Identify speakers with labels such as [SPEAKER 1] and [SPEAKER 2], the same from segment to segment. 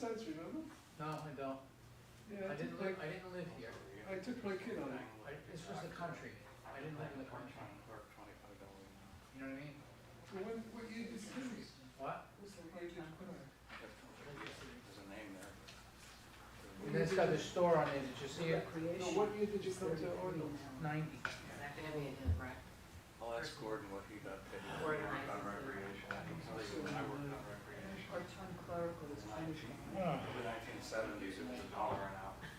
[SPEAKER 1] sense, remember?
[SPEAKER 2] No, I don't.
[SPEAKER 1] Yeah,
[SPEAKER 2] I didn't live here.
[SPEAKER 1] I took my kid on it.
[SPEAKER 2] This was the country. I didn't live in the country. You know what I mean?
[SPEAKER 1] Well, what year did you finish?
[SPEAKER 2] What?
[SPEAKER 1] What year did you finish?
[SPEAKER 3] There's a name there.
[SPEAKER 2] And then it's got the store on it, did you see it?
[SPEAKER 1] No, what year did you come to Oradell?
[SPEAKER 2] 90.
[SPEAKER 4] Is that gonna be a rec?
[SPEAKER 3] I'll ask Gordon what he got paid.
[SPEAKER 4] Gordon,
[SPEAKER 3] He worked on
[SPEAKER 4] I-
[SPEAKER 3] recreation. I can tell you when I worked on recreation.
[SPEAKER 5] Part-time clerical is
[SPEAKER 3] In
[SPEAKER 2] Oh,
[SPEAKER 3] the 1970s, it was $1 an hour.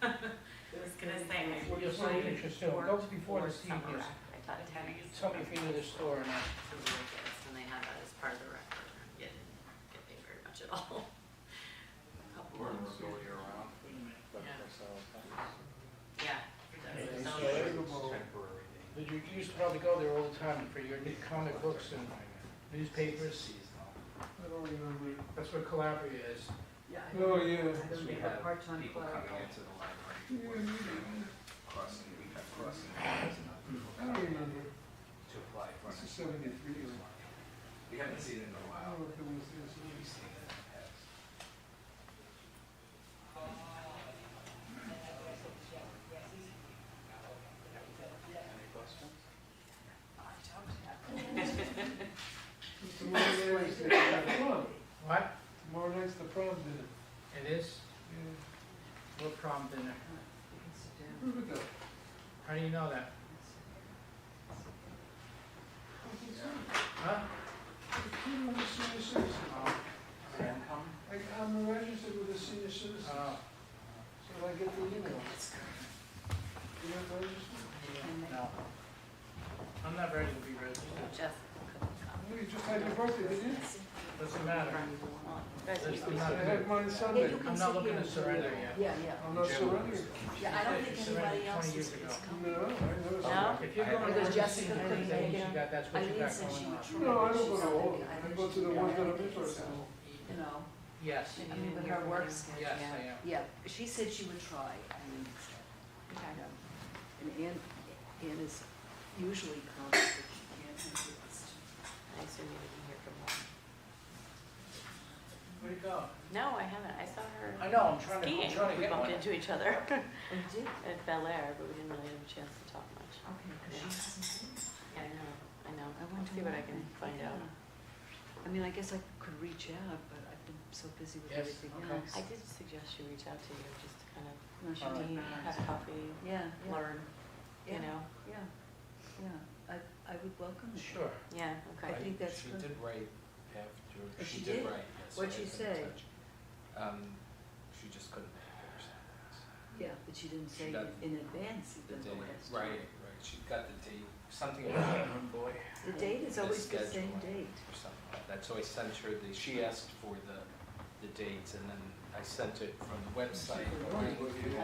[SPEAKER 4] I was gonna say, maybe.
[SPEAKER 2] You'll see pictures too. Go before the Steve
[SPEAKER 4] summer
[SPEAKER 2] years.
[SPEAKER 4] rec. I thought 10 years.
[SPEAKER 2] Tell me if you knew the store or not.
[SPEAKER 4] For the kids, and they had that as part of the rec program. Yeah, didn't get paid very much at all. Couple
[SPEAKER 3] We're
[SPEAKER 4] months.
[SPEAKER 3] all year round. But
[SPEAKER 4] Yeah.
[SPEAKER 3] that's all.
[SPEAKER 4] Yeah.
[SPEAKER 2] Yeah,
[SPEAKER 4] So-
[SPEAKER 3] Temporary.
[SPEAKER 2] Did you used to probably go there all the time for your new comic books and newspapers?
[SPEAKER 1] I don't remember.
[SPEAKER 2] That's where Calabria is.
[SPEAKER 5] Yeah.
[SPEAKER 1] Oh, yeah.
[SPEAKER 5] I don't think a part-time
[SPEAKER 6] People
[SPEAKER 5] clerical.
[SPEAKER 6] coming into the library,
[SPEAKER 1] Yeah, maybe.
[SPEAKER 6] crossing, we have crossing.
[SPEAKER 1] I don't remember.
[SPEAKER 6] To apply for
[SPEAKER 1] This is
[SPEAKER 6] it.
[SPEAKER 1] 73.
[SPEAKER 6] We haven't seen it in a
[SPEAKER 1] I
[SPEAKER 6] while.
[SPEAKER 1] don't know if it was this.
[SPEAKER 6] We've seen it in the past.
[SPEAKER 3] Any questions?
[SPEAKER 1] Tomorrow night is the prom.
[SPEAKER 2] What?
[SPEAKER 1] Tomorrow night's the prom dinner.
[SPEAKER 2] It is?
[SPEAKER 1] Yeah.
[SPEAKER 2] What prom dinner?
[SPEAKER 5] You can sit down.
[SPEAKER 1] Riverdale.
[SPEAKER 2] How do you know that? Huh?
[SPEAKER 1] I'm a senior citizen.
[SPEAKER 3] FranCom?
[SPEAKER 1] I'm registered with a senior citizen,
[SPEAKER 2] Oh,
[SPEAKER 1] so I get the email. You not registered?
[SPEAKER 2] no. I'm not ready to be registered.
[SPEAKER 4] Jessica couldn't come.
[SPEAKER 1] No, you just had your birthday, didn't you?
[SPEAKER 2] Doesn't matter. I'm not,
[SPEAKER 1] I had mine Sunday.
[SPEAKER 2] I'm not looking to surrender yet.
[SPEAKER 5] Yeah, yeah.
[SPEAKER 1] I'm not surrendering.
[SPEAKER 5] Yeah, I don't think
[SPEAKER 2] Surrendered
[SPEAKER 5] anybody else
[SPEAKER 2] 20 years
[SPEAKER 5] is
[SPEAKER 2] ago.
[SPEAKER 5] coming.
[SPEAKER 1] No, I never
[SPEAKER 4] No?
[SPEAKER 1] saw.
[SPEAKER 2] If you're
[SPEAKER 6] I-
[SPEAKER 2] going to
[SPEAKER 5] Because
[SPEAKER 2] see
[SPEAKER 5] Jessica
[SPEAKER 2] anything
[SPEAKER 5] couldn't
[SPEAKER 2] that
[SPEAKER 5] make
[SPEAKER 2] you
[SPEAKER 5] it.
[SPEAKER 2] got, that's what you
[SPEAKER 5] Eileen
[SPEAKER 2] got
[SPEAKER 5] said she
[SPEAKER 2] going
[SPEAKER 5] would
[SPEAKER 2] on.
[SPEAKER 5] try.
[SPEAKER 1] No, I don't
[SPEAKER 5] She's
[SPEAKER 1] go to
[SPEAKER 5] not
[SPEAKER 1] all.
[SPEAKER 5] thinking-
[SPEAKER 1] I
[SPEAKER 5] think
[SPEAKER 1] go to
[SPEAKER 5] she's
[SPEAKER 1] the
[SPEAKER 5] gonna
[SPEAKER 1] ones that
[SPEAKER 5] make
[SPEAKER 1] I'm
[SPEAKER 5] it,
[SPEAKER 1] interested
[SPEAKER 5] so,
[SPEAKER 1] in.
[SPEAKER 5] You know,
[SPEAKER 2] Yes,
[SPEAKER 5] I mean, with her work schedule.
[SPEAKER 2] yes, I am.
[SPEAKER 5] Yeah, she said she would try, I mean, and Ann is usually comes, but she can't make it.
[SPEAKER 4] I assume you didn't hear from her.
[SPEAKER 2] Where'd it go?
[SPEAKER 4] No, I haven't. I saw her
[SPEAKER 2] I know, I'm trying to
[SPEAKER 4] skiing.
[SPEAKER 2] get
[SPEAKER 4] We bumped
[SPEAKER 2] one.
[SPEAKER 4] into each other
[SPEAKER 5] Oh, you did?
[SPEAKER 4] at Bel Air, but we didn't really have a chance to talk much.
[SPEAKER 5] Okay, 'cause she hasn't seen it.
[SPEAKER 4] Yeah, I know.
[SPEAKER 5] I
[SPEAKER 4] I'll
[SPEAKER 5] wonder
[SPEAKER 4] see what I
[SPEAKER 5] why.
[SPEAKER 4] can find out.
[SPEAKER 5] I mean, I guess I could reach out, but I've been so busy with
[SPEAKER 2] Yes,
[SPEAKER 5] everything
[SPEAKER 2] okay.
[SPEAKER 5] else.
[SPEAKER 4] I did suggest you reach out to you just to kind of
[SPEAKER 5] No, she
[SPEAKER 2] All right.
[SPEAKER 5] did
[SPEAKER 4] meet,
[SPEAKER 5] not.
[SPEAKER 4] have coffee,
[SPEAKER 5] Yeah, yeah,
[SPEAKER 4] learn, you
[SPEAKER 5] Yeah.
[SPEAKER 4] know?
[SPEAKER 5] yeah, yeah. I would welcome it.
[SPEAKER 2] Sure.
[SPEAKER 4] Yeah,
[SPEAKER 5] I
[SPEAKER 4] okay.
[SPEAKER 5] think that's
[SPEAKER 6] She
[SPEAKER 5] good.
[SPEAKER 6] did write after,
[SPEAKER 5] Oh,
[SPEAKER 6] she
[SPEAKER 5] she
[SPEAKER 6] did
[SPEAKER 5] did?
[SPEAKER 6] write, yes.
[SPEAKER 5] What'd
[SPEAKER 6] I
[SPEAKER 5] she
[SPEAKER 6] got in
[SPEAKER 5] say?
[SPEAKER 6] touch. She just couldn't get her sentence.
[SPEAKER 5] Yeah, but she didn't say
[SPEAKER 6] She got
[SPEAKER 5] in advance
[SPEAKER 6] The
[SPEAKER 5] even
[SPEAKER 6] date,
[SPEAKER 5] the last
[SPEAKER 6] right,
[SPEAKER 5] time.
[SPEAKER 6] right, she got the date, something about
[SPEAKER 2] Oh, boy.
[SPEAKER 5] The date is
[SPEAKER 6] the
[SPEAKER 5] always the same
[SPEAKER 6] schedule
[SPEAKER 5] date.
[SPEAKER 6] or something like that, so I sent her she asked for the dates, and then I sent it from the website. And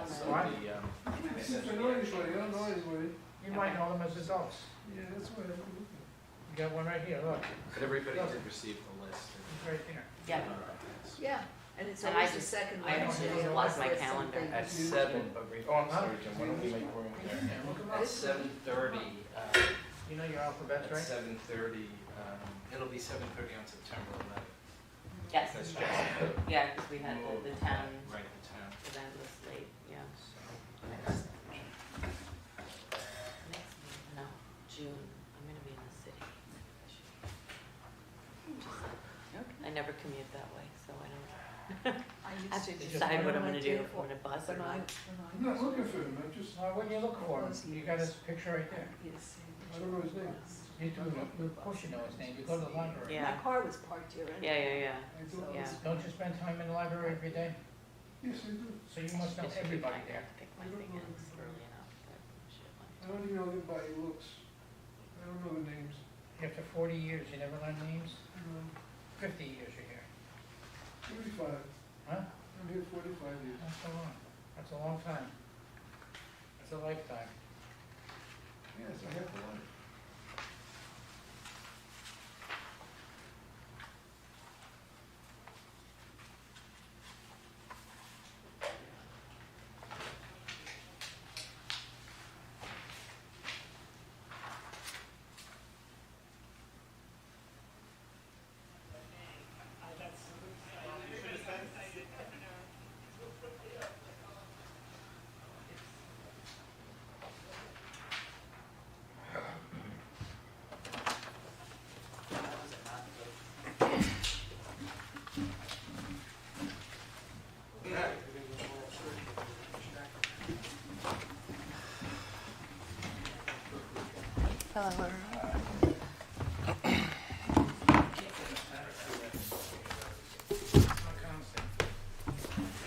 [SPEAKER 6] also
[SPEAKER 2] What?
[SPEAKER 6] I
[SPEAKER 1] See
[SPEAKER 6] sent
[SPEAKER 1] if I
[SPEAKER 6] her
[SPEAKER 1] know
[SPEAKER 6] the
[SPEAKER 1] anybody, I don't know anybody.
[SPEAKER 2] You might know them as adults.
[SPEAKER 1] Yeah, that's why I'm looking.
[SPEAKER 2] You got one right here, look.
[SPEAKER 6] But everybody did receive the list.
[SPEAKER 2] It's right there.
[SPEAKER 4] Yeah.
[SPEAKER 5] Yeah, and it's
[SPEAKER 4] And
[SPEAKER 5] always
[SPEAKER 4] I
[SPEAKER 5] the
[SPEAKER 4] just-
[SPEAKER 5] second
[SPEAKER 4] I don't
[SPEAKER 5] Wednesday.
[SPEAKER 2] know,
[SPEAKER 5] unless
[SPEAKER 4] lost my
[SPEAKER 5] there's
[SPEAKER 4] calendar.
[SPEAKER 5] something-
[SPEAKER 6] At 7, oh, I'm sorry, Jim, why don't we make room there? At 7:30,
[SPEAKER 2] You know your alphabets,
[SPEAKER 6] at
[SPEAKER 2] right?
[SPEAKER 6] 7:30, it'll be 7:30 on September 11th.
[SPEAKER 4] Yes,
[SPEAKER 6] That's Jessica.
[SPEAKER 4] yeah, because we had the town
[SPEAKER 6] Right, the town.
[SPEAKER 4] event was late, yeah.
[SPEAKER 6] So,
[SPEAKER 4] Next meeting, no, June, I'm gonna be in the city. I never commute that way, so I don't
[SPEAKER 5] I
[SPEAKER 4] have
[SPEAKER 5] used
[SPEAKER 4] to
[SPEAKER 5] to
[SPEAKER 4] decide what I'm
[SPEAKER 5] when I
[SPEAKER 4] gonna do,
[SPEAKER 5] did-
[SPEAKER 4] if I'm gonna bus or
[SPEAKER 5] when I-
[SPEAKER 4] not.
[SPEAKER 1] I'm not looking for him, I'm just,
[SPEAKER 2] Well, what do you look for? You got his picture right there.
[SPEAKER 5] Yes.
[SPEAKER 1] I don't know his name.
[SPEAKER 2] You do, of course you know his name. You go to the library.
[SPEAKER 4] Yeah.
[SPEAKER 5] My car was parked here.
[SPEAKER 4] Yeah, yeah,
[SPEAKER 1] I don't,
[SPEAKER 4] yeah.
[SPEAKER 2] Don't you spend time in the library every day?
[SPEAKER 1] yes, I do.
[SPEAKER 2] So you must know
[SPEAKER 4] It should be
[SPEAKER 2] everybody
[SPEAKER 4] fine. I
[SPEAKER 2] there.
[SPEAKER 4] have to pick my thing ends early enough. but shit,
[SPEAKER 1] I don't even know anybody who looks. I don't know the names.
[SPEAKER 2] After 40 years, you never learn names?
[SPEAKER 1] Um,
[SPEAKER 2] 50 years you're here.
[SPEAKER 1] 45.
[SPEAKER 2] Huh?
[SPEAKER 1] I'm here 45 years.
[SPEAKER 2] That's so long. That's a long time. That's a lifetime.
[SPEAKER 1] Yes, I have the one.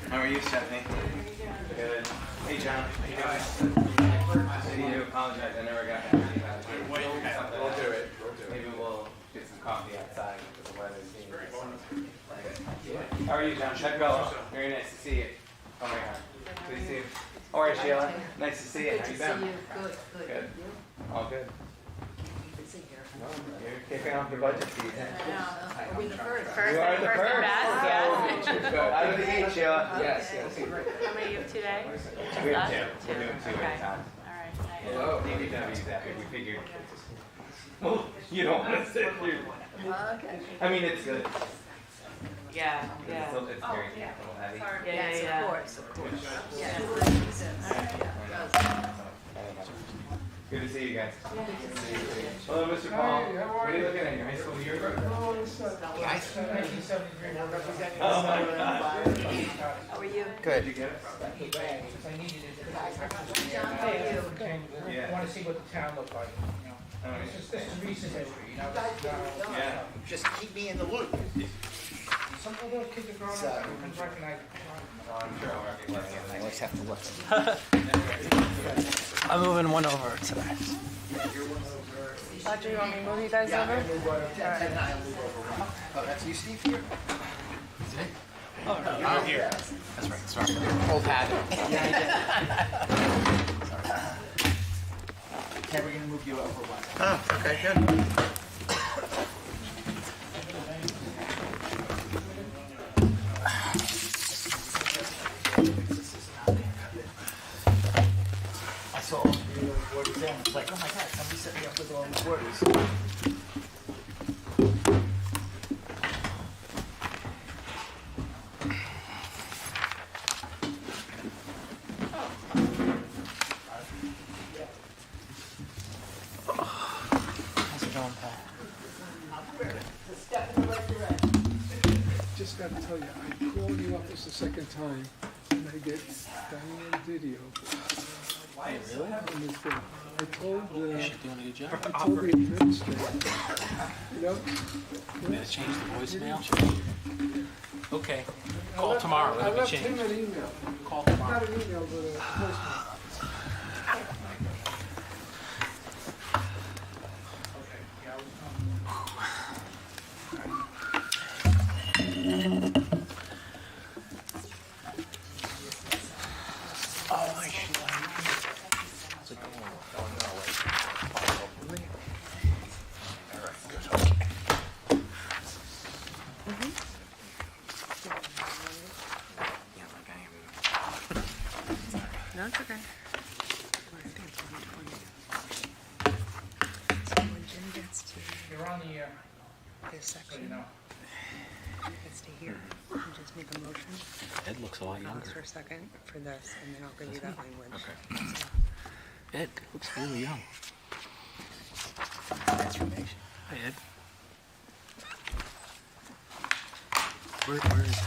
[SPEAKER 7] How are you, Stephanie? Good. Hey, John. I need to apologize. I never got to ask you about it.
[SPEAKER 6] We'll do it.
[SPEAKER 7] Maybe we'll get some coffee outside because the weather's being nice. How are you, John? Chuck Bello. Very nice to see you. Oh my God. Good to see you. All right, Sheila. Nice to see you. How you been?
[SPEAKER 5] Good, good.
[SPEAKER 7] Good.
[SPEAKER 5] You?
[SPEAKER 7] All good.
[SPEAKER 5] Busy here.
[SPEAKER 7] You're kicking off the budget season.
[SPEAKER 5] Are we the first?
[SPEAKER 7] You are the first.
[SPEAKER 8] Yes,
[SPEAKER 7] So, out of the gate, Sheila.
[SPEAKER 6] Yes.
[SPEAKER 8] How many you have today?
[SPEAKER 7] We have two. We're doing two at a
[SPEAKER 8] Okay.
[SPEAKER 7] time.
[SPEAKER 8] All right, nice.
[SPEAKER 6] Hello.
[SPEAKER 7] DPW's that way. We figured. Well, you don't want to sit here.
[SPEAKER 5] Okay.
[SPEAKER 7] I mean, it's good.
[SPEAKER 8] Yeah,
[SPEAKER 7] It's
[SPEAKER 8] yeah.
[SPEAKER 7] very capital heavy.
[SPEAKER 5] Yes,
[SPEAKER 8] Yeah.
[SPEAKER 5] of course, of course. Yeah,
[SPEAKER 7] Yeah.
[SPEAKER 5] that makes sense. Yeah.
[SPEAKER 7] Good to see you guys. Hello, Mr. Paul. What are you looking at? Your high school yearbook?
[SPEAKER 1] No, it's not.
[SPEAKER 2] 1973, we're representing.
[SPEAKER 7] Oh my God.
[SPEAKER 5] How are you?
[SPEAKER 7] Good. Did you get it?
[SPEAKER 2] I needed it because I
[SPEAKER 5] John, how are you?
[SPEAKER 7] Yeah.
[SPEAKER 2] want to see what the town looked like, you know. This is recent history, you know.
[SPEAKER 7] Yeah.
[SPEAKER 9] Just keep me in the loop.
[SPEAKER 2] Some of those kids are growing up, who can recognize it.
[SPEAKER 7] Oh, I'm sure I'll recognize you.
[SPEAKER 9] I always have to look.
[SPEAKER 10] I'm moving one over tonight.
[SPEAKER 8] Roger, you want me to move you guys over?
[SPEAKER 9] Oh, that's you, Steve, here?
[SPEAKER 10] Oh, no, you're here. That's right, sorry.
[SPEAKER 9] Old hat. Okay, we're gonna move you over one.
[SPEAKER 10] Oh, okay, good. I saw all the word exam. It's like, oh my God, somebody set me up with all these words. How's it going, Paul?
[SPEAKER 1] Just gotta tell you, I called the office a second time, and I get Diane video.
[SPEAKER 10] Really?
[SPEAKER 1] And it's good. I told,
[SPEAKER 10] Doing a good job.
[SPEAKER 1] I told the administrator, you know,
[SPEAKER 10] Did it change the voicemail? Okay. Call tomorrow.
[SPEAKER 1] I
[SPEAKER 10] It'll be
[SPEAKER 1] left him
[SPEAKER 10] changed.
[SPEAKER 1] an email.
[SPEAKER 10] Call tomorrow.
[SPEAKER 1] Not an email, but a voicemail.
[SPEAKER 10] Oh, my shoe. How's it going? Really? All right, good. Okay. Yeah, like I am.
[SPEAKER 8] No, it's okay.
[SPEAKER 11] So when Jim gets to
[SPEAKER 2] You're on the,
[SPEAKER 11] this
[SPEAKER 2] so you
[SPEAKER 11] section,
[SPEAKER 2] know.
[SPEAKER 11] gets to here, you just make a motion,
[SPEAKER 10] Ed looks a lot
[SPEAKER 11] pause for
[SPEAKER 10] younger.
[SPEAKER 11] a second for this, and then I'll give you that language.
[SPEAKER 10] Okay. Ed looks really young.
[SPEAKER 11] Transformation.
[SPEAKER 10] Hi, Ed. Where is it?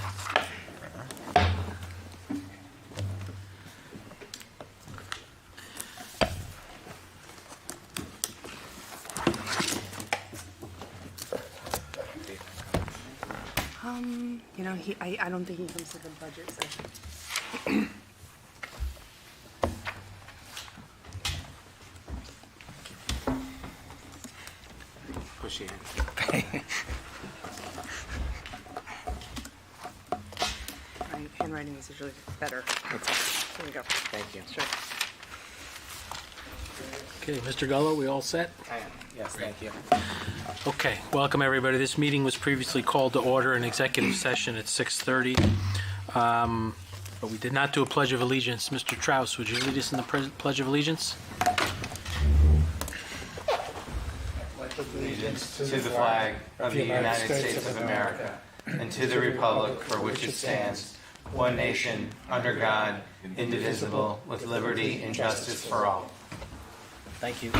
[SPEAKER 11] You know, I don't think he comes to the budget session.
[SPEAKER 10] Push in.
[SPEAKER 11] My handwriting is usually better. Here we go.
[SPEAKER 10] Thank you.
[SPEAKER 11] Sure.
[SPEAKER 10] Okay, Mr. Gullo, we all set?
[SPEAKER 7] I am. Yes, thank you.
[SPEAKER 10] Okay, welcome everybody. This meeting was previously called to order in executive session at 6:30. But we did not do a pledge of allegiance. Mr. Traus, would you lead us in the pledge of allegiance?
[SPEAKER 7] Allegiance to the flag of the United States of America and to the republic for which it stands, one nation, under God, indivisible, with liberty and justice for all.
[SPEAKER 10] Thank you.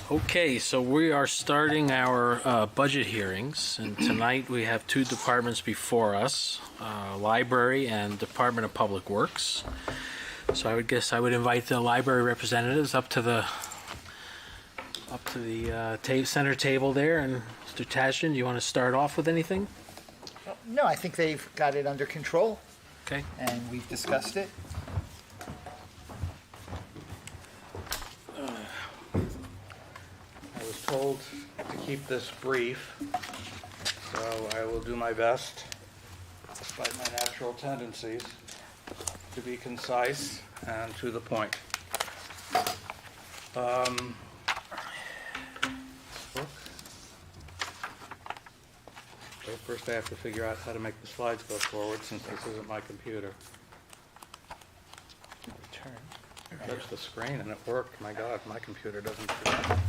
[SPEAKER 10] Okay, so we are starting our budget hearings, and tonight we have two departments before us, Library and Department of Public Works. So I would guess I would invite the library representatives up to the center table there. And Mr. Tashin, do you want to start off with anything?
[SPEAKER 9] No, I think they've got it under control,
[SPEAKER 10] Okay.
[SPEAKER 9] and we've discussed it.
[SPEAKER 12] I was told to keep this brief, so I will do my best, despite my natural tendencies, to be concise and to the point. So first I have to figure out how to make the slides go forward, since this isn't my computer. Touch the screen and it worked. My God, my computer doesn't do that.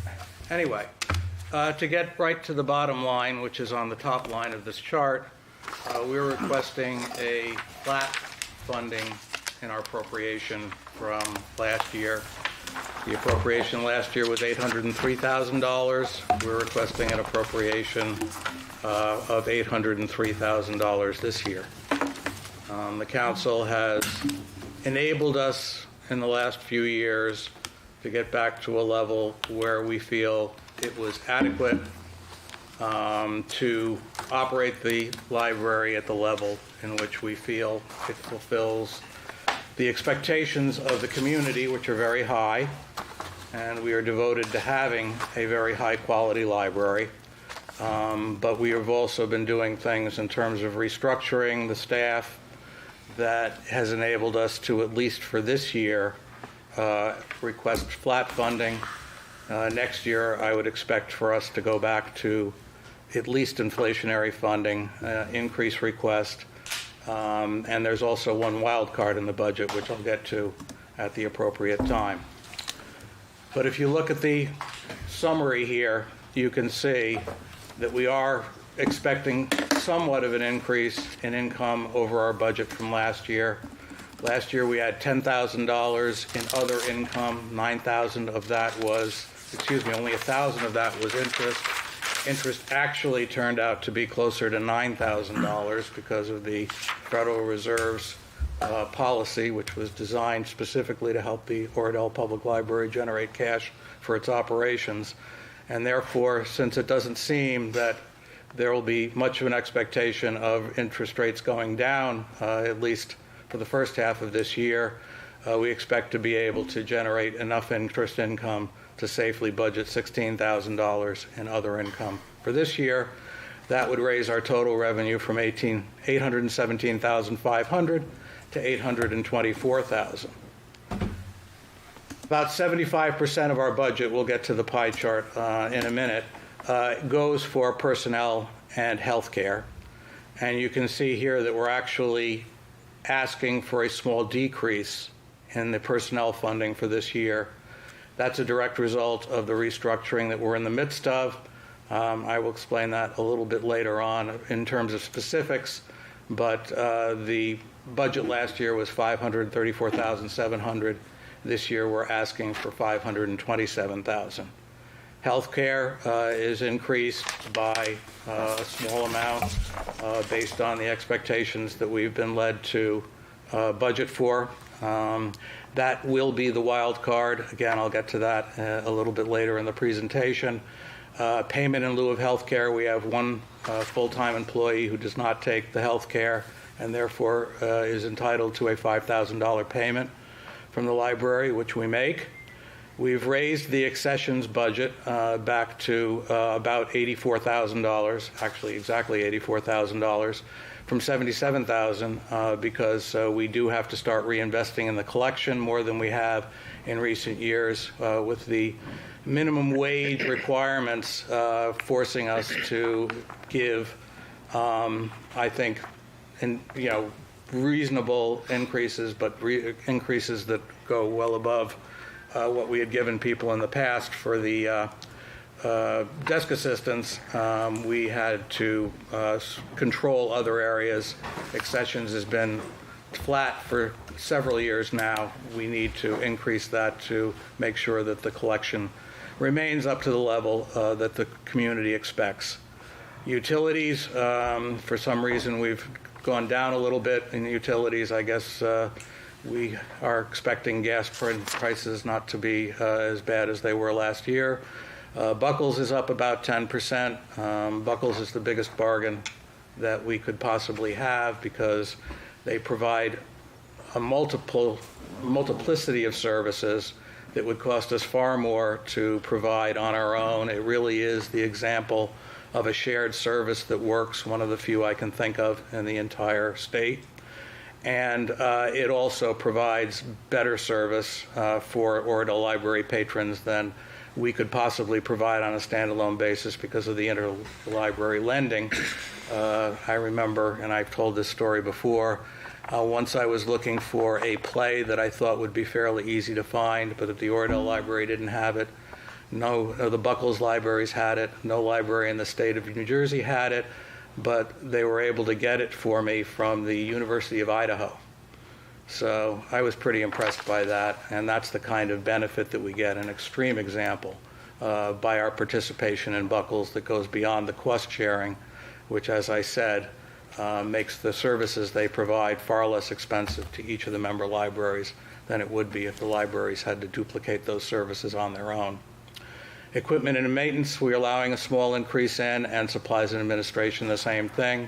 [SPEAKER 12] Anyway, to get right to the bottom line, which is on the top line of this chart, we're requesting a flat funding in our appropriation from last year. The appropriation last year was $803,000. We're requesting an appropriation of $803,000 this year. The council has enabled us in the last few years to get back to a level where we feel it was adequate to operate the library at the level in which we feel it fulfills the expectations of the community, which are very high, and we are devoted to having a very high-quality library. But we have also been doing things in terms of restructuring the staff that has enabled us to, at least for this year, request flat funding. Next year, I would expect for us to go back to at least inflationary funding, increase request. And there's also one wild card in the budget, which I'll get to at the appropriate time. But if you look at the summary here, you can see that we are expecting somewhat of an increase in income over our budget from last year. Last year we had $10,000 in other income. $9,000 of that was, only $1,000 of that was interest. Interest actually turned out to be closer to $9,000 because of the Federal Reserve's policy, which was designed specifically to help the Oradell Public Library generate cash for its operations. And therefore, since it doesn't seem that there will be much of an expectation of interest rates going down, at least for the first half of this year, we expect to be able to generate enough interest income to safely budget $16,000 in other income for this year. That would raise our total revenue from $817,500 to $824,000. About 75% of our budget, we'll get to the pie chart in a minute, goes for personnel and health care. And you can see here that we're actually asking for a small decrease in the personnel funding for this year. That's a direct result of the restructuring that we're in the midst of. I will explain that a little bit later on in terms of specifics, but the budget last year was $534,700. This year we're asking for $527,000. Healthcare is increased by a small amount based on the expectations that we've been led to budget for. That will be the wild card. Again, I'll get to that a little bit later in the presentation. Payment in lieu of health care, we have one full-time employee who does not take the health care and therefore is entitled to a $5,000 payment from the library, which we make. We've raised the accessions budget back to about $84,000, actually exactly $84,000, from $77,000 because we do have to start reinvesting in the collection more than we have in recent years with the minimum wage requirements forcing us to give, I think, reasonable increases, but increases that go well above what we had given people in the past for the desk assistants. We had to control other areas. Accessions has been flat for several years now. We need to increase that to make sure that the collection remains up to the level that the community expects. Utilities, for some reason we've gone down a little bit in utilities. I guess We are expecting gas prices not to be as bad as they were last year. Buckles is up about 10%. Buckles is the biggest bargain that we could possibly have because they provide a multiplicity of services that would cost us far more to provide on our own. It really is the example of a shared service that works, one of the few I can think of in the entire state. And it also provides better service for Oradell Library patrons than we could possibly provide on a standalone basis because of the interlibrary lending. I remember, and I've told this story before, once I was looking for a play that I thought would be fairly easy to find, but if the Oradell Library didn't have it, no, the Buckles libraries had it, no library in the state of New Jersey had it, but they were able to get it for me from the University of Idaho. So I was pretty impressed by that, and that's the kind of benefit that we get, an extreme example by our participation in Buckles that goes beyond the cost sharing, which, as I said, makes the services they provide far less expensive to each of the member libraries than it would be if the libraries had to duplicate those services on their own. Equipment and maintenance, we're allowing a small increase in, and supplies and administration, the same thing.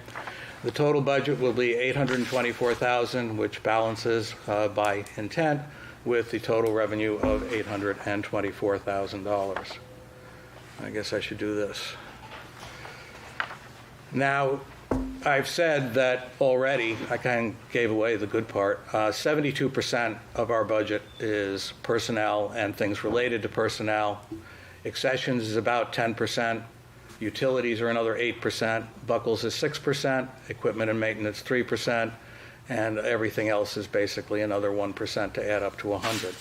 [SPEAKER 12] The total budget will be $824,000, which balances by intent with the total revenue of $824,000. I guess I should do this. Now, I've said that already, I kind of gave away the good part. 72% of our budget is personnel and things related to personnel. Accessions is about 10%. Utilities are another 8%. Buckles is 6%. Equipment and maintenance 3%. And everything else is basically another 1% to add up to 100.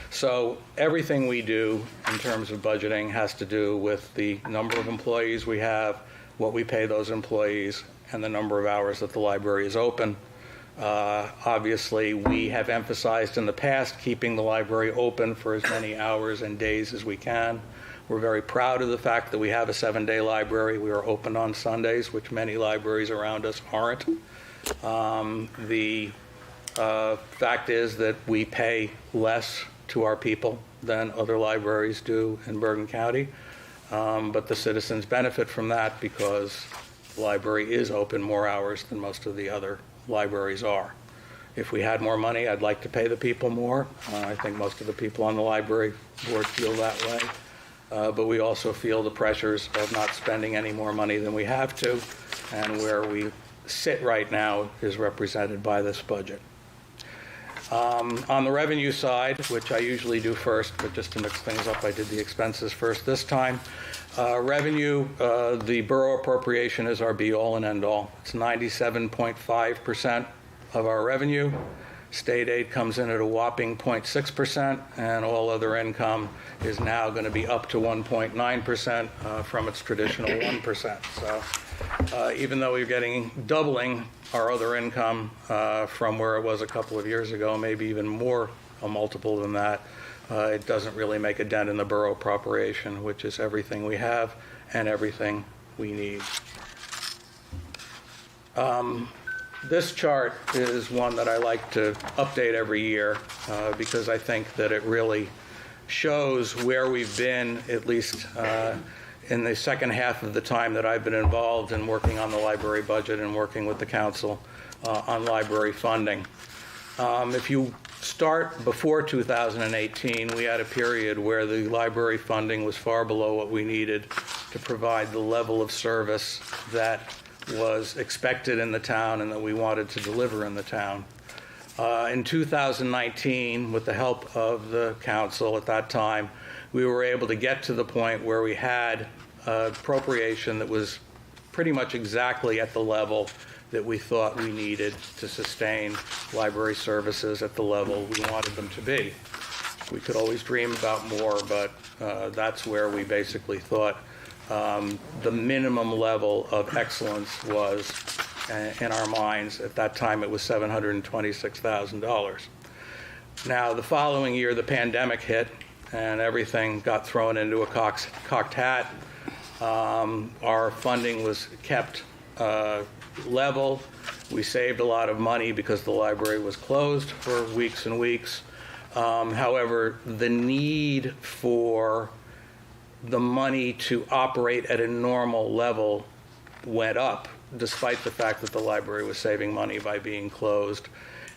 [SPEAKER 12] So everything we do in terms of budgeting has to do with the number of employees we have, what we pay those employees, and the number of hours that the library is open. Obviously, we have emphasized in the past keeping the library open for as many hours and days as we can. We're very proud of the fact that we have a 7-day library. We are open on Sundays, which many libraries around us aren't. The fact is that we pay less to our people than other libraries do in Bergen County. But the citizens benefit from that because the library is open more hours than most of the other libraries are. If we had more money, I'd like to pay the people more. I think most of the people on the library board feel that way. But we also feel the pressures of not spending any more money than we have to, and where we sit right now is represented by this budget. On the revenue side, which I usually do first, but just to mix things up, I did the expenses first this time. Revenue, the borough appropriation is our be-all and end-all. It's 97.5% of our revenue. State aid comes in at a whopping 0.6%, and all other income is now going to be up to 1.9% from its traditional 1%. So even though we're getting doubling our other income from where it was a couple of years ago, maybe even more a multiple than that, it doesn't really make a dent in the borough appropriation, which is everything we have and everything we need. This chart is one that I like to update every year because I think that it really shows where we've been, at least in the second half of the time that I've been involved in working on the library budget and working with the council on library funding. If you start before 2018, we had a period where the library funding was far below what we needed to provide the level of service that was expected in the town and that we wanted to deliver in the town. In 2019, with the help of the council at that time, we were able to get to the point where we had appropriation that was pretty much exactly at the level that we thought we needed to sustain library services at the level we wanted them to be. We could always dream about more, but that's where we basically thought the minimum level of excellence was in our minds. At that time, it was $726,000. Now, the following year, the pandemic hit, and everything got thrown into a cocked hat. Our funding was kept level. We saved a lot of money because the library was closed for weeks and weeks. However, the need for the money to operate at a normal level went up, despite the fact that the library was saving money by being closed.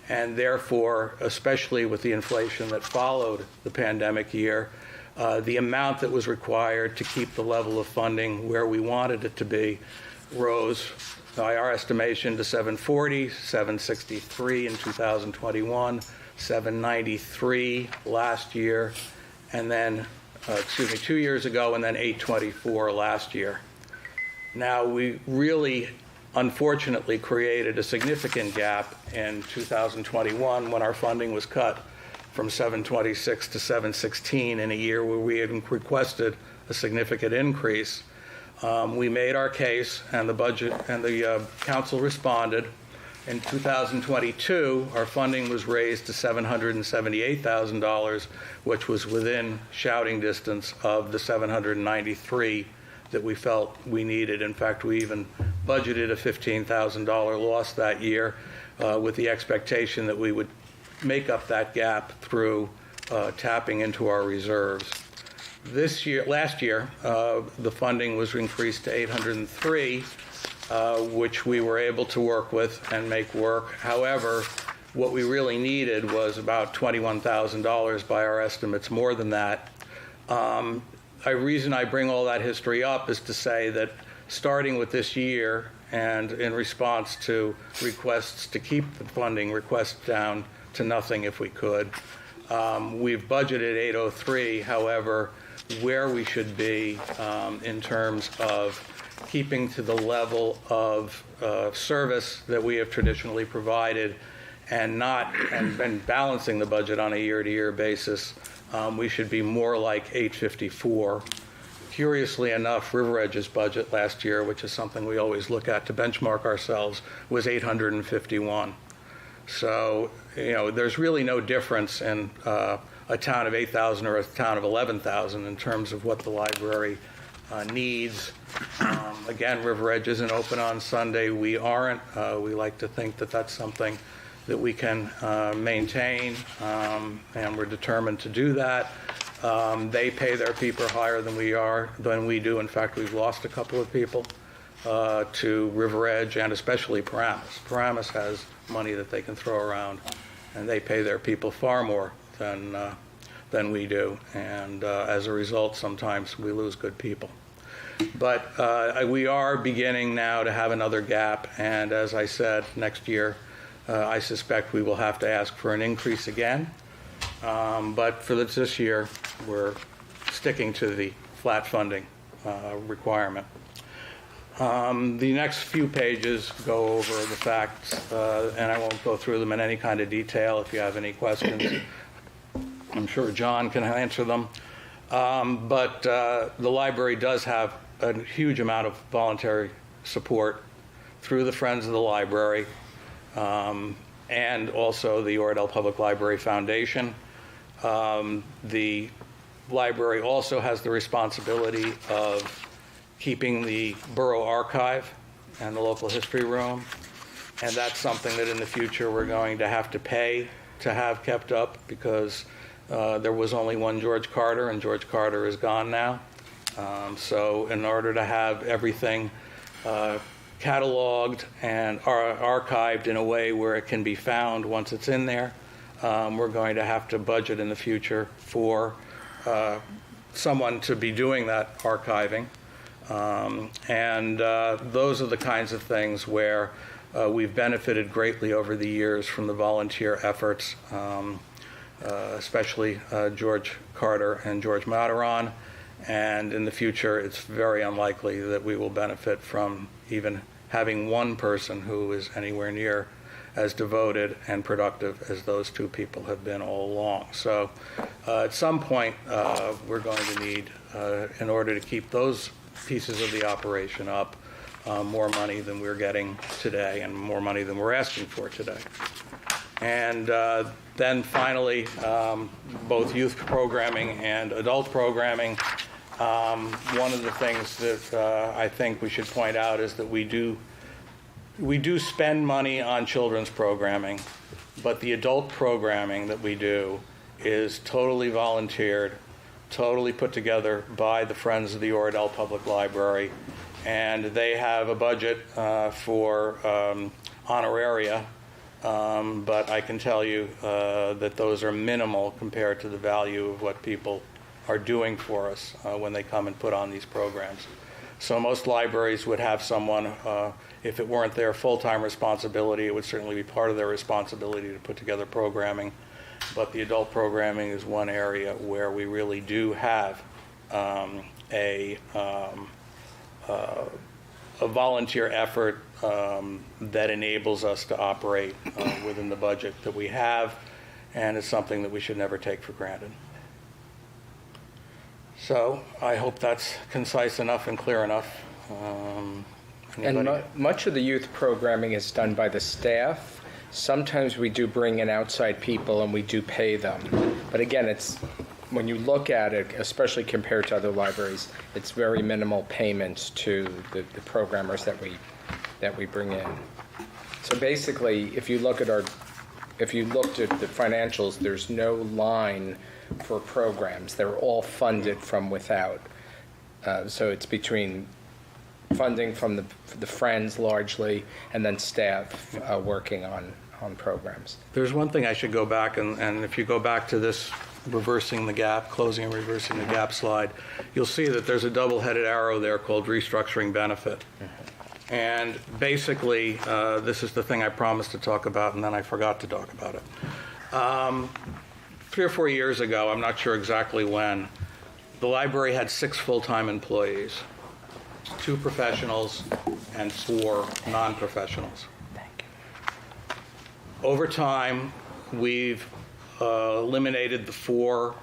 [SPEAKER 12] And therefore, especially with the inflation that followed the pandemic year, the amount that was required to keep the level of funding where we wanted it to be rose by our estimation to 740, 763 in 2021, 793 last year, and then, 2 years ago, and then 824 last year. Now, we really, unfortunately, created a significant gap in 2021 when our funding was cut from 726 to 716 in a year where we had requested a significant increase. We made our case, and the budget and the council responded. In 2022, our funding was raised to $778,000, which was within shouting distance of the $793 that we felt we needed. In fact, we even budgeted a $15,000 loss that year with the expectation that we would make up that gap through tapping into our reserves. Last year, the funding was increased to $803, which we were able to work with and make work. However, what we really needed was about $21,000 by our estimates, more than that. The reason I bring all that history up is to say that starting with this year and in response to requests to keep the funding requests down to nothing if we could, we've budgeted $803. However, where we should be in terms of keeping to the level of service that we have traditionally provided and balancing the budget on a year-to-year basis, we should be more like 854. Curiously enough, River Edge's budget last year, which is something we always look at to benchmark ourselves, was 851. So, there's really no difference in a town of 8,000 or a town of 11,000 in terms of what the library needs. Again, River Edge isn't open on Sunday. We aren't. We like to think that that's something that we can maintain, and we're determined to do that. They pay their people higher than we do. In fact, we've lost a couple of people to River Edge and especially Paramus. Paramus has money that they can throw around, and they pay their people far more than we do. And as a result, sometimes we lose good people. But we are beginning now to have another gap, and as I said, next year I suspect we will have to ask for an increase again. But for this year, we're sticking to the flat funding requirement. The next few pages go over the facts, and I won't go through them in any kind of detail. If you have any questions, I'm sure John can answer them. But the library does have a huge amount of voluntary support through the Friends of the Library and also the Oradell Public Library Foundation. The library also has the responsibility of keeping the borough archive and the local history room, and that's something that in the future we're going to have to pay to have kept up, because there was only one George Carter, and George Carter is gone now. So in order to have everything cataloged and archived in a way where it can be found once it's in there, we're going to have to budget in the future for someone to be doing that archiving. Those are the kinds of things where we've benefited greatly over the years from the volunteer efforts, especially George Carter and George Mataron. And in the future, it's very unlikely that we will benefit from even having one person who is anywhere near as devoted and productive as those two people have been all along. So at some point, we're going to need, in order to keep those pieces of the operation up, more money than we're getting today and more money than we're asking for today. And then finally, both youth programming and adult programming. One of the things that I think we should point out is that we do we do spend money on children's programming, but the adult programming that we do is totally volunteered, totally put together by the Friends of the Oradell Public Library, and they have a budget for honoraria, but I can tell you that those are minimal compared to the value of what people are doing for us when they come and put on these programs. So most libraries would have someone, if it weren't their full-time responsibility, it would certainly be part of their responsibility to put together programming. But the adult programming is one area where we really do have a volunteer effort that enables us to operate within the budget that we have, and it's something that we should never take for granted. So I hope that's concise enough and clear enough.
[SPEAKER 6] And much of the youth programming is done by the staff. Sometimes we do bring in outside people and we do pay them. But again, it's when you look at it, especially compared to other libraries, it's very minimal payments to the programmers that we bring in. So basically, if you looked at the financials, there's no line for programs. They're all funded from without. So it's between funding from the Friends largely, and then staff working on programs.
[SPEAKER 12] There's one thing I should go back, and if you go back to this reversing the gap, closing and reversing the gap slide, you'll see that there's a double-headed arrow there called restructuring benefit. And basically, this is the thing I promised to talk about, and then I forgot to talk about it. 3 or 4 years ago, I'm not sure exactly when, the library had 6 full-time employees, 2 professionals and 4 non-professionals. Over time, we've eliminated the 4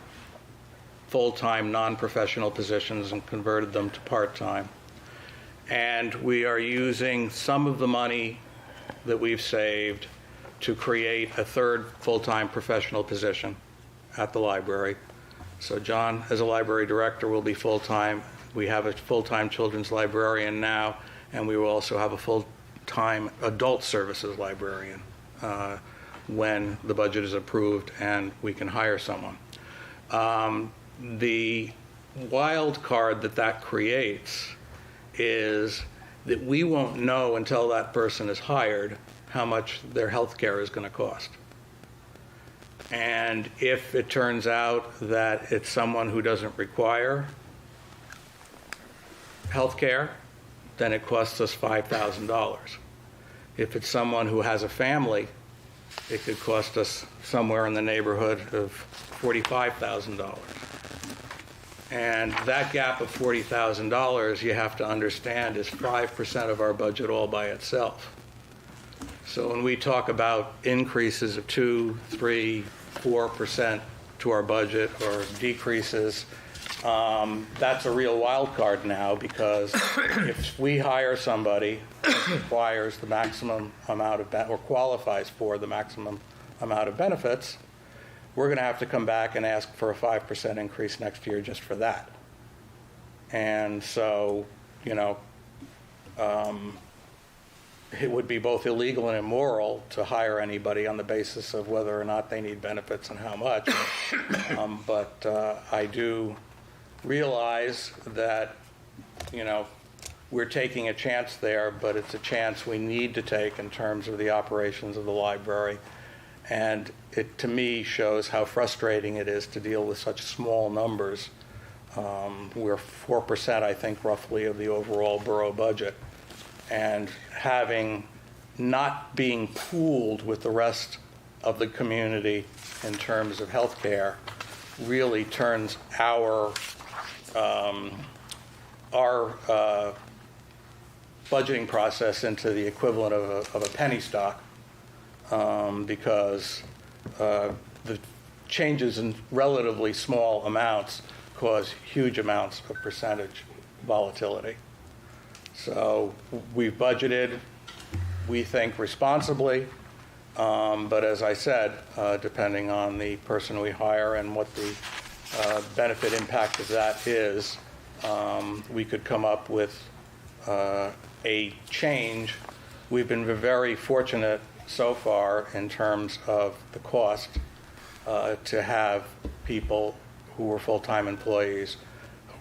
[SPEAKER 12] full-time non-professional positions and converted them to part-time. And we are using some of the money that we've saved to create a 3rd full-time professional position at the library. So John, as a library director, will be full-time. We have a full-time children's librarian now, and we will also have a full-time adult services librarian when the budget is approved and we can hire someone. The wild card that creates is that we won't know until that person is hired how much their health care is going to cost. And if it turns out that it's someone who doesn't require health care, then it costs us $5,000. If it's someone who has a family, it could cost us somewhere in the neighborhood of $45,000. And that gap of $40,000, you have to understand, is 5% of our budget all by itself. So when we talk about increases of 2, 3, 4% to our budget, or decreases, that's a real wild card now, because if we hire somebody who requires the maximum amount of or qualifies for the maximum amount of benefits, we're going to have to come back and ask for a 5% increase next year just for that. And so, it would be both illegal and immoral to hire anybody on the basis of whether or not they need benefits and how much. But I do realize that, we're taking a chance there, but it's a chance we need to take in terms of the operations of the library. And it, to me, shows how frustrating it is to deal with such small numbers. We're 4%, I think, roughly, of the overall borough budget. And not being pooled with the rest of the community in terms of health care really turns our budgeting process into the equivalent of a penny stock, because the changes in relatively small amounts cause huge amounts of percentage volatility. So we've budgeted, we think, responsibly, but as I said, depending on the person we hire and what the benefit impact of that is, we could come up with a change we've been very fortunate so far in terms of the cost to have people who were full-time employees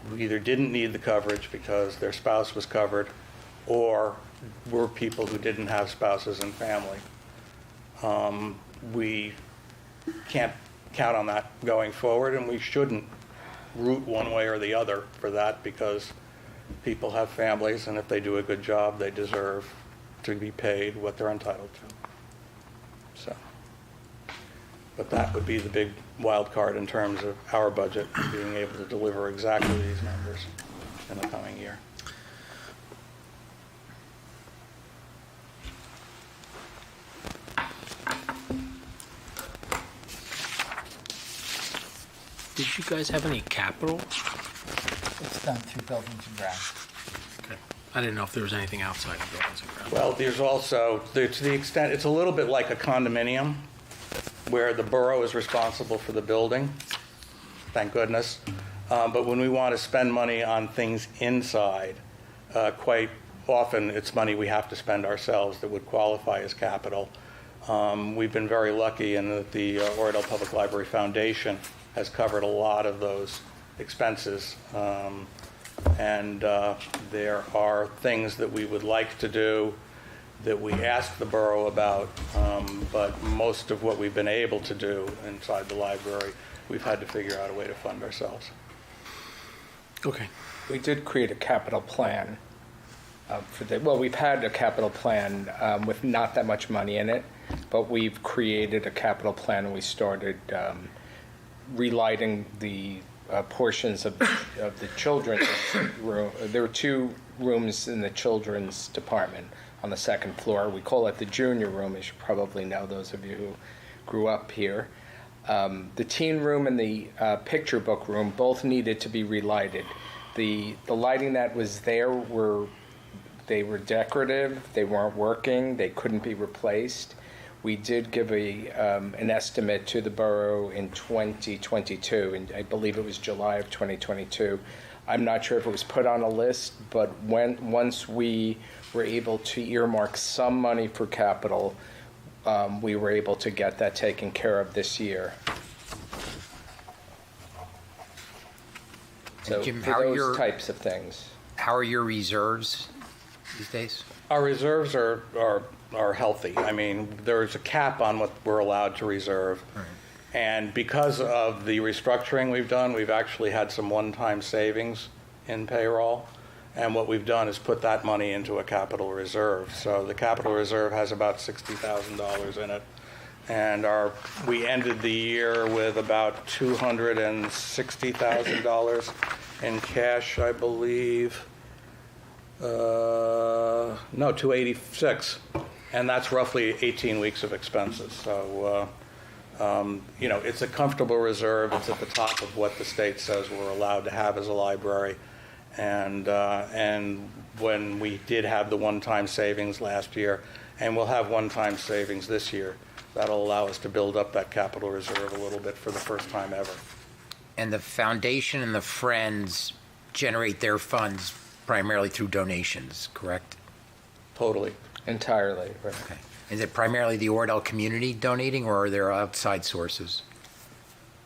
[SPEAKER 12] who either didn't need the coverage because their spouse was covered or were people who didn't have spouses and family. We can't count on that going forward, and we shouldn't root one way or the other for that, because people have families, and if they do a good job, they deserve to be paid what they're entitled to. So, but that would be the big wild card in terms of our budget, being able to deliver exactly these numbers in the coming year.
[SPEAKER 10] Did you guys have any capital?
[SPEAKER 9] It's done through buildings and grounds.
[SPEAKER 10] Okay. I didn't know if there was anything outside of buildings and grounds.
[SPEAKER 12] Well, there's also, to the extent, it's a little bit like a condominium, where the borough is responsible for the building, thank goodness. But when we want to spend money on things inside, quite often it's money we have to spend ourselves that would qualify as capital. We've been very lucky in that the Oradell Public Library Foundation has covered a lot of those expenses. And there are things that we would like to do that we ask the borough about, but most of what we've been able to do inside the library, we've had to figure out a way to fund ourselves.
[SPEAKER 10] Okay.
[SPEAKER 6] We did create a capital plan we've had a capital plan with not that much money in it, but we've created a capital plan, and we started relighting the portions of the children's room. There were 2 rooms in the children's department on the 2nd floor. We call it the junior room, as you probably know, those of you who grew up here. The teen room and the picture book room both needed to be relighted. The lighting that was there were decorative, they weren't working, they couldn't be replaced. We did give an estimate to the borough in 2022, and I believe it was July of 2022. I'm not sure if it was put on a list, but once we were able to earmark some money for capital, we were able to get that taken care of this year. So
[SPEAKER 13] Jim,
[SPEAKER 6] for those types of things.
[SPEAKER 13] How are your reserves these days?
[SPEAKER 12] Our reserves are healthy. I mean, there's a cap on what we're allowed to reserve.
[SPEAKER 13] Right.
[SPEAKER 12] And because of the restructuring we've done, we've actually had some one-time savings in payroll. And what we've done is put that money into a capital reserve. So the capital reserve has about $60,000 in it. And we ended the year with about $260,000 in cash, I believe. No, 286, and that's roughly 18 weeks of expenses. So, it's a comfortable reserve. It's at the top of what the state says we're allowed to have as a library. And when we did have the one-time savings last year, and we'll have one-time savings this year, that'll allow us to build up that capital reserve a little bit for the first time ever.
[SPEAKER 13] And the foundation and the Friends generate their funds primarily through donations, correct?
[SPEAKER 12] Totally.
[SPEAKER 6] Entirely, right.
[SPEAKER 13] Okay. Is it primarily the Oradell community donating, or are there outside sources?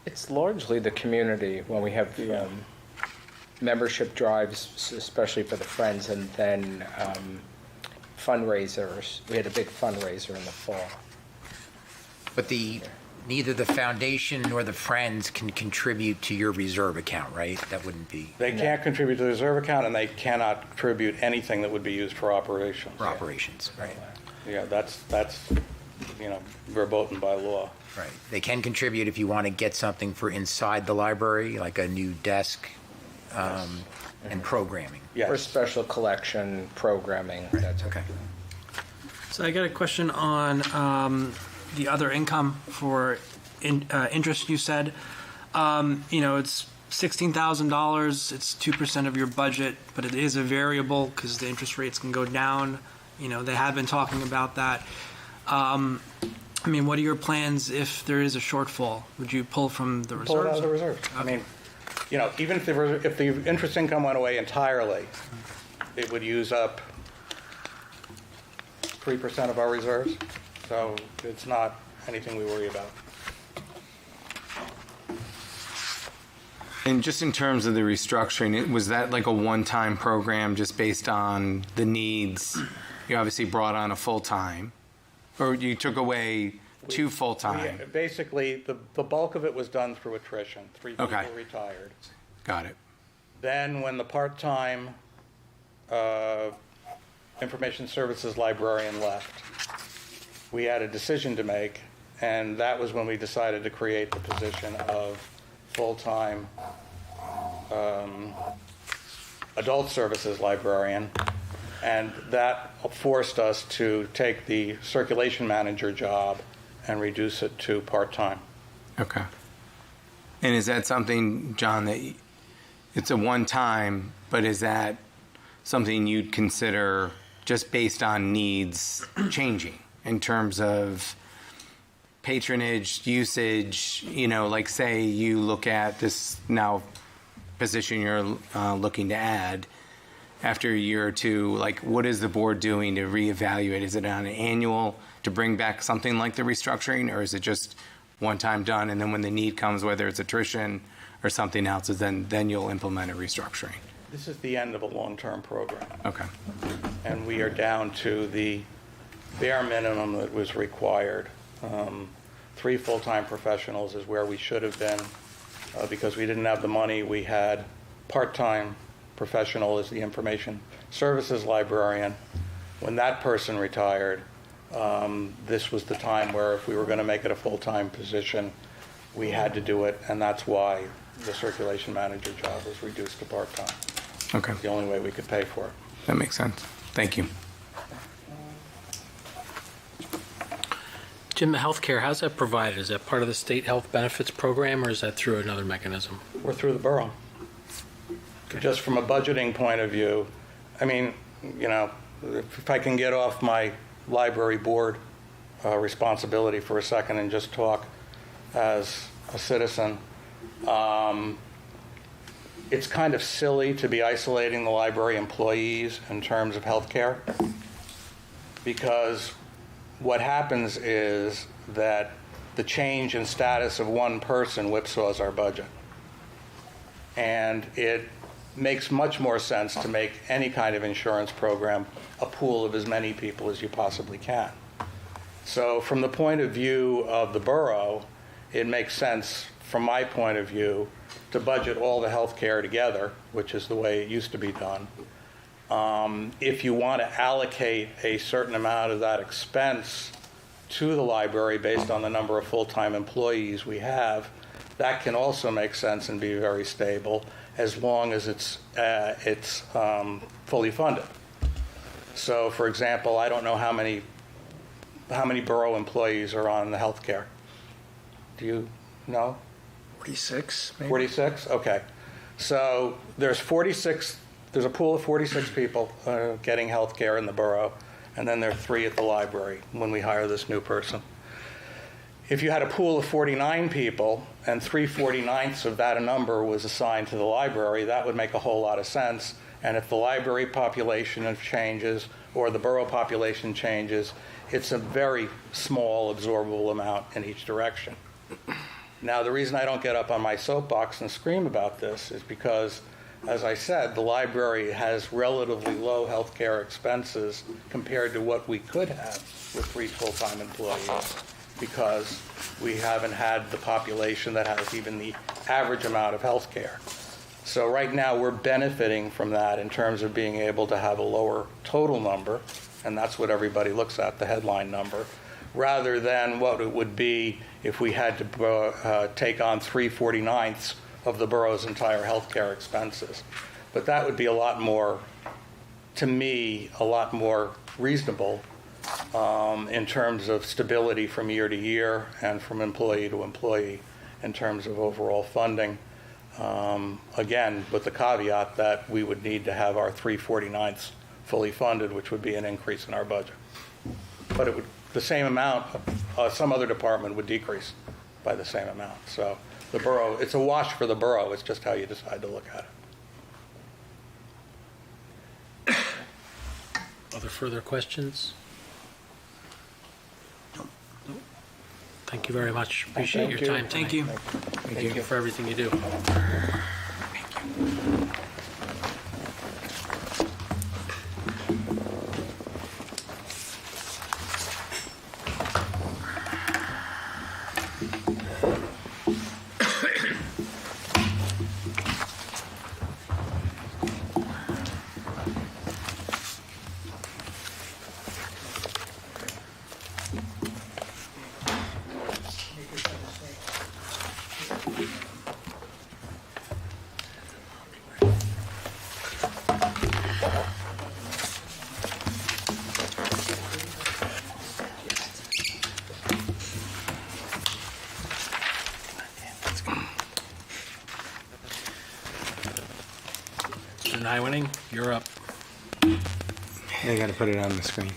[SPEAKER 6] It's largely the community when we have membership drives, especially for the Friends, and then fundraisers. We had a big fundraiser in the fall.
[SPEAKER 13] But neither the foundation nor the Friends can contribute to your reserve account, right? That wouldn't be...
[SPEAKER 12] They can't contribute to the reserve account, and they cannot contribute anything that would be used for operations.
[SPEAKER 13] For operations, right.
[SPEAKER 12] Yeah, that's verboten by law.
[SPEAKER 13] Right. They can contribute if you want to get something for inside the library, like a new desk and programming.
[SPEAKER 12] Yes.
[SPEAKER 6] Or special collection programming.
[SPEAKER 13] Right.
[SPEAKER 6] That's
[SPEAKER 13] okay.
[SPEAKER 10] So I got a question on the other income for interest you said. It's $16,000. It's 2% of your budget, but it is a variable because the interest rates can go down. They have been talking about that. What are your plans if there is a shortfall? Would you pull from the reserves?
[SPEAKER 12] Pull it out of the reserve. I mean, even if the interest income went away entirely, it would use up 3% of our reserves, so it's not anything we worry about.
[SPEAKER 6] And just in terms of the restructuring, was that like a one-time program just based on the needs? You obviously brought on a full-time, or you took away two full-time?
[SPEAKER 12] Basically, the bulk of it was done through attrition. 3 people
[SPEAKER 6] Okay.
[SPEAKER 12] retired.
[SPEAKER 6] Got it.
[SPEAKER 12] Then when the part-time information services librarian left, we had a decision to make, and that was when we decided to create the position of full-time adult services librarian, and that forced us to take the circulation manager job and reduce it to part-time.
[SPEAKER 6] Okay. And is that something, John, that it's a one-time, but is that something you'd consider just based on needs changing in terms of patronage, usage, like say you look at this now position you're looking to add after a year or two, like what is the board doing to reevaluate? Is it on an annual to bring back something like the restructuring, or is it just one time done and then when the need comes, whether it's attrition or something else, then you'll implement a restructuring?
[SPEAKER 12] This is the end of a long-term program.
[SPEAKER 6] Okay.
[SPEAKER 12] And we are down to the bare minimum that was required. 3 full-time professionals is where we should have been. Because we didn't have the money, we had part-time professional as the information services librarian. When that person retired, this was the time where if we were going to make it a full-time position, we had to do it, and that's why the circulation manager job was reduced to part-time.
[SPEAKER 6] Okay.
[SPEAKER 12] It's the only way we could pay for it.
[SPEAKER 6] That makes sense. Thank you.
[SPEAKER 10] Jim, the healthcare, how's that provided? Is that part of the state health benefits program, or is that through another mechanism?
[SPEAKER 12] We're through the borough. Just from a budgeting point of view, I mean, if I can get off my library board responsibility for a second and just talk as a citizen, it's kind of silly to be isolating the library employees in terms of health care, because what happens is that the change in status of one person whipsaws our budget. And it makes much more sense to make any kind of insurance program a pool of as many people as you possibly can. So from the point of view of the borough, it makes sense, from my point of view, to budget all the health care together, which is the way it used to be done. If you want to allocate a certain amount of that expense to the library based on the number of full-time employees we have, that can also make sense and be very stable as long as it's fully funded. So, for example, I don't know how many borough employees are on the health care. Do you know?
[SPEAKER 1] 46, maybe?
[SPEAKER 12] 46? Okay. So there's a pool of 46 people getting health care in the borough, and then there are 3 at the library when we hire this new person. If you had a pool of 49 people and 3/49ths of that number was assigned to the library, that would make a whole lot of sense. And if the library population changes or the borough population changes, it's a very small absorbable amount in each direction. Now, the reason I don't get up on my soapbox and scream about this is because, as I said, the library has relatively low health care expenses compared to what we could have with 3 full-time employees, because we haven't had the population that has even the average amount of health care. So right now we're benefiting from that in terms of being able to have a lower total number, and that's what everybody looks at, the headline number, rather than what it would be if we had to take on 3/49ths of the borough's entire health care expenses. But that would be a lot more, to me, a lot more reasonable in terms of stability from year to year and from employee to employee in terms of overall funding. Again, with the caveat that we would need to have our 3/49ths fully funded, which would be an increase in our budget. But it would, the same amount, some other department would decrease by the same amount. So the borough, it's a wash for the borough. It's just how you decide to look at it.
[SPEAKER 10] Other further questions? Thank you very much. Appreciate your time tonight.
[SPEAKER 13] Thank you.
[SPEAKER 10] Thank you for everything you do. Mr. Nywening, you're up.
[SPEAKER 6] I gotta put it on the screen.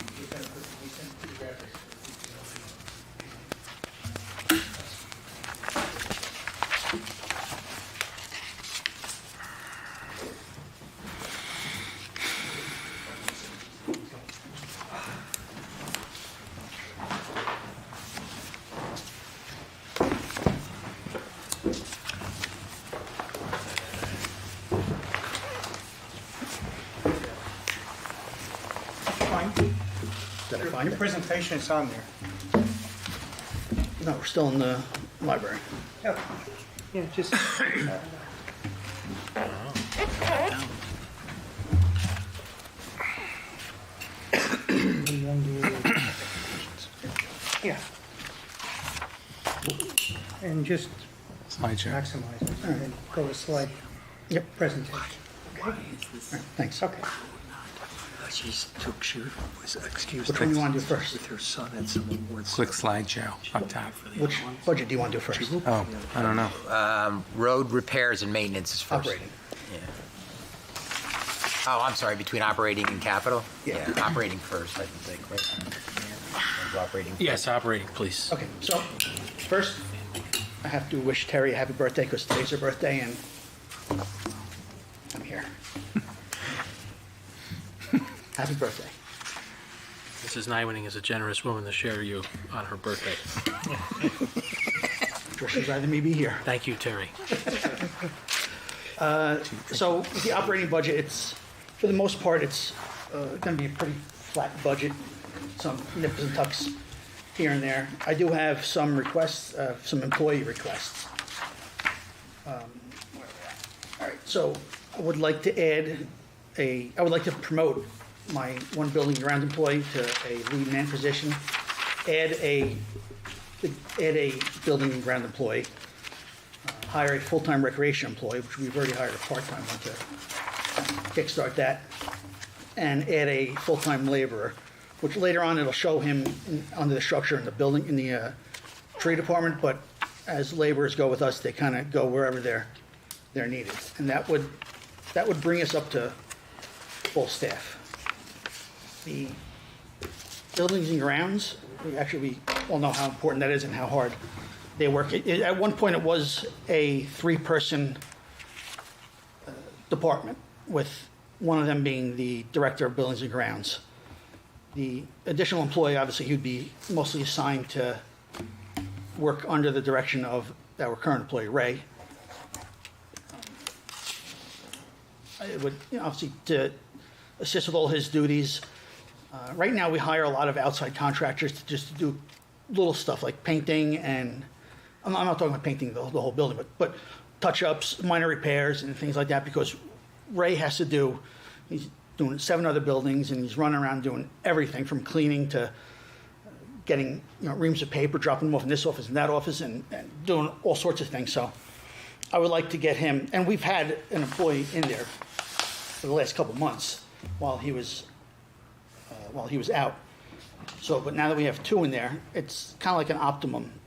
[SPEAKER 14] Your presentation is on there. No, we're still in the library. Yeah, just. Yeah. And just
[SPEAKER 6] Slideshow.
[SPEAKER 14] maximize it, and then go to slide. Yep, presentation. Okay. All right, thanks. Okay.
[SPEAKER 9] She took, she was excused.
[SPEAKER 14] Which one do you want to do first?
[SPEAKER 9] With her son and some awards.
[SPEAKER 6] Click slideshow up top.
[SPEAKER 14] Which budget do you want to do first?
[SPEAKER 6] Oh, I don't know.
[SPEAKER 13] Road repairs and maintenance is first.
[SPEAKER 14] Operating.
[SPEAKER 13] Yeah. Oh, I'm sorry, between operating and capital?
[SPEAKER 14] Yeah.
[SPEAKER 13] Operating first, I think, right? Operating.
[SPEAKER 10] Yes, operating, please.
[SPEAKER 14] Okay, so first, I have to wish Terry a happy birthday because today's her birthday and I'm here. Happy birthday.
[SPEAKER 10] Mrs. Nywening is a generous woman to share you on her birthday.
[SPEAKER 14] I'm sure she'd rather me be here.
[SPEAKER 10] Thank you, Terry.
[SPEAKER 14] So the operating budget, it's, for the most part, it's going to be a pretty flat budget, some nips and tucks here and there. I do have some requests, some employee requests. All right, so I would like to I would like to promote my one building ground employee to a lead man position, add a building and ground employee, hire a full-time recreation employee, which we've already hired a part-time one to kickstart that, and add a full-time laborer, which later on it'll show him under the structure in the building, in the tree department, but as laborers go with us, they kind of go wherever they're needed. And that would bring us up to full staff. The buildings and grounds, we all know how important that is and how hard they work. At one point, it was a 3-person department, with one of them being the director of buildings and grounds. The additional employee, obviously, he'd be mostly assigned to work under the direction of our current employee, Ray. It would, obviously, to assist with all his duties. Right now, we hire a lot of outside contractors to do little stuff like painting, and I'm not talking about painting the whole building, but touch-ups, minor repairs, and things like that, because Ray has to do, he's doing 7 other buildings, and he's running around doing everything from cleaning to getting reams of paper, dropping them off in this office and that office, and doing all sorts of things. So I would like to get him, and we've had an employee in there for the last couple months while he was out. So, but now that we have 2 in there, it's kind of like an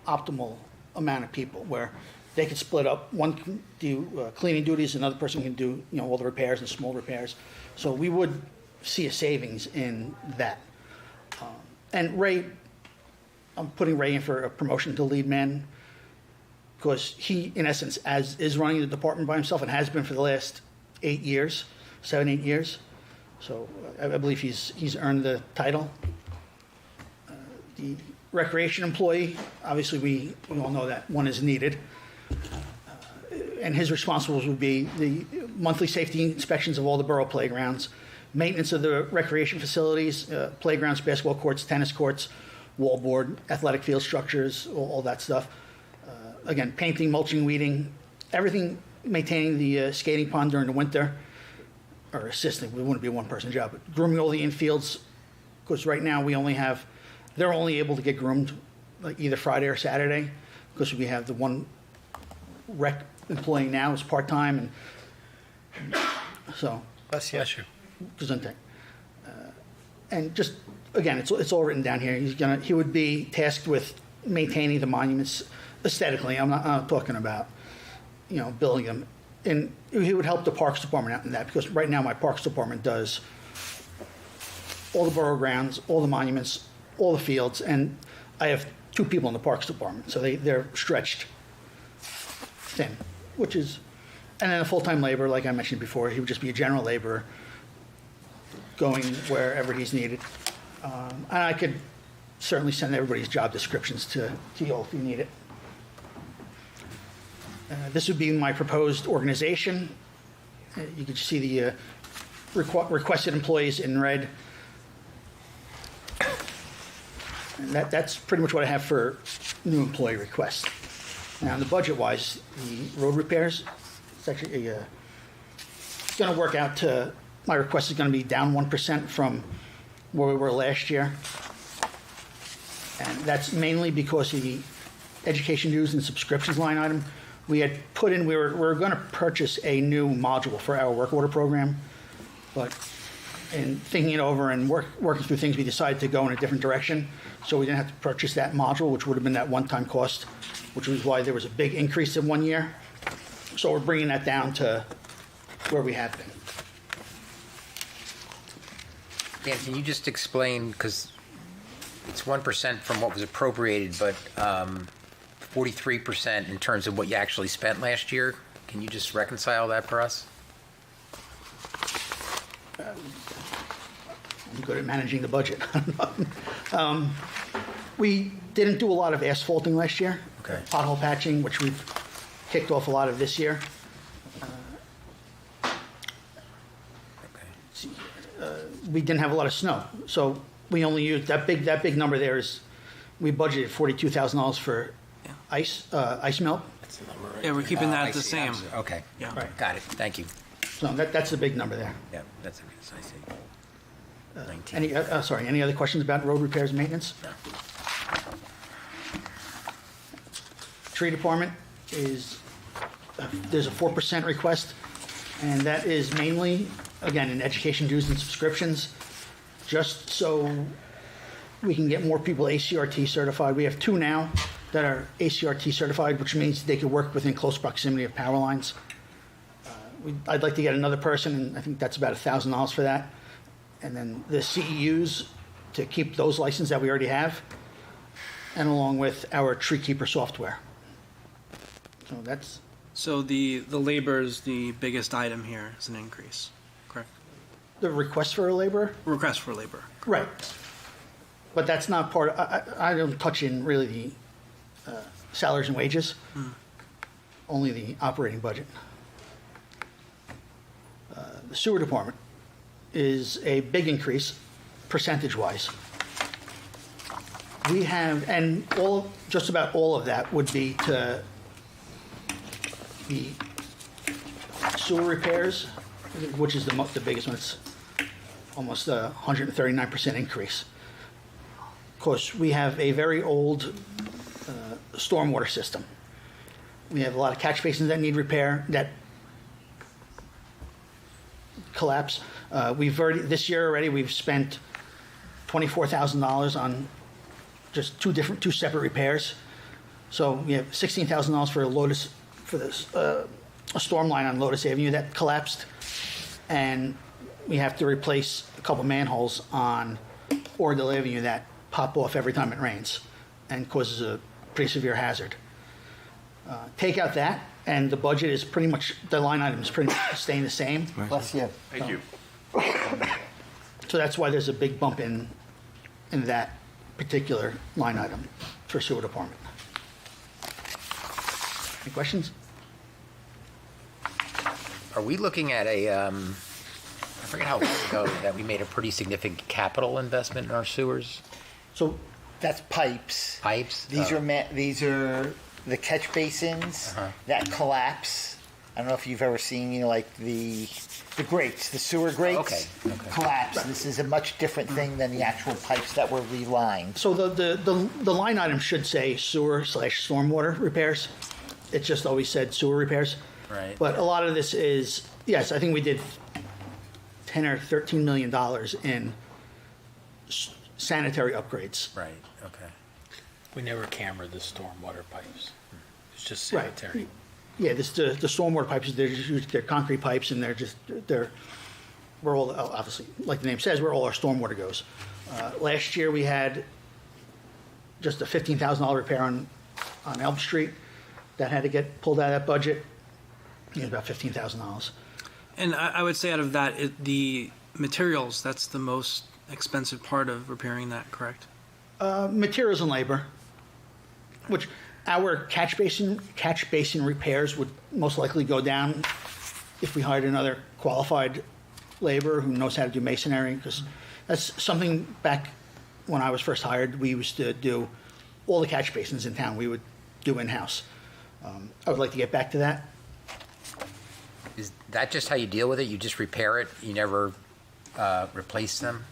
[SPEAKER 14] optimal amount of people where they could split up. One can do cleaning duties, another person can do all the repairs and small repairs. So we would see a savings in that. And Ray, I'm putting Ray in for a promotion to lead man because he, in essence, is running the department by himself and has been for the last 8 years, 7-8 years. So I believe he's earned the title. The recreation employee, obviously we all know that one is needed. And his responsibilities would be the monthly safety inspections of all the borough playgrounds, maintenance of the recreation facilities, playgrounds, basketball courts, tennis courts, wallboard, athletic field structures, all that stuff. Again, painting, mulching, weeding, everything, maintaining the skating pond during the winter, or assisting, it wouldn't be a one-person job, but grooming all the infields, because right now they're only able to get groomed like either Friday or Saturday, because we have the one rec employee now is part-time, and so.
[SPEAKER 10] Bless you.
[SPEAKER 14] Gesundheit. And just, again, it's all written down here. He would be tasked with maintaining the monuments aesthetically. I'm not talking about, building them. And he would help the Parks Department out in that, because right now my Parks Department does all the borough grounds, all the monuments, all the fields, and I have 2 people in the Parks Department, so they're stretched thin, and then a full-time laborer, like I mentioned before, he would just be a general laborer going wherever he's needed. And I could certainly send everybody's job descriptions to you all if you need it. This would be my proposed organization. You can see the requested employees in red. And that's pretty much what I have for new employee requests. Now, the budget-wise, the road repairs, it's actually going to work out to, my request is going to be down 1% from where we were last year. And that's mainly because of the education dues and subscriptions line item. We had put in, we were going to purchase a new module for our work order program, but in thinking it over and working through things, we decided to go in a different direction. So we didn't have to purchase that module, which would have been that one-time cost, which was why there was a big increase in 1 year. So we're bringing that down to where we have been.
[SPEAKER 13] Dan, can you just explain, because it's 1% from what was appropriated, but 43% in terms of what you actually spent last year? Can you just reconcile that for us?
[SPEAKER 14] I'm good at managing the budget. We didn't do a lot of asphalting last year.
[SPEAKER 13] Okay.
[SPEAKER 14] Pothole patching, which we've kicked off a lot of this year. We didn't have a lot of snow, so we only used that big number there is, we budgeted $42,000 for ice melt.
[SPEAKER 11] Yeah, we're keeping that
[SPEAKER 13] I
[SPEAKER 11] the
[SPEAKER 13] see.
[SPEAKER 11] same.
[SPEAKER 13] Okay.
[SPEAKER 11] Yeah.
[SPEAKER 14] Right.
[SPEAKER 13] Got it. Thank you.
[SPEAKER 14] So that's the big number there.
[SPEAKER 13] Yeah, that's I see. 19.
[SPEAKER 14] Any other questions about road repairs and maintenance?
[SPEAKER 13] No.
[SPEAKER 14] Tree department is, there's a 4% request, and that is mainly, again, in education dues and subscriptions, just so we can get more people ACRT certified. We have 2 now that are ACRT certified, which means they could work within close proximity of power lines. I'd like to get another person, and I think that's about $1,000 for that. And then the CEUs to keep those licenses that we already have, and along with our tree keeper software. So that's.
[SPEAKER 11] So the labor is the biggest item here, is an increase, correct?
[SPEAKER 14] The request for a laborer?
[SPEAKER 11] Request for labor.
[SPEAKER 14] Right. But that's not part, I don't touch in really the salaries and wages, only the operating budget. The sewer department is a big increase, percentage-wise. We have, and just about all of that would be to the sewer repairs, which is the biggest one. It's almost a 139% increase. Of course, we have a very old stormwater system. We have a lot of catch basins that need repair, that collapse. This year already, we've spent $24,000 on just two separate repairs. So we have $16,000 for a storm line on Lotus Avenue that collapsed, and we have to replace a couple manholes on Oradell Avenue that pop off every time it rains and causes a pretty severe hazard. Take out that, and the budget is pretty much, the line item is pretty much staying the same.
[SPEAKER 13] Bless you.
[SPEAKER 3] Thank you.
[SPEAKER 14] So that's why there's a big bump in that particular line item for sewer department. Any questions?
[SPEAKER 13] Are we looking at I forget how long ago that we made a pretty significant capital investment in our sewers?
[SPEAKER 15] So that's pipes.
[SPEAKER 13] Pipes?
[SPEAKER 15] These are the catch basins that collapse. I don't know if you've ever seen, like the grates, the sewer grates collapse. This is a much different thing than the actual pipes that were relined.
[SPEAKER 14] So the line item should say sewer/stormwater repairs. It just always said sewer repairs.
[SPEAKER 13] Right.
[SPEAKER 14] But a lot of this is, yes, I think we did $10 or $13 million in sanitary upgrades.
[SPEAKER 13] Right, okay.
[SPEAKER 10] We never cambered the stormwater pipes. It's just
[SPEAKER 14] Right.
[SPEAKER 10] sanitary.
[SPEAKER 14] Yeah, the stormwater pipes, they're concrete pipes, and we're all, obviously, like the name says, where all our stormwater goes. Last year, we had just a $15,000 repair on Elm Street that had to get pulled out of that budget. It was about $15,000.
[SPEAKER 16] And I would say out of that, the materials, that's the most expensive part of repairing that, correct?
[SPEAKER 14] Materials and labor, which our catch basin repairs would most likely go down if we hired another qualified laborer who knows how to do masonry, because that's something back when I was first hired, we used to do all the catch basins in town, we would do in-house. I would like to get back to that.
[SPEAKER 13] Is that just how you deal with it? You just repair it? You never replace them?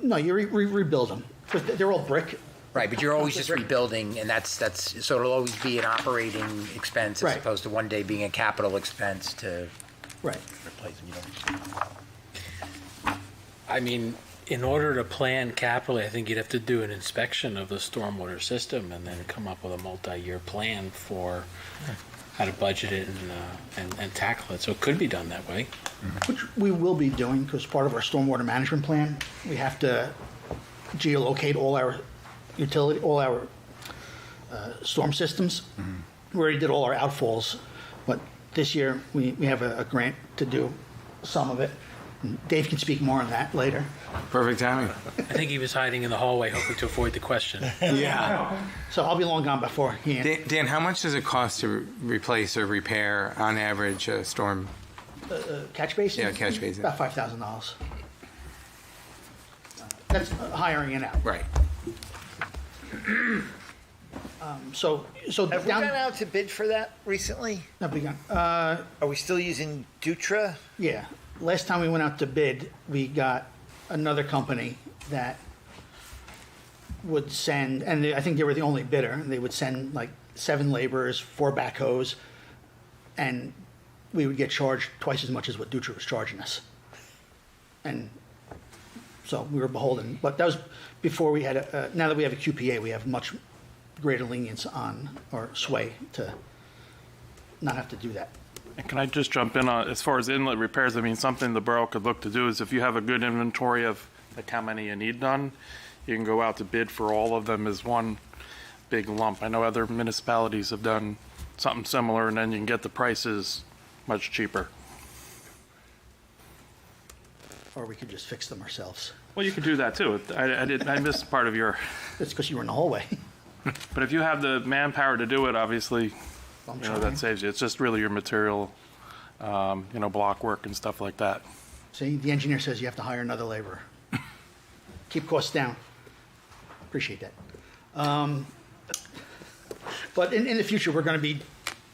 [SPEAKER 14] No, you rebuild them, because they're all brick.
[SPEAKER 13] Right, but you're always just rebuilding, and that's so it'll always be an operating expense as opposed to one day being a capital expense to replace them. You don't.
[SPEAKER 10] I mean, in order to plan capitally, I think you'd have to do an inspection of the stormwater system and then come up with a multi-year plan for how to budget it and tackle it. So it could be done that way.
[SPEAKER 14] Which we will be doing, because part of our stormwater management plan, we have to geolocate all our storm systems. We already did all our outfalls, but this year we have a grant to do some of it. And Dave can speak more on that later.
[SPEAKER 12] Perfect timing.
[SPEAKER 10] I think he was hiding in the hallway, hoping to avoid the question.
[SPEAKER 12] Yeah.
[SPEAKER 14] So I'll be long gone before he answers.
[SPEAKER 12] Dan, how much does it cost to replace or repair, on average, a storm?
[SPEAKER 14] Catch basin?
[SPEAKER 12] Yeah, catch basin.
[SPEAKER 14] About $5,000. That's hiring it out.
[SPEAKER 12] Right.
[SPEAKER 14] So
[SPEAKER 15] Have we gone out to bid for that recently?
[SPEAKER 14] Not begun.
[SPEAKER 15] Are we still using Dutra?
[SPEAKER 14] Yeah. Last time we went out to bid, we got another company that would send, and I think they were the only bidder, they would send like 7 laborers, 4 backhoes, and we would get charged twice as much as what Dutra was charging us. And so we were beholden. But that was before we had now that we have a QPA, we have much greater lenience on, or sway to not have to do that.
[SPEAKER 17] And can I just jump in on, as far as inlet repairs, I mean, something the borough could look to do is if you have a good inventory of like how many you need done, you can go out to bid for all of them as one big lump. I know other municipalities have done something similar, and then you can get the prices much cheaper.
[SPEAKER 14] Or we could just fix them ourselves.
[SPEAKER 17] Well, you could do that too. I missed part of your.
[SPEAKER 14] That's because you were in the hallway.
[SPEAKER 17] But if you have the manpower to do it, obviously,
[SPEAKER 14] I'm
[SPEAKER 17] that
[SPEAKER 14] trying.
[SPEAKER 17] saves you. It's just really your material, block work and stuff like that.
[SPEAKER 14] See, the engineer says you have to hire another laborer. Keep costs down. Appreciate that. But in the future, we're going to be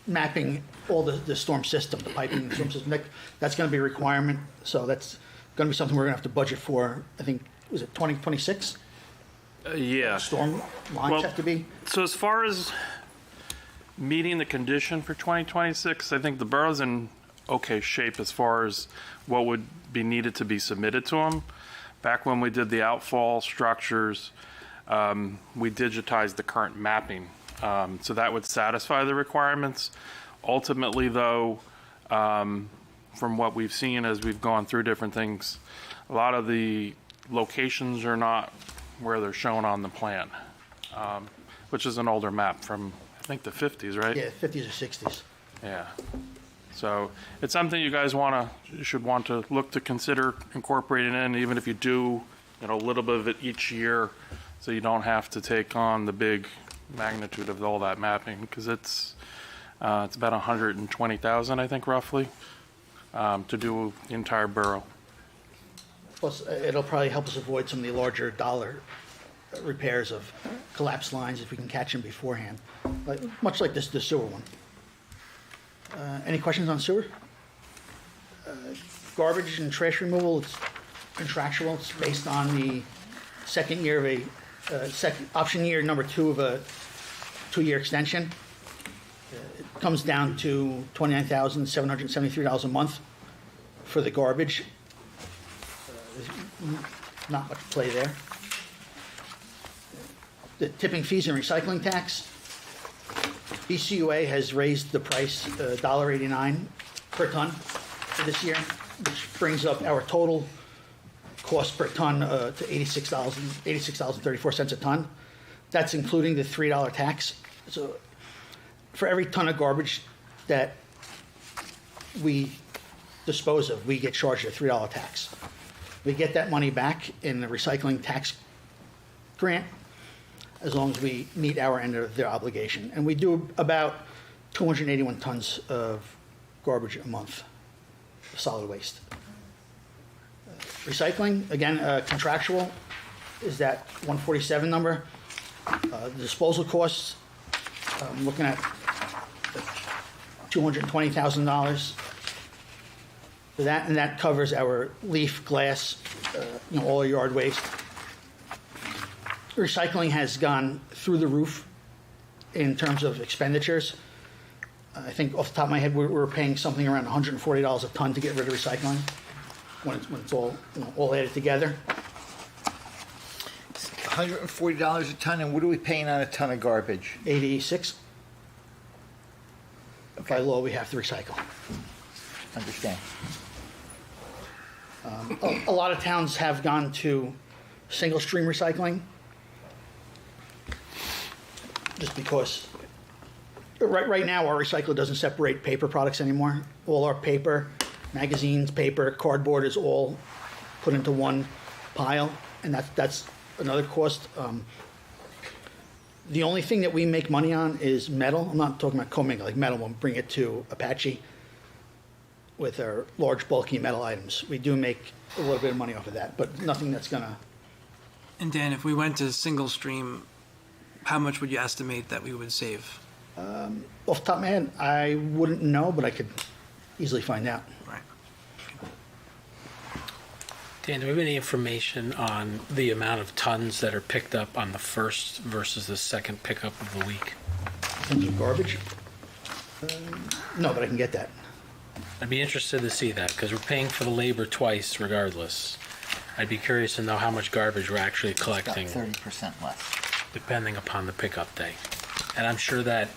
[SPEAKER 14] mapping all the storm system, the piping, the storm system. That's going to be a requirement. So that's going to be something we're going to have to budget for. I think, was it 2026?
[SPEAKER 17] Yeah.
[SPEAKER 14] Storm lines have to be.
[SPEAKER 17] So as far as meeting the condition for 2026, I think the borough's in okay shape as far as what would be needed to be submitted to them. Back when we did the outfall structures, we digitized the current mapping. So that would satisfy the requirements. Ultimately, though, from what we've seen as we've gone through different things, a lot of the locations are not where they're shown on the plan, which is an older map from, I think, the 50s, right?
[SPEAKER 14] Yeah, 50s or 60s.
[SPEAKER 17] Yeah. So it's something you guys should want to look to consider incorporating in, even if you do, a little bit of it each year, So you don't have to take on the big magnitude of all that mapping, because it's about 120,000, I think, roughly, to do the entire borough.
[SPEAKER 14] Plus, it'll probably help us avoid some of the larger dollar repairs of collapsed lines if we can catch them beforehand, much like the sewer one. Any questions on sewer? Garbage and trash removal, it's contractual. It's based on the second year of option year number 2 of a 2-year extension. It comes down to $29,773 a month for the garbage. There's not much play there. The tipping fees and recycling tax. BCUA has raised the price $1.89 per ton for this year, which brings up our total cost per ton to $86.34 a ton. That's including the $3 tax. So for every ton of garbage that we dispose of, we get charged a $3 tax. We get that money back in the recycling tax grant as long as we meet our end of the obligation. And we do about 281 tons of garbage a month, solid waste. Recycling, again, contractual, is that 147 number. The disposal costs, I'm looking at $220,000 for that, and that covers our leaf, glass, all our yard waste. Recycling has gone through the roof in terms of expenditures. I think off the top of my head, we're paying something around $140 a ton to get rid of recycling when it's all all added together.
[SPEAKER 15] $140 a ton, and what are we paying on a ton of garbage?
[SPEAKER 14] 86. By law, we have to recycle.
[SPEAKER 15] Understand.
[SPEAKER 14] A lot of towns have gone to single stream recycling, just because right now our recycler doesn't separate paper products anymore. All our paper, magazines, paper, cardboard is all put into one pile, and that's another cost. The only thing that we make money on is metal. I'm not talking about commingle, like metal. We'll bring it to Apache with our large, bulky metal items. We do make a little bit of money off of that, but nothing that's gonna.
[SPEAKER 16] And Dan, if we went to single stream, how much would you estimate that we would save?
[SPEAKER 14] Off the top of my head, I wouldn't know, but I could easily find out.
[SPEAKER 16] Right.
[SPEAKER 10] Dan, do we have any information on the amount of tons that are picked up on the first versus the second pickup of the week?
[SPEAKER 14] In terms of garbage? No, but I can get that.
[SPEAKER 10] I'd be interested to see that, because we're paying for the labor twice regardless. I'd be curious to know how much garbage we're actually collecting.
[SPEAKER 15] About 30% less.
[SPEAKER 10] Depending upon the pickup day. And I'm sure that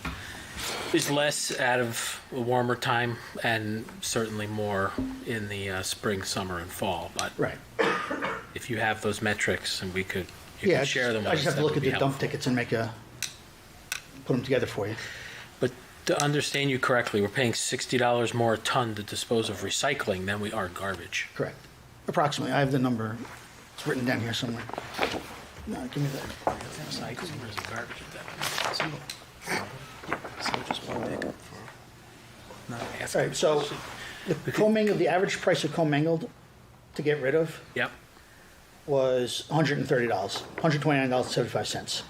[SPEAKER 10] is less out of a warmer time and certainly more in the spring, summer, and fall. But
[SPEAKER 14] right.
[SPEAKER 10] If you have those metrics and you could share them with us,
[SPEAKER 14] I just have to
[SPEAKER 10] that
[SPEAKER 14] look
[SPEAKER 10] would
[SPEAKER 14] at
[SPEAKER 10] be
[SPEAKER 14] the dump
[SPEAKER 10] helpful.
[SPEAKER 14] tickets and put them together for you.
[SPEAKER 10] But to understand you correctly, we're paying $60 more a ton to dispose of recycling than we are garbage.
[SPEAKER 14] Correct. Approximately. I have the number. It's written down here somewhere. No, give me that.
[SPEAKER 10] Recycling or is it garbage at that?
[SPEAKER 16] So just one pickup for.
[SPEAKER 14] All right, so the commingled, the average price of commingled to get rid of
[SPEAKER 10] Yep.
[SPEAKER 14] was $130, $129.75.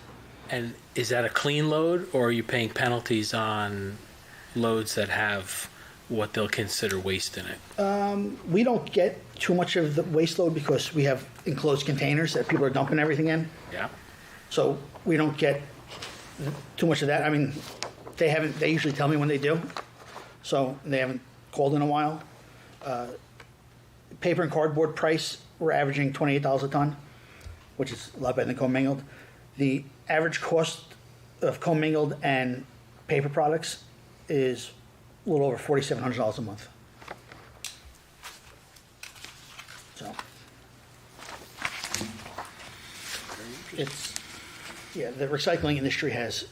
[SPEAKER 10] And is that a clean load, or are you paying penalties on loads that have what they'll consider waste in it?
[SPEAKER 14] We don't get too much of the waste load because we have enclosed containers that people are dumping everything in.
[SPEAKER 10] Yeah.
[SPEAKER 14] So we don't get too much of that. I mean, they usually tell me when they do. So they haven't called in a while. Paper and cardboard price, we're averaging $28 a ton, which is a lot better than commingled. The average cost of commingled and paper products is a little over $4,700 a month. So the recycling industry has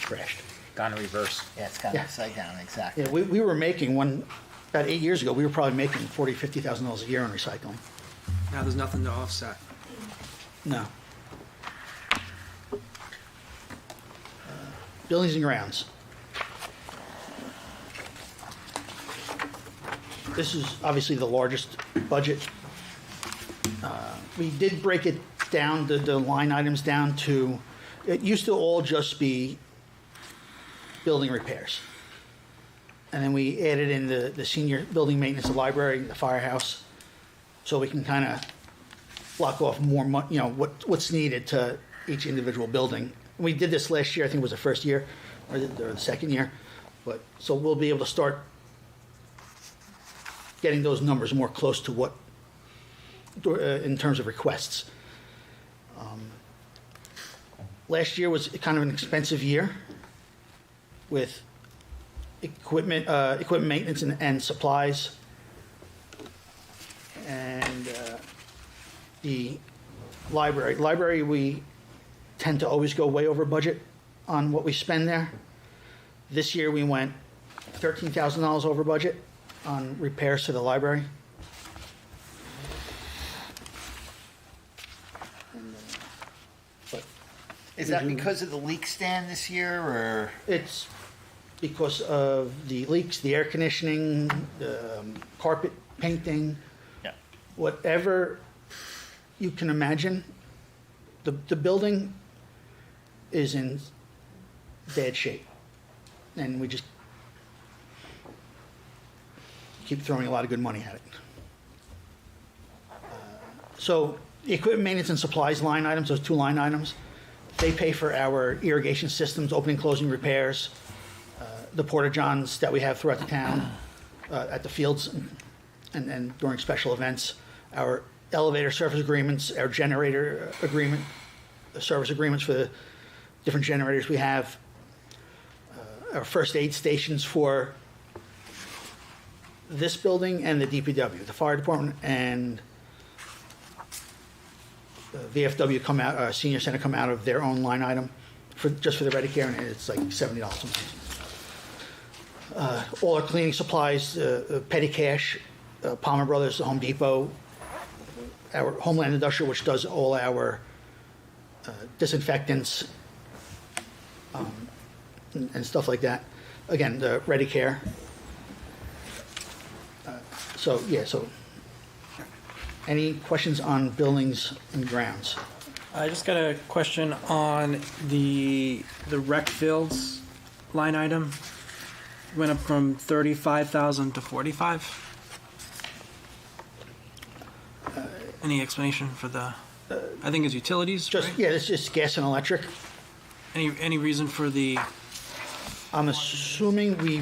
[SPEAKER 14] crashed.
[SPEAKER 13] Gone in reverse.
[SPEAKER 15] Yeah, it's gone upside down, exactly.
[SPEAKER 14] Yeah, we were making about 8 years ago, we were probably making $40,000, $50,000 a year on recycling.
[SPEAKER 16] Now there's nothing to offset.
[SPEAKER 14] No. Buildings and grounds. This is obviously the largest budget. We did break it down, the line items down to, it used to all just be building repairs. And then we added in the senior building maintenance, the library, the firehouse, so we can kind of block off more money, what's needed to each individual building. We did this last year, I think it was the first year, or the second year, but, so we'll be able to start getting those numbers more close to what, in terms of requests. Last year was kind of an expensive year with equipment maintenance and supplies. And the library, we tend to always go way over budget on what we spend there. This year we went $13,000 over budget on repairs to the library.
[SPEAKER 15] Is that because of the leak stand this year, or?
[SPEAKER 14] It's because of the leaks, the air conditioning, the carpet painting, whatever you can imagine. The building is in bad shape, and we just keep throwing a lot of good money at it. So the equipment maintenance and supplies line items, those two line items, they pay for our irrigation systems, opening, closing repairs, the porta-johns that we have throughout the town, at the fields and during special events, our elevator service agreements, our generator agreement, the service agreements for the different generators we have, our first aid stations for this building and the DPW, the fire department, and VFW come out, senior center come out of their own line item just for the ready care, and it's like $70 a month. All our cleaning supplies, petty cash, Palmer Brothers, Home Depot, our Homeland Industrial, which does all our disinfectants and stuff like that. Again, the ready care. So any questions on buildings and grounds?
[SPEAKER 16] I just got a question on the rec fields line item. Went up from 35,000 to 45. Any explanation for the? I think it's utilities.
[SPEAKER 14] Just
[SPEAKER 16] right?
[SPEAKER 14] yeah, it's just gas and electric.
[SPEAKER 16] Any reason for the?
[SPEAKER 14] I'm assuming we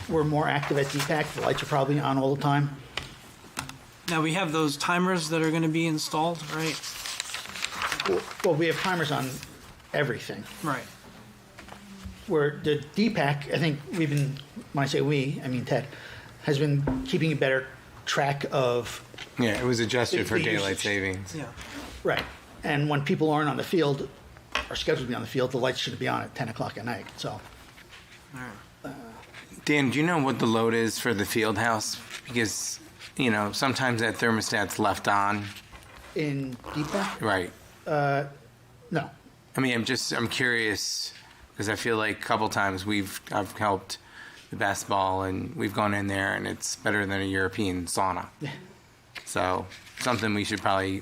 [SPEAKER 14] were more active at DPAC. The lights are probably on all the time.
[SPEAKER 16] Now we have those timers that are going to be installed, right?
[SPEAKER 14] Well, we have timers on everything.
[SPEAKER 16] Right.
[SPEAKER 14] Where the DPAC, I think we've been, when I say we, I mean Ted, has been keeping a better track of.
[SPEAKER 7] Yeah, it was adjusted for
[SPEAKER 14] the
[SPEAKER 7] daylight
[SPEAKER 14] usage.
[SPEAKER 7] savings.
[SPEAKER 16] Yeah.
[SPEAKER 14] Right. And when people aren't on the field, are scheduled to be on the field, the lights should be on at 10 o'clock at night. So.
[SPEAKER 16] All right.
[SPEAKER 7] Dan, do you know what the load is for the field house? Because, sometimes that thermostat's left on.
[SPEAKER 14] In DPAC?
[SPEAKER 7] Right.
[SPEAKER 14] No.
[SPEAKER 7] I mean, I'm curious, because I feel like a couple times I've helped the basketball, and we've gone in there, and it's better than a European sauna. So, something we should probably,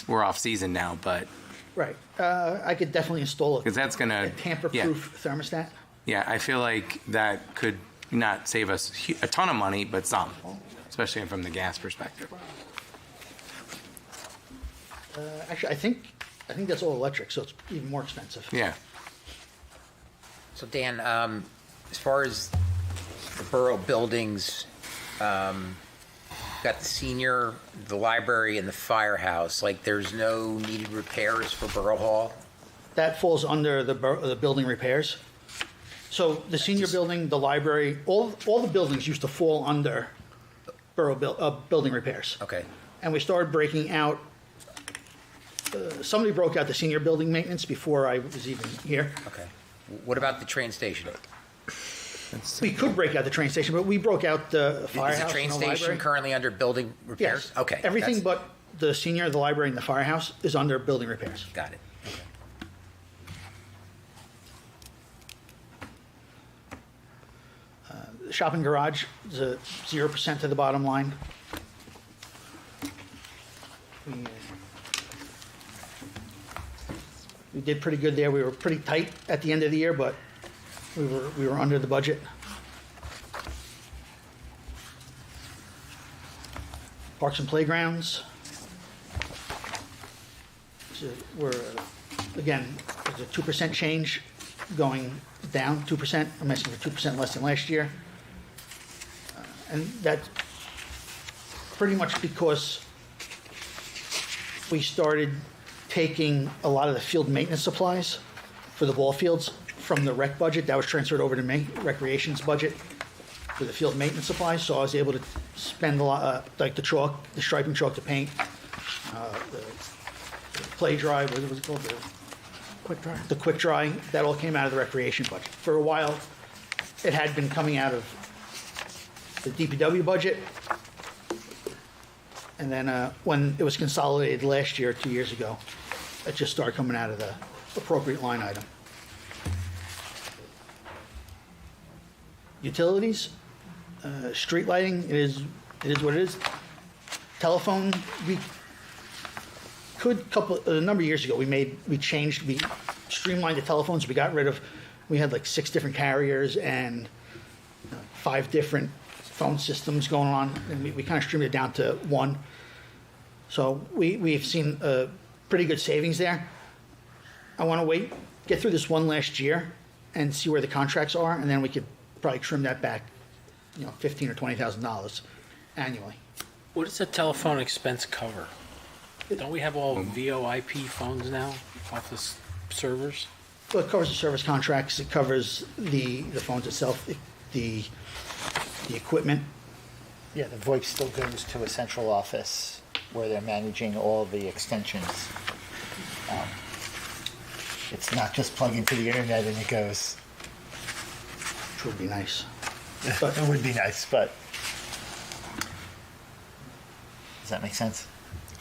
[SPEAKER 7] we're off season now, but.
[SPEAKER 14] Right. I could definitely install
[SPEAKER 7] Because that's going
[SPEAKER 14] a
[SPEAKER 7] to.
[SPEAKER 14] tamper-proof thermostat.
[SPEAKER 7] Yeah, I feel like that could not save us a ton of money, but some, especially from the gas perspective.
[SPEAKER 14] Actually, I think that's all electric, so it's even more expensive.
[SPEAKER 7] Yeah.
[SPEAKER 13] So Dan, as far as the borough buildings, got the senior, the library, and the firehouse. Like, there's no needed repairs for Borough Hall?
[SPEAKER 14] That falls under the building repairs. So the senior building, the library, all the buildings used to fall under borough building repairs.
[SPEAKER 13] Okay.
[SPEAKER 14] And we started breaking out. Somebody broke out the senior building maintenance before I was even here.
[SPEAKER 13] Okay. What about the train station?
[SPEAKER 14] We could break out the train station, but we broke out the firehouse.
[SPEAKER 13] Is the train
[SPEAKER 14] and the
[SPEAKER 13] station
[SPEAKER 14] library.
[SPEAKER 13] currently under building repairs?
[SPEAKER 14] Yes.
[SPEAKER 13] Okay.
[SPEAKER 14] Everything
[SPEAKER 13] that's-
[SPEAKER 14] but the senior, the library, and the firehouse is under building repairs.
[SPEAKER 13] Got it.
[SPEAKER 14] shop and garage is a 0% to the bottom line. We did pretty good there. We were pretty tight at the end of the year, but we were under the budget. Parks and playgrounds. So we're, again, there's a 2% change going down, 2%. I'm asking for 2% less than last year. And that's pretty much because we started taking a lot of the field maintenance supplies for the ball fields from the rec budget. That was transferred over to me, recreation's budget, for the field maintenance supplies. So I was able to spend a lot, like the chalk, the striping chalk, the paint, the play dry, what was it called?
[SPEAKER 16] Quick dry.
[SPEAKER 14] The quick dry. That all came out of the recreation budget. For a while, it had been coming out of the DPW budget. And then when it was consolidated last year, 2 years ago, it just started coming out of the appropriate line item. Utilities, street lighting, it is what it is. Telephone, we could a number of years ago, we streamlined the telephones. We had like 6 different carriers and 5 different phone systems going on, and we kind of streamed it down to 1. So we've seen pretty good savings there. I want to get through this one last year and see where the contracts are, and then we could probably trim that back, $15,000 or $20,000 annually.
[SPEAKER 10] What does the telephone expense cover? Don't we have all VoIP phones now off the servers?
[SPEAKER 14] Well, it covers the service contracts. It covers the phones itself, the equipment.
[SPEAKER 15] Yeah, the VoIP still goes to a central office where they're managing all the extensions. It's not just plug into the internet and it goes.
[SPEAKER 14] Which would be nice.
[SPEAKER 15] But it would be nice, but does that make sense?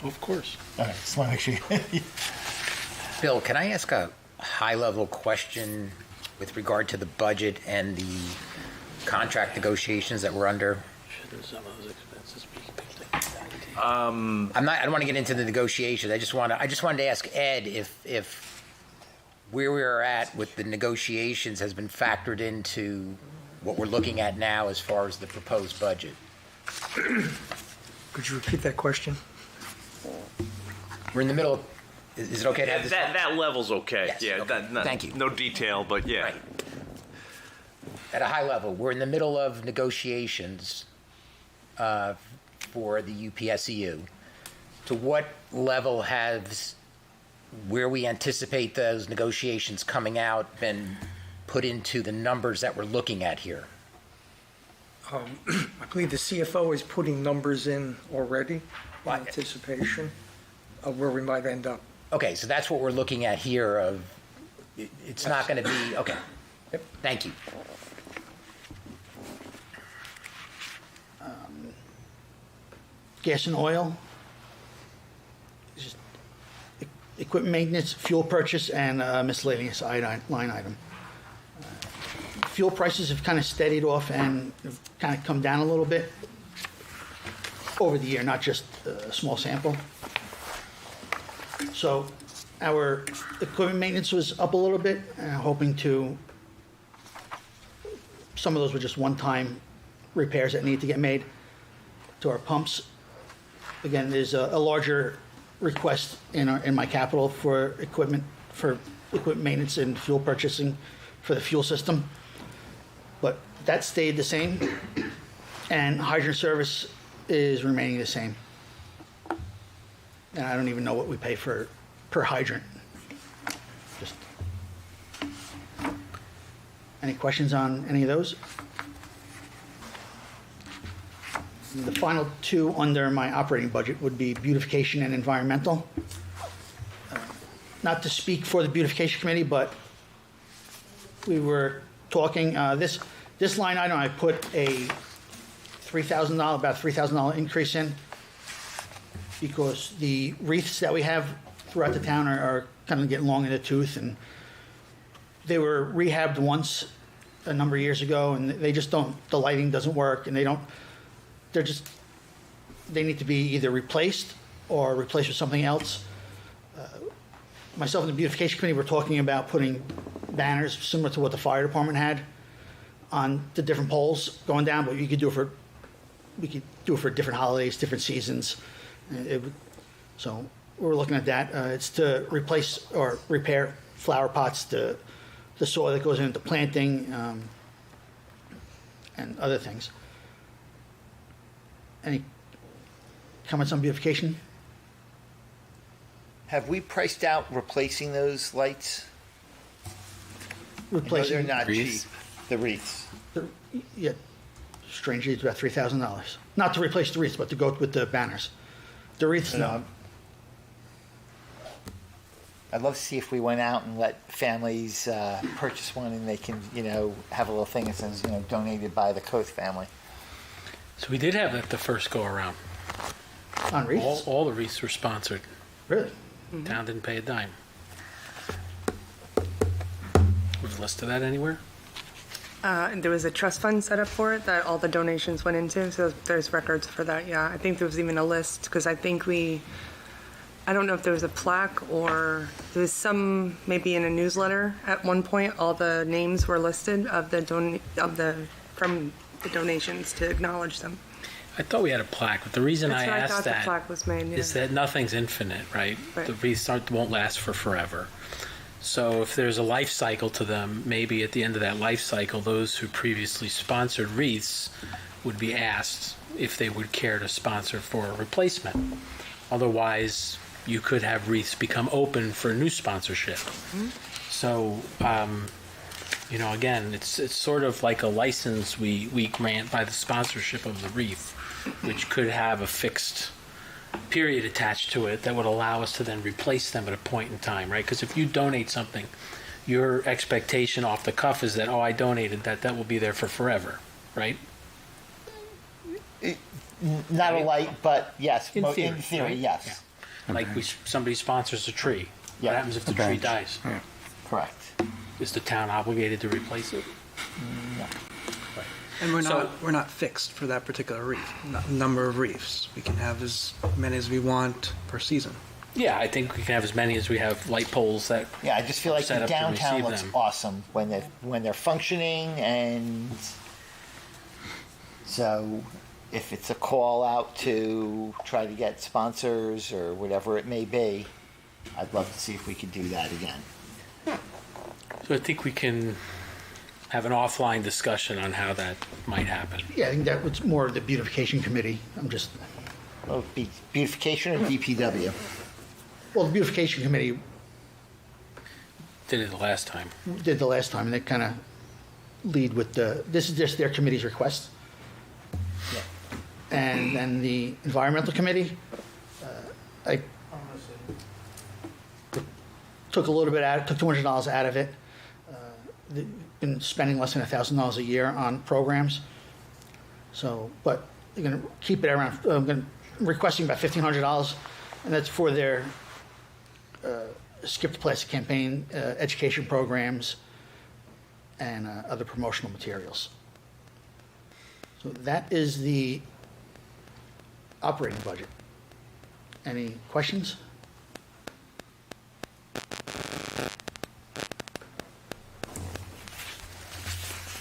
[SPEAKER 10] Of course.
[SPEAKER 15] All right, just want to make sure.
[SPEAKER 13] Bill, can I ask a high-level question with regard to the budget and the contract negotiations that we're under? I don't want to get into the negotiations. I just wanted to ask Ed if where we are at with the negotiations has been factored into what we're looking at now as far as the proposed budget.
[SPEAKER 9] Could you repeat that question?
[SPEAKER 13] We're in the middle of, is it okay to have this?
[SPEAKER 18] That level's okay.
[SPEAKER 13] Yes,
[SPEAKER 18] Yeah,
[SPEAKER 13] okay. Thank you.
[SPEAKER 18] No detail, but yeah.
[SPEAKER 13] Right. At a high level, we're in the middle of negotiations for the UPSEU. To what level has where we anticipate those negotiations coming out been put into the numbers that we're looking at here?
[SPEAKER 9] I believe the CFO is putting numbers in already in anticipation of where we might end up.
[SPEAKER 13] Okay, so that's what we're looking at here. It's not going to be, okay. Yep. Thank you.
[SPEAKER 14] Gas and oil, just equipment maintenance, fuel purchase, and miscellaneous line item. Fuel prices have kind of steadied off and have kind of come down a little bit over the year, not just a small sample. So our equipment maintenance was up a little bit, hoping to, some of those were just one-time repairs that need to get made to our pumps. Again, there's a larger request in my capital for equipment maintenance and fuel purchasing for the fuel system. But that stayed the same, and hydrant service is remaining the same. And I don't even know what we pay per hydrant. Just any questions on any of those? The final 2 under my operating budget would be beautification and environmental. Not to speak for the beautification committee, but we were talking, this line item, I put a about $3,000 increase in because the wreaths that we have throughout the town are kind of getting long in the tooth, and they were rehabbed once a number of years ago, and they just don't, the lighting doesn't work, and they need to be either replaced or replaced with something else. Myself and the beautification committee were talking about putting banners similar to what the fire department had on the different poles going down, but we could do it for different holidays, different seasons. So we're looking at that. It's to replace or repair flower pots, the soil that goes into planting, and other things. Any comments on beautification?
[SPEAKER 15] Have we priced out replacing those lights?
[SPEAKER 14] Replacing
[SPEAKER 15] they're not
[SPEAKER 14] wreaths?
[SPEAKER 15] cheap. The wreaths.
[SPEAKER 14] Yeah, strangely, it's about $3,000. Not to replace the wreaths, but to go with the banners. The wreaths, no.
[SPEAKER 15] I'd love to see if we went out and let families purchase one, and they can, have a little thing that says, donated by the Koth family.
[SPEAKER 10] So we did have that the first go around.
[SPEAKER 14] On wreaths?
[SPEAKER 10] All the wreaths were sponsored.
[SPEAKER 14] Really?
[SPEAKER 10] Town didn't pay a dime. Was listed that anywhere?
[SPEAKER 11] There was a trust fund set up for it that all the donations went into, so there's records for that, yeah. I think there was even a list, because I think I don't know if there was a plaque or there was some, maybe in a newsletter at one point, all the names were listed from the donations to acknowledge them.
[SPEAKER 10] I thought we had a plaque, but the reason
[SPEAKER 11] That's
[SPEAKER 10] I
[SPEAKER 11] what I
[SPEAKER 10] asked
[SPEAKER 11] thought
[SPEAKER 10] that
[SPEAKER 11] the plaque was made, yeah.
[SPEAKER 10] is that nothing's infinite, right?
[SPEAKER 11] Right.
[SPEAKER 10] The wreaths won't last for forever. So if there's a life cycle to them, maybe at the end of that life cycle, those who previously sponsored wreaths would be asked if they would care to sponsor for a replacement. Otherwise, you could have wreaths become open for new sponsorship. So, again, it's sort of like a license we grant by the sponsorship of the wreath, which could have a fixed period attached to it that would allow us to then replace them at a point in time, right? Because if you donate something, your expectation off the cuff is that, oh, I donated that will be there for forever, right?
[SPEAKER 15] Not a light, but yes,
[SPEAKER 10] In theory, right?
[SPEAKER 15] yes.
[SPEAKER 10] Yeah. Like somebody sponsors a tree. What happens if the tree dies?
[SPEAKER 15] Correct.
[SPEAKER 10] Is the town obligated to replace it?
[SPEAKER 15] No.
[SPEAKER 16] And we're not fixed for that particular reef, number of reefs. We can have as many as we want per season.
[SPEAKER 10] Yeah, I think we can have as many as we have light poles that.
[SPEAKER 15] Yeah, I just feel like
[SPEAKER 10] set
[SPEAKER 15] the
[SPEAKER 10] up to
[SPEAKER 15] downtown
[SPEAKER 10] receive
[SPEAKER 15] looks
[SPEAKER 10] them.
[SPEAKER 15] awesome when they're functioning, and so if it's a call out to try to get sponsors or whatever it may be, I'd love to see if we could do that again.
[SPEAKER 10] So I think we can have an offline discussion on how that might happen.
[SPEAKER 14] Yeah, I think that was more of the beautification committee.
[SPEAKER 15] Beautification or DPW?
[SPEAKER 14] Well, the beautification committee
[SPEAKER 10] Did it the last time.
[SPEAKER 14] did the last time, and they kind of lead with this is just their committee's request. And then the environmental committee, I took a little bit took $200 out of it. They've been spending less than $1,000 a year on programs. So, but they're going to keep it around. I'm requesting about $1,500, and that's for their Skip the Plastic campaign, education programs, and other promotional materials. So that is the operating budget. Any questions?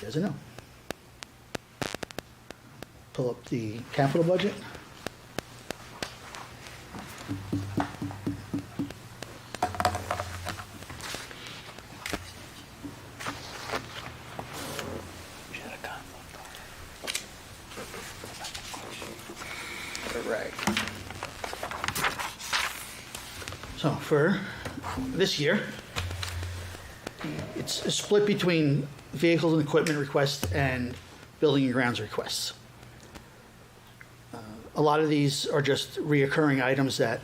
[SPEAKER 14] Yes or no? Pull up the capital budget. So for this year, it's a split between vehicles and equipment requests and building and grounds requests. A lot of these are just reoccurring items that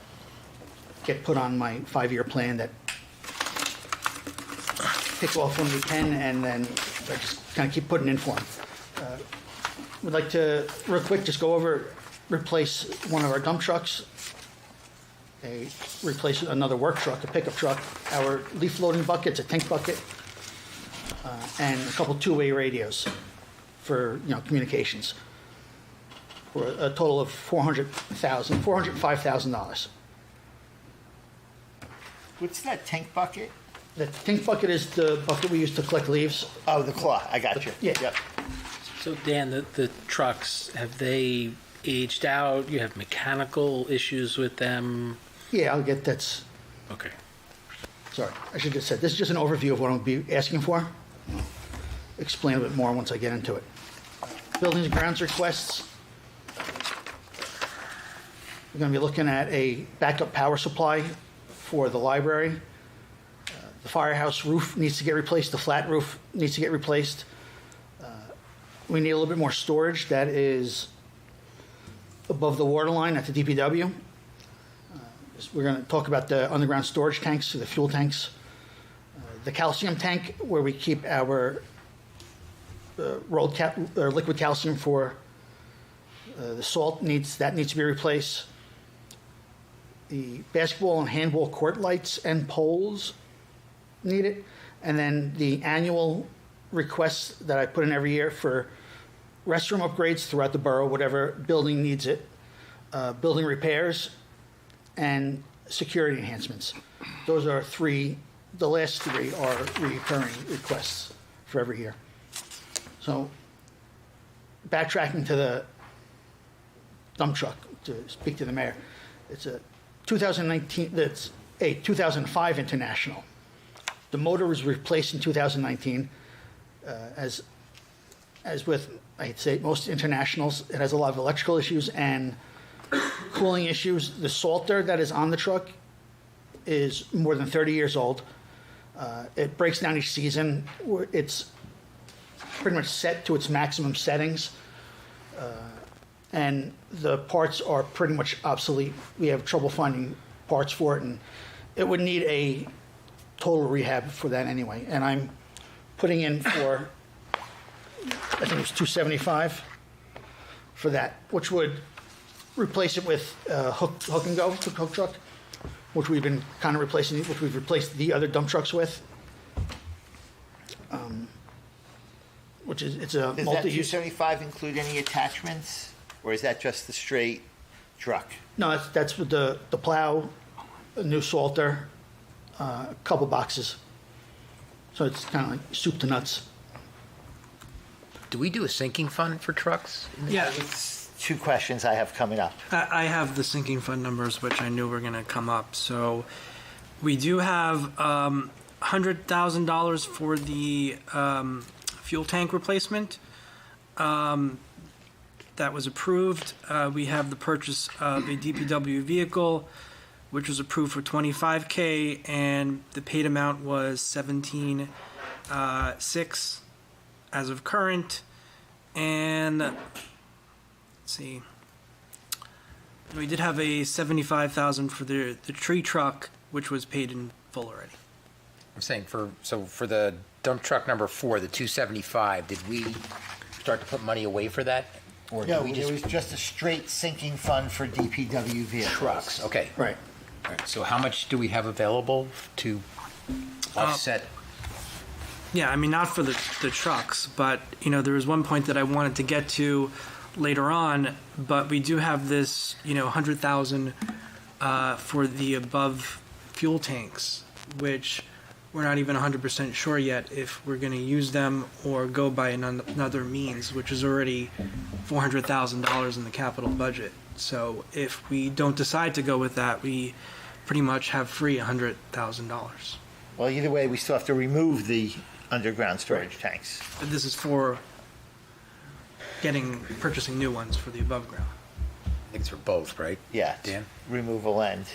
[SPEAKER 14] get put on my 5-year plan that pick off when we can, and then I just kind of keep putting in for them. We'd like to, real quick, just go over, replace one of our dump trucks, replace another work truck, a pickup truck, our leaf loading buckets, a tank bucket, and a couple two-way radios for, communications, for a total of $405,000.
[SPEAKER 15] What's that tank bucket?
[SPEAKER 14] The tank bucket is the bucket we use to collect leaves.
[SPEAKER 15] Oh, the claw. I got you.
[SPEAKER 14] Yeah.
[SPEAKER 15] Yep.
[SPEAKER 10] So Dan, the trucks, have they aged out? You have mechanical issues with them?
[SPEAKER 14] Yeah, that's.
[SPEAKER 10] Okay.
[SPEAKER 14] Sorry, I should have said, this is just an overview of what I'll be asking for. I'll explain a bit more once I get into it. Buildings and grounds requests. We're going to be looking at a backup power supply for the library. The firehouse roof needs to get replaced. The flat roof needs to get replaced. We need a little bit more storage that is above the water line at the DPW. We're going to talk about the underground storage tanks, the fuel tanks. The calcium tank, where we keep our liquid calcium for the salt, needs to be replaced. The basketball and handball court lights and poles need it. And then the annual requests that I put in every year for restroom upgrades throughout the borough, whatever building needs it, building repairs, and security enhancements. Those are the last three are recurring requests for every year. So backtracking to the dump truck, to speak to the mayor, it's a 2019, that's a 2005 International. The motor was replaced in 2019. As with, I'd say, most Internationals, it has a lot of electrical issues and cooling issues. The salter that is on the truck is more than 30 years old. It breaks down each season. It's pretty much set to its maximum settings. And the parts are pretty much obsolete. We have trouble finding parts for it, and it would need a total rehab for that anyway. And I'm putting in for, I think it was $275 for that, which would replace it with hook and go, hook truck, which we've been kind of replacing, which we've replaced the other dump trucks with. Which is, it's a
[SPEAKER 15] Does that
[SPEAKER 14] multi-use.
[SPEAKER 15] 275 include any attachments, or is that just the straight truck?
[SPEAKER 14] No, that's with the plow, a new salter, a couple boxes. So it's kind of like soup to nuts.
[SPEAKER 13] Do we do a sinking fund for trucks?
[SPEAKER 16] Yeah.
[SPEAKER 15] It's two questions I have coming up.
[SPEAKER 16] I have the sinking fund numbers, which I knew were going to come up. So we do have $100,000 for the fuel tank replacement. That was approved. We have the purchase of a DPW vehicle, which was approved for $25K, and the paid amount was $17,600 as of current. And let's see, we did have a $75,000 for the tree truck, which was paid in full already.
[SPEAKER 13] I'm saying for the dump truck number 4, the 275, did we start to put money away for that? Or did
[SPEAKER 15] No,
[SPEAKER 13] we
[SPEAKER 15] it was just a straight sinking fund for DPW vehicles.
[SPEAKER 13] trucks? Okay.
[SPEAKER 14] Right.
[SPEAKER 13] All right. So how much do we have available to offset?
[SPEAKER 16] Yeah, I mean, not for the trucks, but, there was one point that I wanted to get to later on, but we do have this, $100,000 for the above fuel tanks, which we're not even 100% sure yet if we're going to use them or go by another means, which is already $400,000 in the capital budget. So if we don't decide to go with that, we pretty much have free $100,000.
[SPEAKER 15] Well, either way, we still have to remove the underground storage tanks.
[SPEAKER 16] But this is for purchasing new ones for the above ground.
[SPEAKER 13] I think it's for both, right?
[SPEAKER 15] Yeah,
[SPEAKER 13] Dan?
[SPEAKER 15] removal and.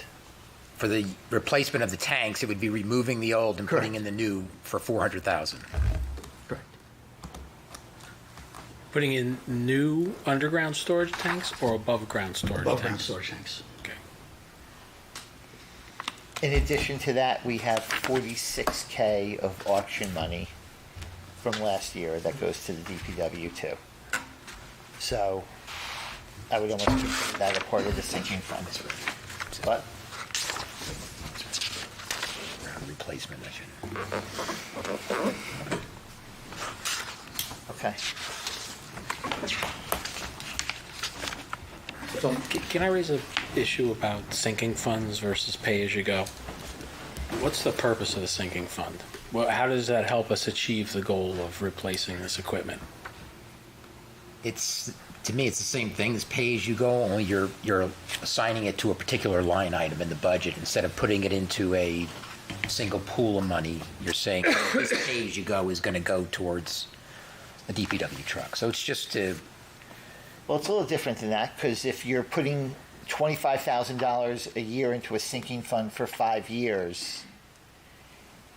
[SPEAKER 13] For the replacement of the tanks, it would be removing the old and putting in the new for $400,000.
[SPEAKER 14] Correct.
[SPEAKER 10] Putting in new underground storage tanks or above ground storage
[SPEAKER 14] Above ground
[SPEAKER 10] tanks?
[SPEAKER 14] storage tanks.
[SPEAKER 10] Okay.
[SPEAKER 15] In addition to that, we have $46K of auction money from last year that goes to the DPW too. So I would almost consider that a part of the sinking fund. But
[SPEAKER 13] Replacement, I should.
[SPEAKER 15] Okay.
[SPEAKER 10] So, can I raise an issue about sinking funds versus pay-as-you-go? What's the purpose of the sinking fund? Well, how does that help us achieve the goal of replacing this equipment?
[SPEAKER 13] To me, it's the same thing as pay-as-you-go, only you're assigning it to a particular line item in the budget. Instead of putting it into a single pool of money, you're saying this pay-as-you-go is going to go towards a DPW truck. So it's just to...
[SPEAKER 15] Well, it's a little different than that, because if you're putting $25,000 a year into a sinking fund for 5 years,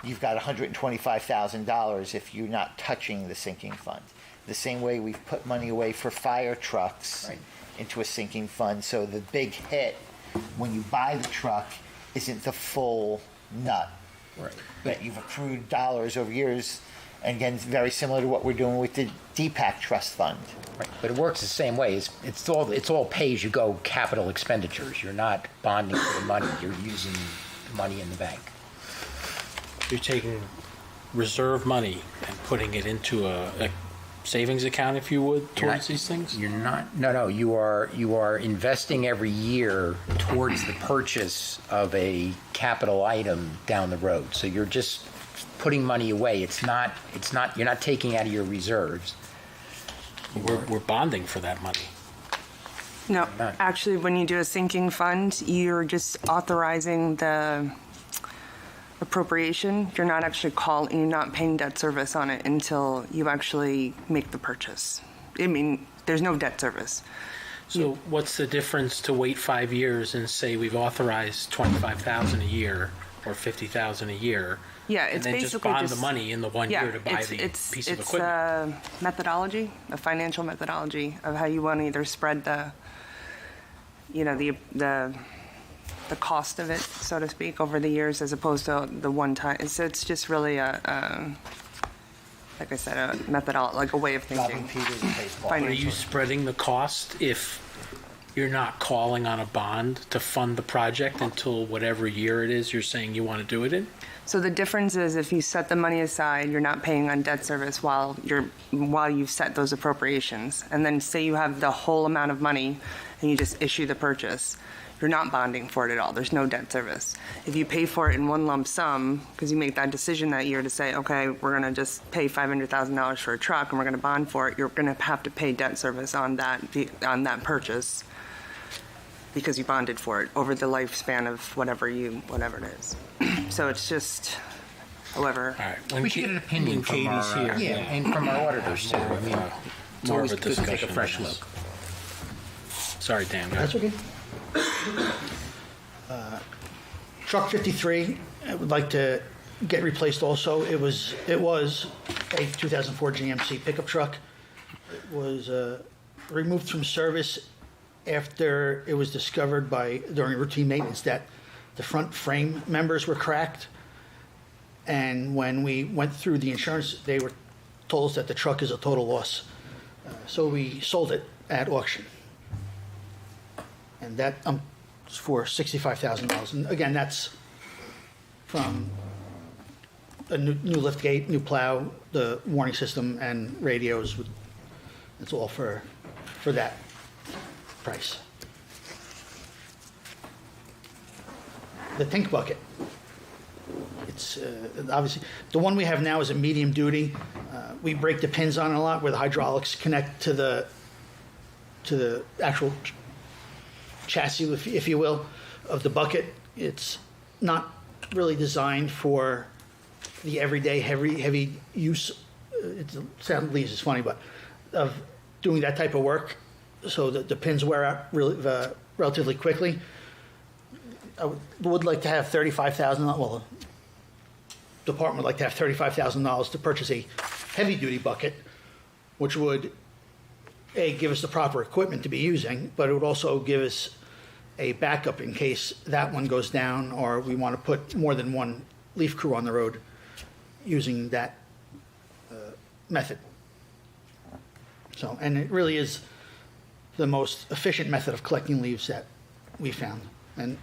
[SPEAKER 15] you've got $125,000 if you're not touching the sinking fund. The same way we've put money away for fire trucks into a sinking fund, so the big hit when you buy the truck isn't the full nut.
[SPEAKER 13] Right.
[SPEAKER 15] But you've accrued dollars over years, and again, it's very similar to what we're doing with the DPAC trust fund.
[SPEAKER 13] Right. But it works the same way. It's all pay-as-you-go capital expenditures. You're not bonding for the money. You're using the money in the bank.
[SPEAKER 10] You're taking reserve money and putting it into a savings account, if you would, towards these things?
[SPEAKER 13] You're not. No. You are investing every year towards the purchase of a capital item down the road. So you're just putting money away. It's not. You're not taking out of your reserves.
[SPEAKER 10] We're bonding for that money.
[SPEAKER 11] No, actually, when you do a sinking fund, you're just authorizing the appropriation. You're not actually you're not paying debt service on it until you actually make the purchase. I mean, there's no debt service.
[SPEAKER 10] So what's the difference to wait 5 years and say we've authorized $25,000 a year or $50,000 a year?
[SPEAKER 11] Yeah, it's
[SPEAKER 10] and then
[SPEAKER 11] basically
[SPEAKER 10] just bond the money in the 1 year to buy the piece of equipment.
[SPEAKER 11] It's a methodology, a financial methodology of how you want to either spread the cost of it, so to speak, over the years, as opposed to the one time. So it's just really like I said, a methodology, like a way of thinking.
[SPEAKER 10] But are you spreading the cost if you're not calling on a bond to fund the project until whatever year it is you're saying you want to do it in?
[SPEAKER 11] So the difference is if you set the money aside, you're not paying on debt service while you've set those appropriations. And then say you have the whole amount of money and you just issue the purchase. You're not bonding for it at all. There's no debt service. If you pay for it in one lump sum, because you make that decision that year to say, okay, we're going to just pay $500,000 for a truck and we're going to bond for it, you're going to have to pay debt service on that purchase because you bonded for it over the lifespan of whatever it is. So it's just, however.
[SPEAKER 10] All right.
[SPEAKER 13] We should get an opinion from
[SPEAKER 10] Katie's
[SPEAKER 13] our,
[SPEAKER 10] here.
[SPEAKER 13] and from our auditors too. I mean, it's
[SPEAKER 10] more
[SPEAKER 13] always
[SPEAKER 10] of a
[SPEAKER 13] good to take a
[SPEAKER 10] discussion
[SPEAKER 13] fresh
[SPEAKER 10] on this.
[SPEAKER 13] look.
[SPEAKER 10] Sorry, Dan. go
[SPEAKER 14] That's
[SPEAKER 10] ahead.
[SPEAKER 14] okay. Truck 53, I would like to get replaced also. It was a 2004 GMC pickup truck. It was removed from service after it was discovered during routine maintenance that the front frame members were cracked. And when we went through the insurance, they told us that the truck is a total loss. So we sold it at auction. And that for $65,000. And again, that's from a new lift gate, new plow, the warning system, and radios. It's all for that price. The tank bucket. It's obviously the one we have now is a medium duty. We break the pins on it a lot where the hydraulics connect to the actual chassis, if you will, of the bucket. It's not really designed for the everyday heavy use. It sounds it's funny, but of doing that type of work, so that the pins wear out relatively quickly. I would like to have $35,000. Well, the department would like to have $35,000 to purchase a heavy-duty bucket, which would give us the proper equipment to be using, but it would also give us a backup in case that one goes down or we want to put more than one leaf crew on the road using that method. So, and it really is the most efficient method of collecting leaves that we found. And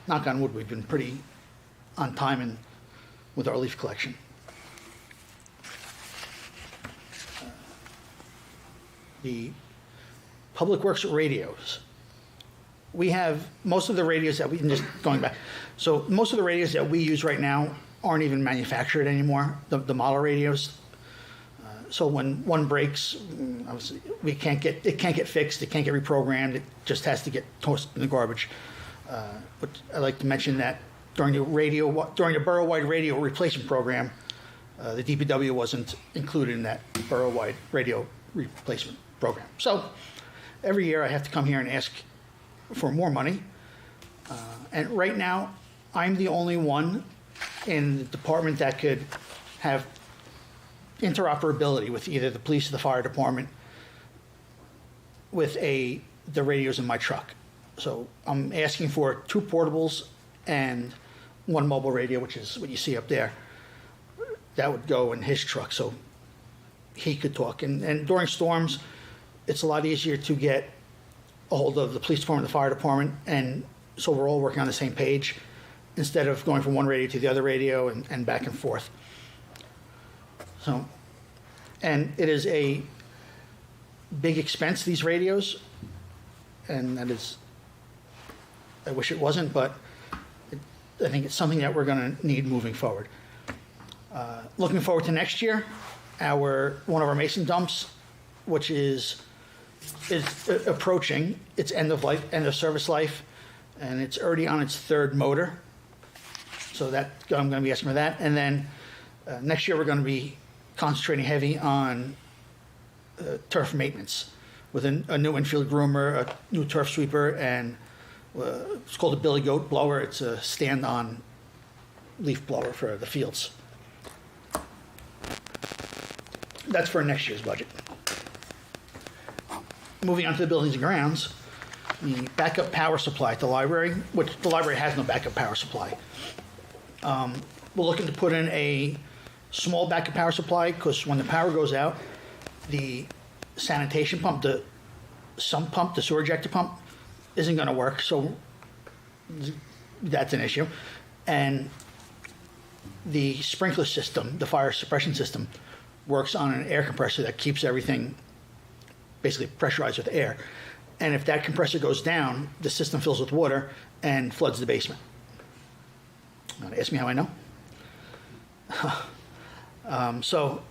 [SPEAKER 14] knock on wood, we've been pretty on time with our leaf collection. the Public Works radios. We have most of the radios that we can just going back. So most of the radios that we use right now aren't even manufactured anymore. The model radios. So when one breaks, obviously it can't get fixed. It can't get reprogrammed. It just has to get tossed in the garbage. But I'd like to mention that during the borough-wide radio replacement program, the DPW wasn't included in that borough-wide radio replacement program. So every year I have to come here and ask for more money. And right now, I'm the only one in the department that could have interoperability with either the police or the fire department with the radios in my truck. So I'm asking for 2 portables and 1 mobile radio, which is what you see up there. That would go in his truck so he could talk. And during storms, it's a lot easier to get a hold of the police department, the fire department, and so we're all working on the same page instead of going from one radio to the other radio and back and forth. So, and it is a big expense, these radios, and that is, I wish it wasn't, but I think it's something that we're going to need moving forward. Looking forward to next year, one of our mason dumps, which is approaching its end of service life, and it's already on its 3rd motor. So that I'm going to be asking for that, and then next year we're going to be concentrating heavy on turf maintenance with a new infield groomer, a new turf sweeper, and it's called a Billy Goat blower. It's a stand-on leaf blower for the fields. That's for next year's budget. Moving on to the buildings and grounds, the backup power supply at the library, which the library has no backup power supply. We're looking to put in a small backup power supply because when the power goes out, the sanitation pump, the sump pump, the sewer ejector pump, isn't going to work. So that's an issue. And the sprinkler system, the fire suppression system, works on an air compressor that keeps everything basically pressurized with air. And if that compressor goes down, the system fills with water and floods the basement. Ask me how I know. So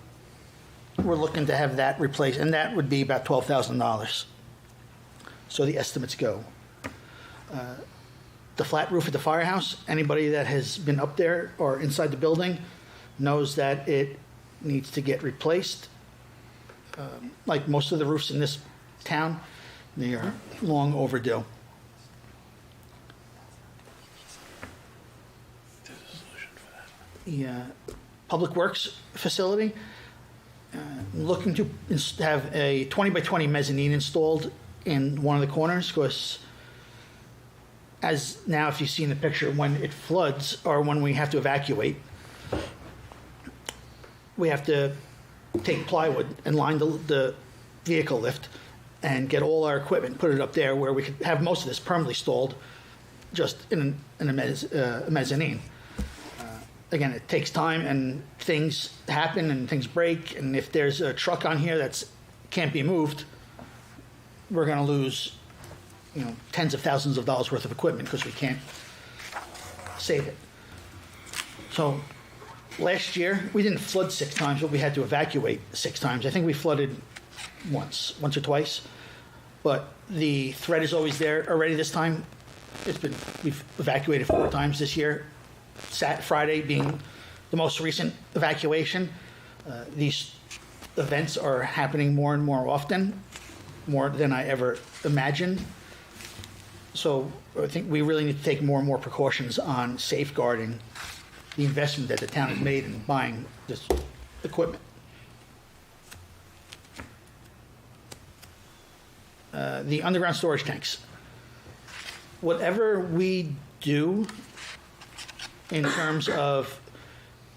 [SPEAKER 14] we're looking to have that replaced, and that would be about $12,000. So the estimates go. The flat roof at the firehouse, anybody that has been up there or inside the building knows that it needs to get replaced. Like most of the roofs in this town, they are long overdue. The Public Works facility, looking to have a 20 by 20 mezzanine installed in one of the corners because as now, if you see in the picture, when it floods or when we have to evacuate, we have to take plywood and line the vehicle lift and get all our equipment, put it up there where we could have most of this permanently stalled just in a mezzanine. Again, it takes time and things happen and things break. And if there's a truck on here that can't be moved, we're going to lose, tens of thousands of dollars worth of equipment because we can't save it. So last year, we didn't flood 6 times, but we had to evacuate 6 times. I think we flooded once or twice. But the threat is always there already this time. We've evacuated 4 times this year. Friday being the most recent evacuation. These events are happening more and more often, more than I ever imagined. So I think we really need to take more and more precautions on safeguarding the investment that the town has made in buying this equipment. The underground storage tanks. Whatever we do in terms of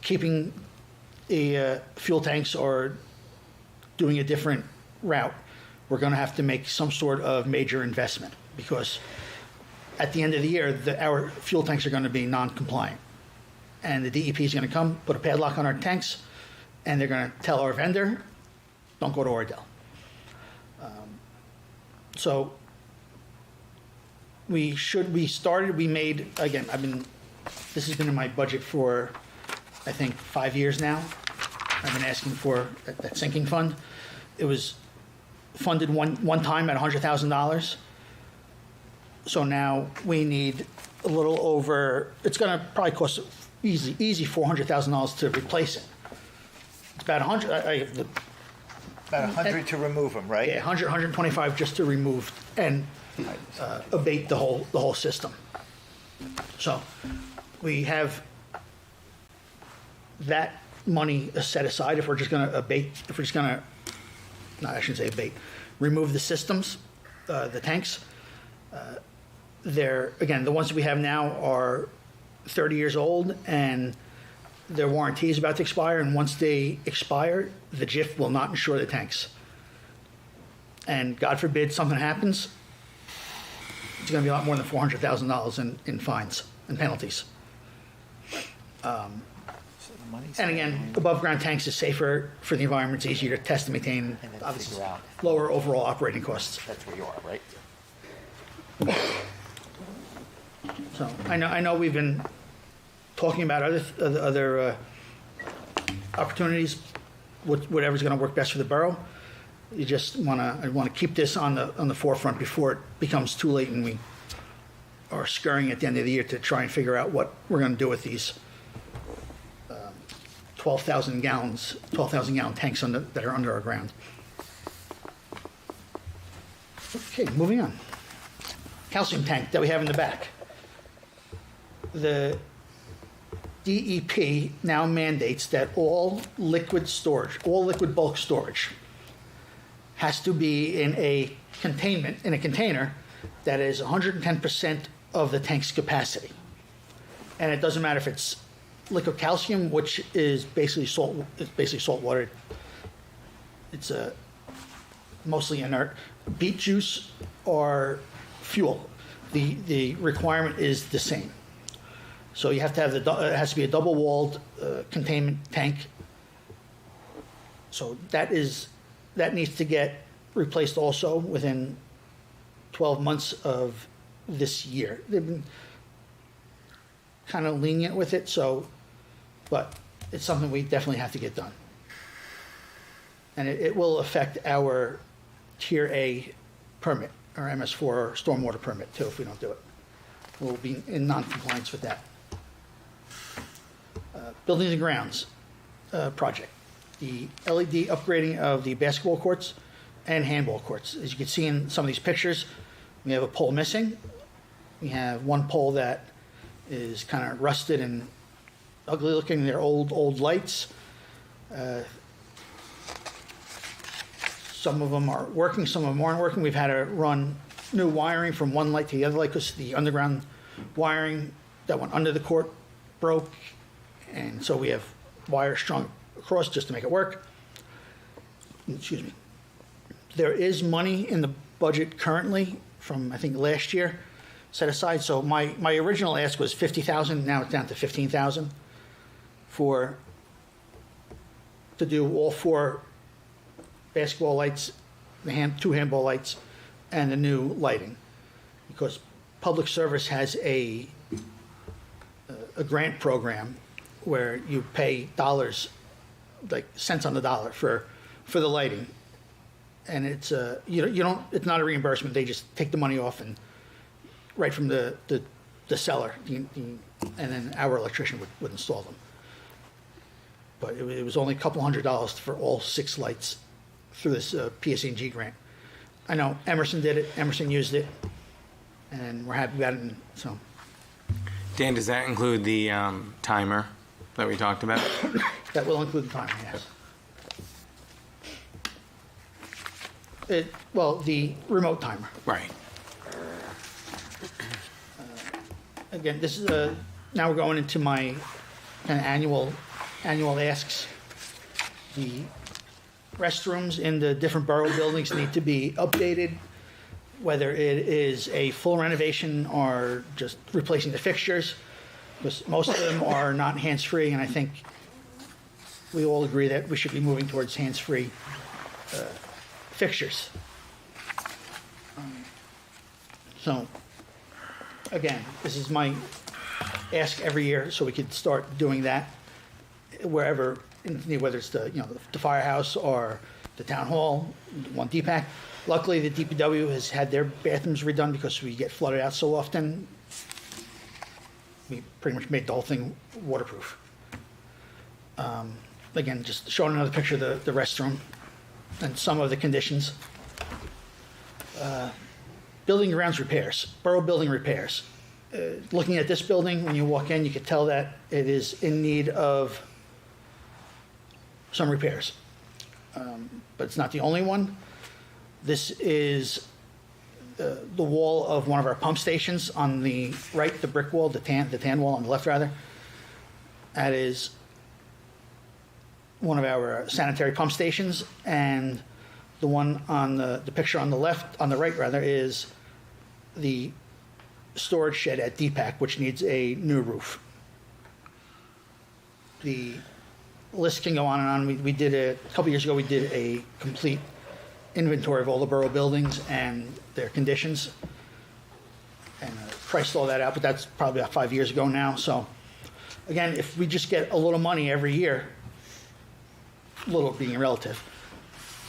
[SPEAKER 14] keeping the fuel tanks or doing a different route, we're going to have to make some sort of major investment because at the end of the year, our fuel tanks are going to be non-compliant. And the DEP is going to come, put a padlock on our tanks, and they're going to tell our vendor, don't go to Oradell. So we made, again, this has been in my budget for, I think, 5 years now. I've been asking for that sinking fund. It was funded one time at $100,000. So now we need a little over, it's gonna probably cost easy $400,000 to replace it. It's about 100,
[SPEAKER 15] About 100 to remove them, right?
[SPEAKER 14] yeah, 125 just to remove and abate the whole system. So we have that money set aside if we're just going to abate, if we're just going to, no, I shouldn't say abate, remove the systems, the tanks. Again, the ones that we have now are 30 years old and their warranty is about to expire, and once they expire, the JIF will not insure the tanks. And God forbid something happens, it's going to be a lot more than $400,000 in fines and penalties. And again, above ground tanks is safer for the environment, it's easier to test and maintain,
[SPEAKER 15] And then
[SPEAKER 14] obviously
[SPEAKER 15] figure out.
[SPEAKER 14] lower overall operating costs.
[SPEAKER 15] That's where you are, right?
[SPEAKER 14] So I know we've been talking about other opportunities, whatever's going to work best for the borough. I want to keep this on the forefront before it becomes too late and we are scurrying at the end of the year to try and figure out what we're going to do with these 12,000 gallon tanks that are under our ground. Okay, moving on. Calcium tank that we have in the back. The DEP now mandates that all liquid bulk storage has to be in a container that is 110% of the tank's capacity. And it doesn't matter if it's liquid calcium, which is basically salt water. It's mostly inert. Beet juice or fuel. The requirement is the same. So you have to have it has to be a double-walled containment tank. So that needs to get replaced also within 12 months of this year. They've been kind of lenient with it, but it's something we definitely have to get done. And it will affect our Tier A permit, or MS4 stormwater permit too, if we don't do it. We'll be in non-compliance with that. Buildings and grounds project. The LED upgrading of the basketball courts and handball courts. As you can see in some of these pictures, we have a pole missing. We have one pole that is kind of rusted and ugly looking. They're old lights. Some of them are working, some of them aren't working. We've had to run new wiring from one light to the other light because the underground wiring that went under the court broke. And so we have wires strung across just to make it work. Excuse me. There is money in the budget currently from, I think, last year set aside. So my original ask was $50,000. Now it's down to $15,000 to do all 4 basketball lights, the 2 handball lights, and the new lighting. Because Public Service has a grant program where you pay dollars, like cents on the dollar for the lighting, and it's it's not a reimbursement. They just take the money off and right from the seller, and then our electrician would install them. But it was only a couple $100 for all 6 lights through this PSE&G grant. I know Emerson did it. Emerson used it, and we're happy about it. So,
[SPEAKER 7] Dan, does that include the timer that we talked about?
[SPEAKER 14] That will include the timer, yes. The remote timer.
[SPEAKER 7] Right.
[SPEAKER 14] Again, this is now we're going into my kind of annual asks. The restrooms in the different borough buildings need to be updated, whether it is a full renovation or just replacing the fixtures, because most of them are not hands-free, and I think we all agree that we should be moving towards hands-free fixtures. So, again, this is my ask every year, so we could start doing that wherever, whether it's the firehouse or the town hall, one DPAC. Luckily, the DPW has had their bathrooms redone because we get flooded out so often. We pretty much made the whole thing waterproof. Again, just showing another picture of the restroom and some of the conditions. Building grounds repairs, borough building repairs. Looking at this building, when you walk in, you can tell that it is in need of some repairs. But it's not the only one. This is the wall of one of our pump stations on the right, the brick wall, the tan wall on the left, rather. That is one of our sanitary pump stations, and the one on the picture on the left, on the right, rather, is the storage shed at DPAC, which needs a new roof. The list can go on and on. We did a couple years ago, we did a complete inventory of all the borough buildings and their conditions, and priced all that out, but that's probably about 5 years ago now. So again, if we just get a little money every year, little being relative,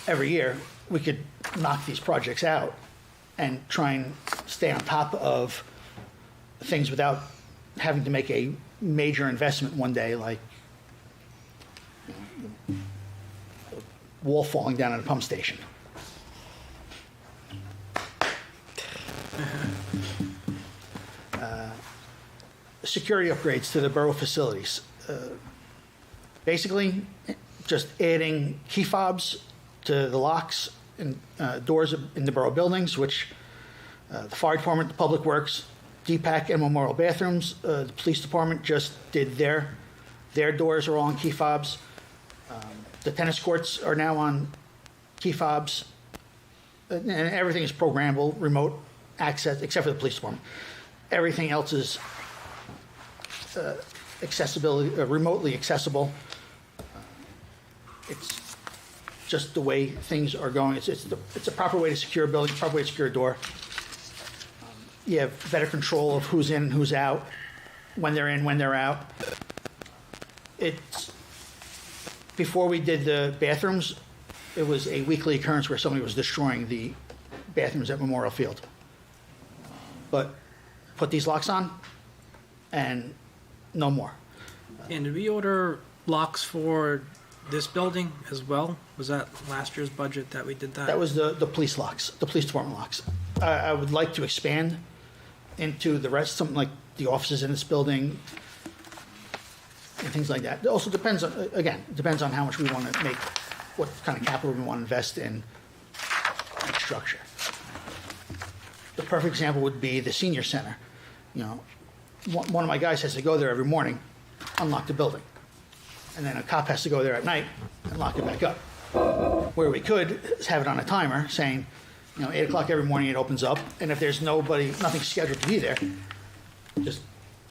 [SPEAKER 14] every year, we could knock these projects out and try and stay on top of things without having to make a major investment one day, like a wall falling down at a pump station. Security upgrades to the borough facilities. Basically, just adding key fobs to the locks and doors in the borough buildings, which the fire department, the public works, DPAC and memorial bathrooms, the police department just did their doors are all on key fobs. The tennis courts are now on key fobs, and everything is programmable, remote access, except for the police department. Everything else is remotely accessible. It's just the way things are going. It's a proper way to secure a building, proper way to secure a door. You have better control of who's in and who's out, when they're in, when they're out. Before we did the bathrooms, it was a weekly occurrence where somebody was destroying the bathrooms at Memorial Field. But put these locks on, and no more.
[SPEAKER 16] And did we order locks for this building as well? Was that last year's budget that we did that?
[SPEAKER 14] That was the police locks, the police department locks. I would like to expand into the rest, something like the offices in this building and things like that. It also depends on how much we want to make, what kind of capital we want to invest in structure. The perfect example would be the senior center. One of my guys has to go there every morning, unlock the building, and then a cop has to go there at night and lock it back up. Where we could is have it on a timer saying, 8 o'clock every morning it opens up, and if there's nothing scheduled to be there, just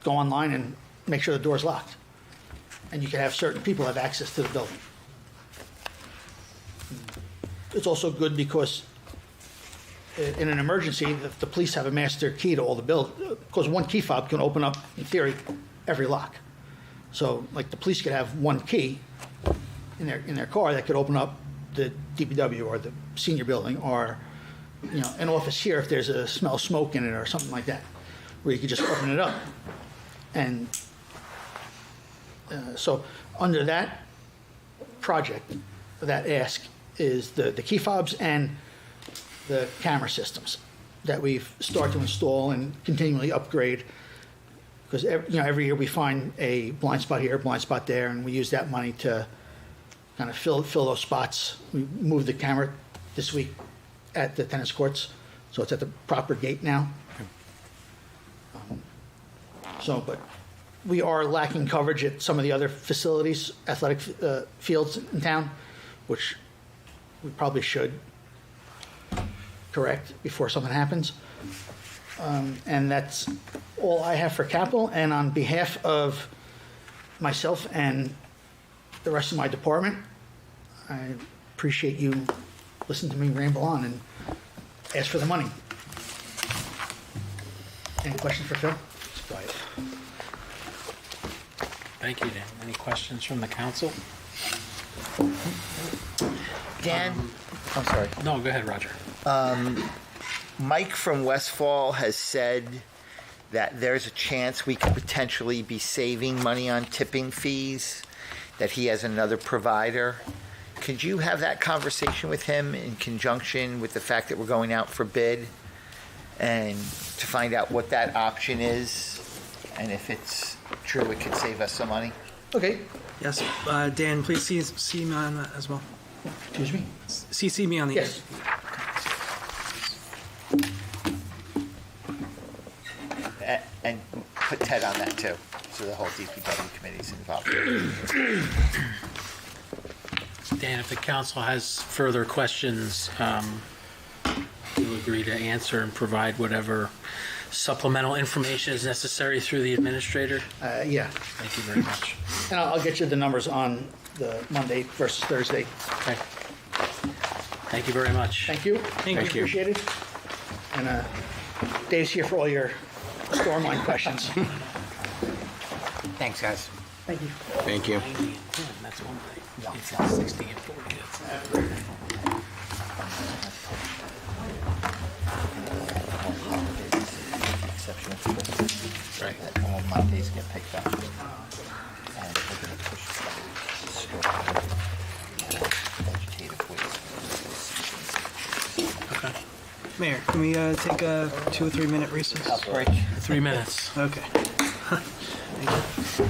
[SPEAKER 14] go online and make sure the door's locked. And you can have certain people have access to the building. It's also good because in an emergency, the police have a master key to all the buildings, because one key fob can open up, in theory, every lock. So, like, the police could have one key in their car that could open up the DPW or the senior building, or an office here if there's a smell of smoke in it or something like that, where you could just open it up. And so under that project, that ask is the key fobs and the camera systems that we've started to install and continually upgrade, because every year we find a blind spot here, a blind spot there, and we use that money to kind of fill those spots. We moved the camera this week at the tennis courts, so it's at the proper gate now. But we are lacking coverage at some of the other facilities, athletic fields in town, which we probably should correct before something happens. And that's all I have for capital. And on behalf of myself and the rest of my department, I appreciate you listening to me ramble on and ask for the money. Any questions for Phil?
[SPEAKER 10] Thank you, Dan. Any questions from the council?
[SPEAKER 15] Dan, I'm sorry.
[SPEAKER 10] No, go ahead, Roger.
[SPEAKER 15] Mike from Westfall has said that there's a chance we could potentially be saving money on tipping fees, that he has another provider. Could you have that conversation with him in conjunction with the fact that we're going out for bid, and to find out what that option is, and if it's true it could save us some money?
[SPEAKER 14] Okay.
[SPEAKER 16] Yes, Dan, please see me on that as well.
[SPEAKER 14] Excuse me?
[SPEAKER 16] CC me on the.
[SPEAKER 14] Yes.
[SPEAKER 15] And put Ted on that too, so the whole DPW committee's involved.
[SPEAKER 10] Dan, if the council has further questions, we'll agree to answer and provide whatever supplemental information is necessary through the administrator.
[SPEAKER 14] Yeah.
[SPEAKER 10] Thank you very much.
[SPEAKER 14] And I'll get you the numbers on the Monday versus Thursday.
[SPEAKER 10] Okay. Thank you very much.
[SPEAKER 14] Thank you.
[SPEAKER 10] Thank you.
[SPEAKER 14] Appreciate it. And Dave's here for all your storm line questions.
[SPEAKER 13] Thanks, guys.
[SPEAKER 14] Thank you.
[SPEAKER 13] Thank you.
[SPEAKER 10] 90 and 10, that's one thing. It's 60 and 40. That's another.
[SPEAKER 15] Right. All Mondays get picked up. And we're going to push vegetative waste.
[SPEAKER 16] Okay. Mayor, can we take a 2 or 3 minute recess?
[SPEAKER 15] Break.
[SPEAKER 10] 3 minutes.
[SPEAKER 16] Okay. Thank you.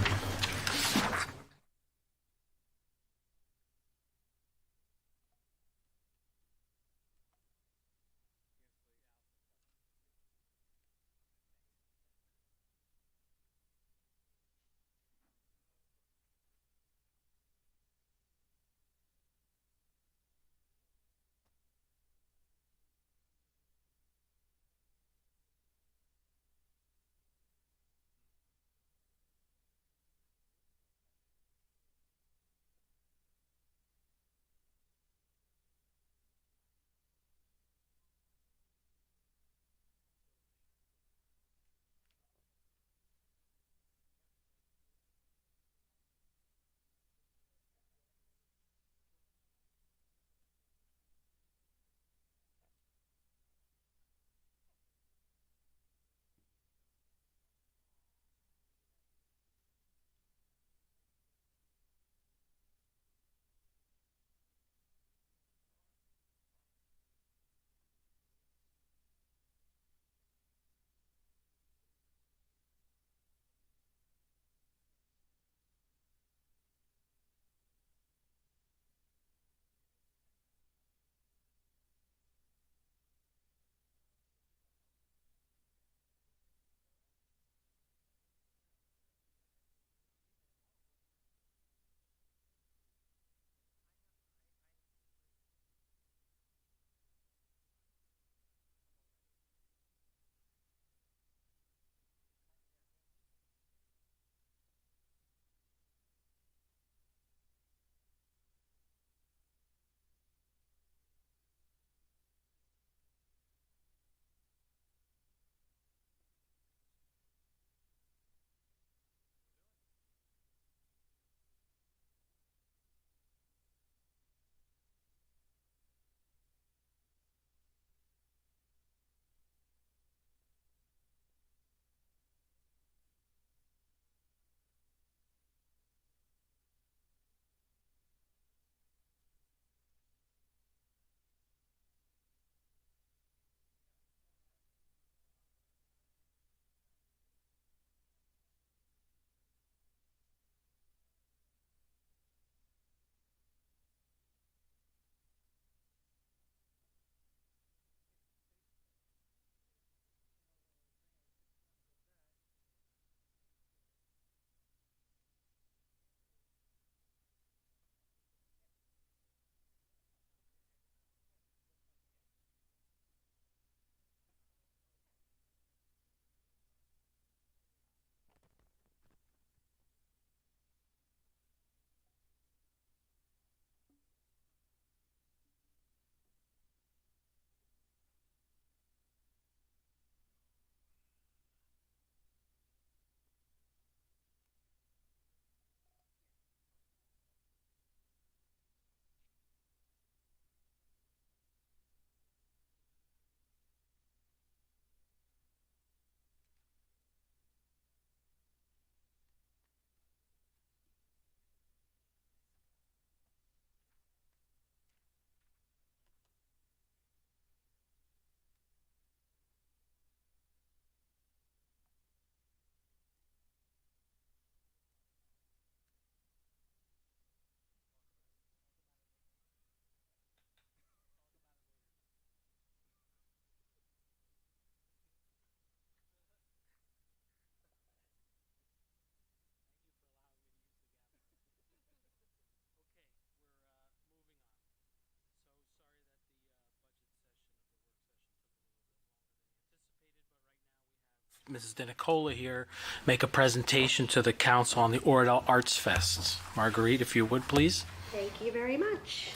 [SPEAKER 10] Mrs. DeNicola here make a presentation to the council on the Oradell Arts Fest. Marguerite, if you would, please.
[SPEAKER 19] Thank you very much.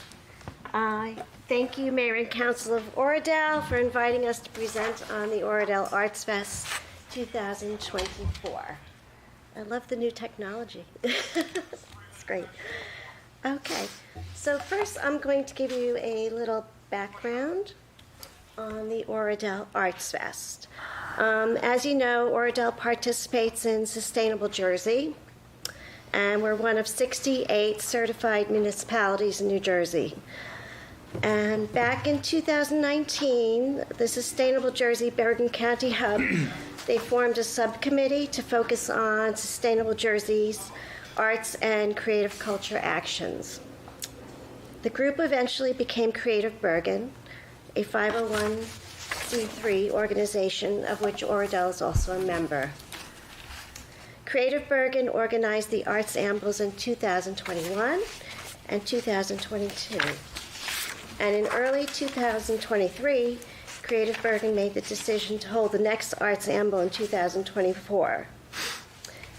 [SPEAKER 19] Thank you, Mayor and Council of Oradell, for inviting us to present on the Oradell Arts Fest 2024. I love the new technology. It's great. Okay, so first I'm going to give you a little background on the Oradell Arts Fest. As you know, Oradell participates in Sustainable Jersey, and we're one of 68 certified municipalities in New Jersey. And back in 2019, the Sustainable Jersey Bergen County Hub, they formed a subcommittee to focus on Sustainable Jersey's arts and creative culture actions. The group eventually became Creative Bergen, a 501c3 organization of which Oradell is also a member. Creative Bergen organized the Arts Ambles in 2021 and 2022. And in early 2023, Creative Bergen made the decision to hold the next Arts Amble in 2024.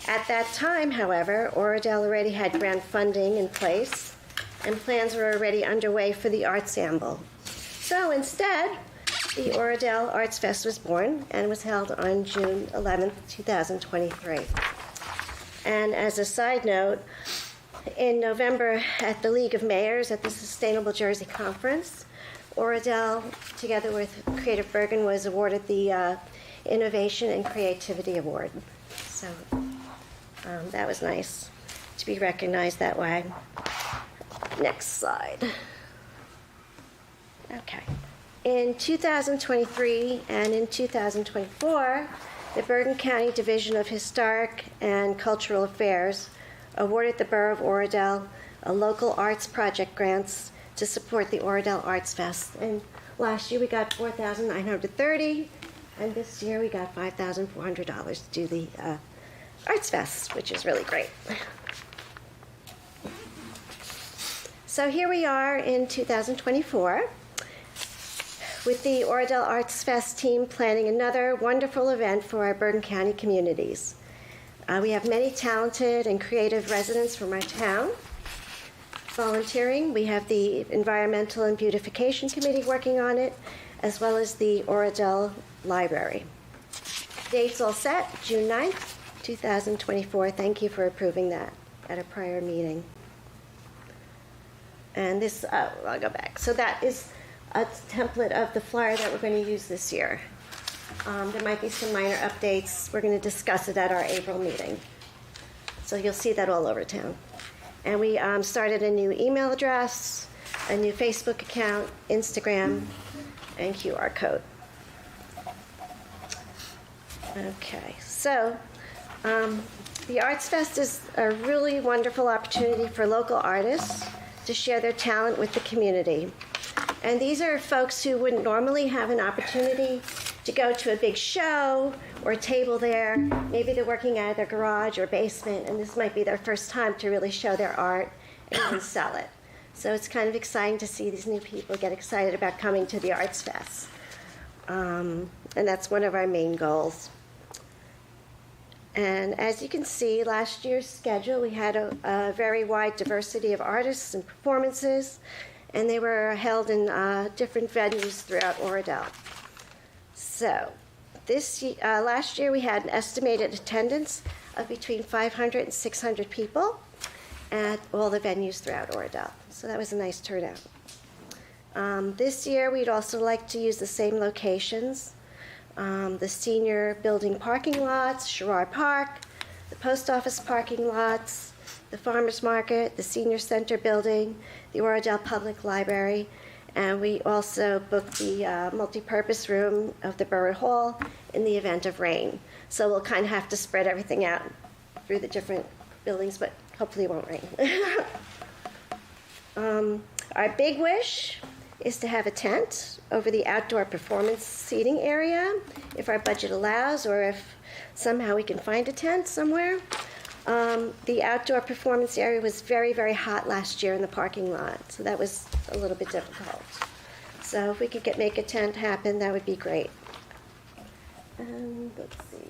[SPEAKER 19] At that time, however, Oradell already had grant funding in place, and plans were already underway for the Arts Amble. So instead, the Oradell Arts Fest was born and was held on June 11th, 2023. And as a side note, in November at the League of Mayors at the Sustainable Jersey Conference, Oradell, together with Creative Bergen, was awarded the Innovation and Creativity Award. So that was nice to be recognized that way. Next slide. Okay. In 2023 and in 2024, the Bergen County Division of Historic and Cultural Affairs awarded the Borough of Oradell a local arts project grants to support the Oradell Arts Fest. And last year we got $4,930, and this year we got $5,400 to do the Arts Fest, which is really great. So here we are in 2024 with the Oradell Arts Fest team planning another wonderful event for our Bergen County communities. We have many talented and creative residents from our town. Volunteering, we have the Environmental and Beautification Committee working on it, as well as the Oradell Library. Dates all set, June 9th, 2024. Thank you for approving that at a prior meeting. And this, I'll go back. So that is a template of the flyer that we're going to use this year. There might be some minor updates. We're going to discuss it at our April meeting. So you'll see that all over town. And we started a new email address, a new Facebook account, Instagram, and QR code. Okay, so the Arts Fest is a really wonderful opportunity for local artists to share their talent with the community. And these are folks who wouldn't normally have an opportunity to go to a big show or a table there. Maybe they're working out of their garage or basement, and this might be their first time to really show their art and even sell it. So it's kind of exciting to see these new people get excited about coming to the Arts Fest. And that's one of our main goals. And as you can see, last year's schedule, we had a very wide diversity of artists and performances, and they were held in different venues throughout Oradell. So last year we had an estimated attendance of between 500 and 600 people at all the venues throughout Oradell. So that was a nice turnout. This year we'd also like to use the same locations. The senior building parking lots, Sherrard Park, the post office parking lots, the farmers market, the senior center building, the Oradell Public Library, and we also booked the multipurpose room of the Borough Hall in the event of rain. So we'll kind of have to spread everything out through the different buildings, but hopefully it won't rain. Our big wish is to have a tent over the outdoor performance seating area, if our budget allows, or if somehow we can find a tent somewhere. The outdoor performance area was very, very hot last year in the parking lot, so that was a little bit difficult. So if we could make a tent happen, that would be great. And let's see.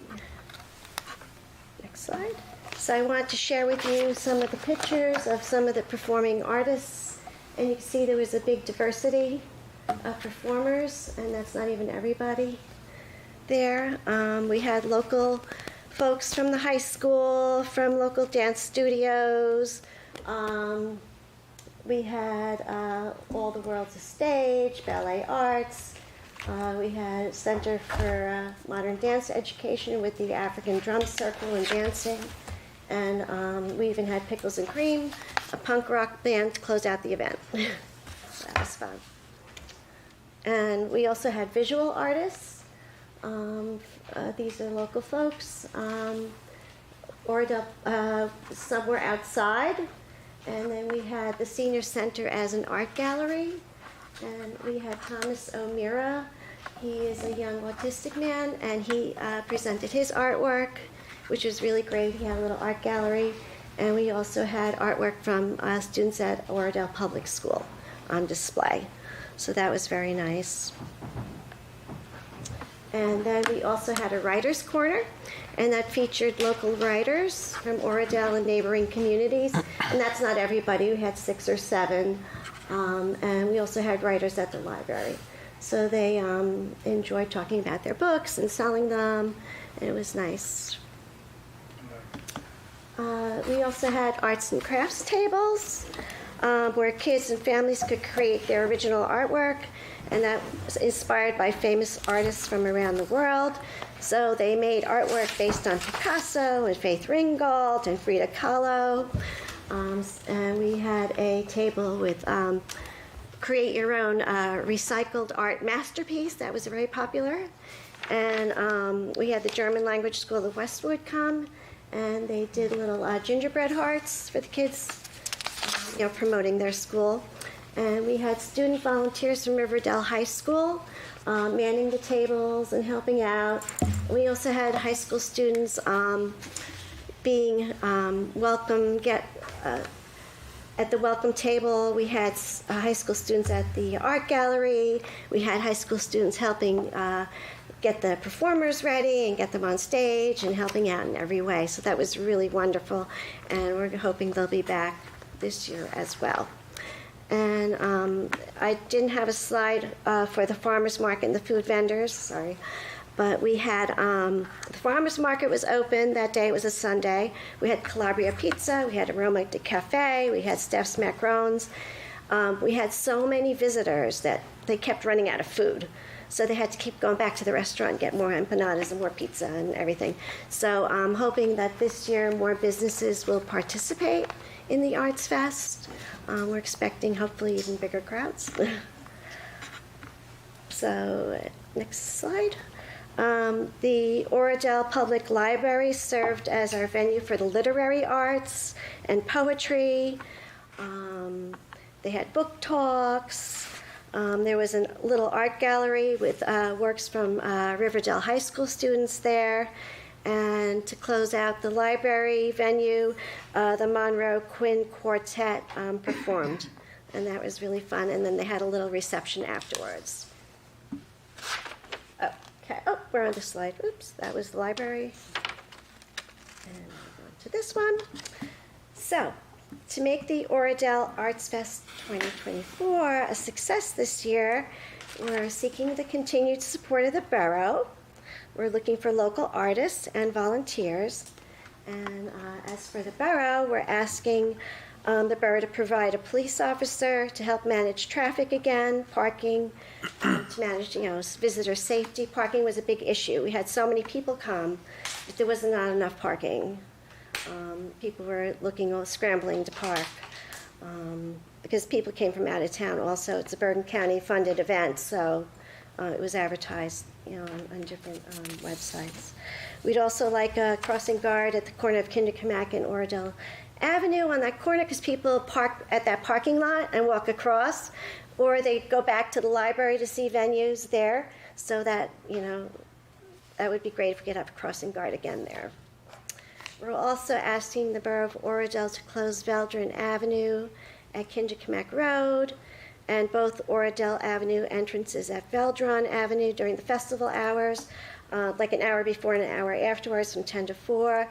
[SPEAKER 19] Next slide. So I want to share with you some of the pictures of some of the performing artists. And you can see there was a big diversity of performers, and that's not even everybody there. We had local folks from the high school, from local dance studios. We had All the World's a Stage, Ballet Arts. We had Center for Modern Dance Education with the African Drum Circle and Dancing. And we even had Pickles and Cream, a punk rock band, to close out the event. That was fun. And we also had visual artists. These are local folks. Oradell, some were outside. And then we had the Senior Center as an art gallery. And we had Thomas O'Meara. He is a young autistic man, and he presented his artwork, which was really great. He had a little art gallery. And we also had artwork from students at Oradell Public School on display. So that was very nice. And then we also had a writer's corner, and that featured local writers from Oradell and neighboring communities. And that's not everybody. We had 6 or 7. And we also had writers at the library. So they enjoyed talking about their books and selling them, and it was nice. We also had arts and crafts tables where kids and families could create their original artwork, and that was inspired by famous artists from around the world. So they made artwork based on Picasso and Faith Ringgold and Frida Kahlo. And we had a table with create your own recycled art masterpiece. That was very popular. And we had the German language school of Westwood come, and they did little gingerbread hearts for the kids, promoting their school. And we had student volunteers from Riverdale High School manning the tables and helping out. We also had high school students being welcome, at the welcome table. We had high school students at the art gallery. We had high school students helping get the performers ready and get them on stage and helping out in every way. So that was really wonderful, and we're hoping they'll be back this year as well. And I didn't have a slide for the farmers market and the food vendors, sorry. But we had, the farmers market was open that day. It was a Sunday. We had Calabria Pizza, we had Aroma de Cafe, we had Steph's Macarons. We had so many visitors that they kept running out of food. So they had to keep going back to the restaurant and get more empanadas and more pizza and everything. So I'm hoping that this year more businesses will participate in the Arts Fest. We're expecting hopefully even bigger crowds. So next slide. The Oradell Public Library served as our venue for the literary arts and poetry. They had book talks. There was a little art gallery with works from Riverdale High School students there. And to close out the library venue, the Monroe Quinn Quartet performed. And that was really fun. And then they had a little reception afterwards. Okay, we're on the slide. Oops, that was the library. And we're on to this one. So, to make the Oradell Arts Fest 2024 a success this year, we're seeking the continued support of the borough. We're looking for local artists and volunteers. And as for the borough, we're asking the borough to provide a police officer to help manage traffic again, parking, to manage, visitor safety. Parking was a big issue. We had so many people come, but there was not enough parking. People were scrambling to park because people came from out of town also. It's a Bergen County funded event, so it was advertised on different websites. We'd also like a crossing guard at the corner of Kinderkamak and Oradell Avenue on that corner, because people park at that parking lot and walk across, or they go back to the library to see venues there. So that, that would be great if we could have a crossing guard again there. We're also asking the Borough of Oradell to close Veldren Avenue at Kinderkamak Road, and both Oradell Avenue entrances at Veldron Avenue during the festival hours. like an hour before and an hour afterwards from 10 to 4.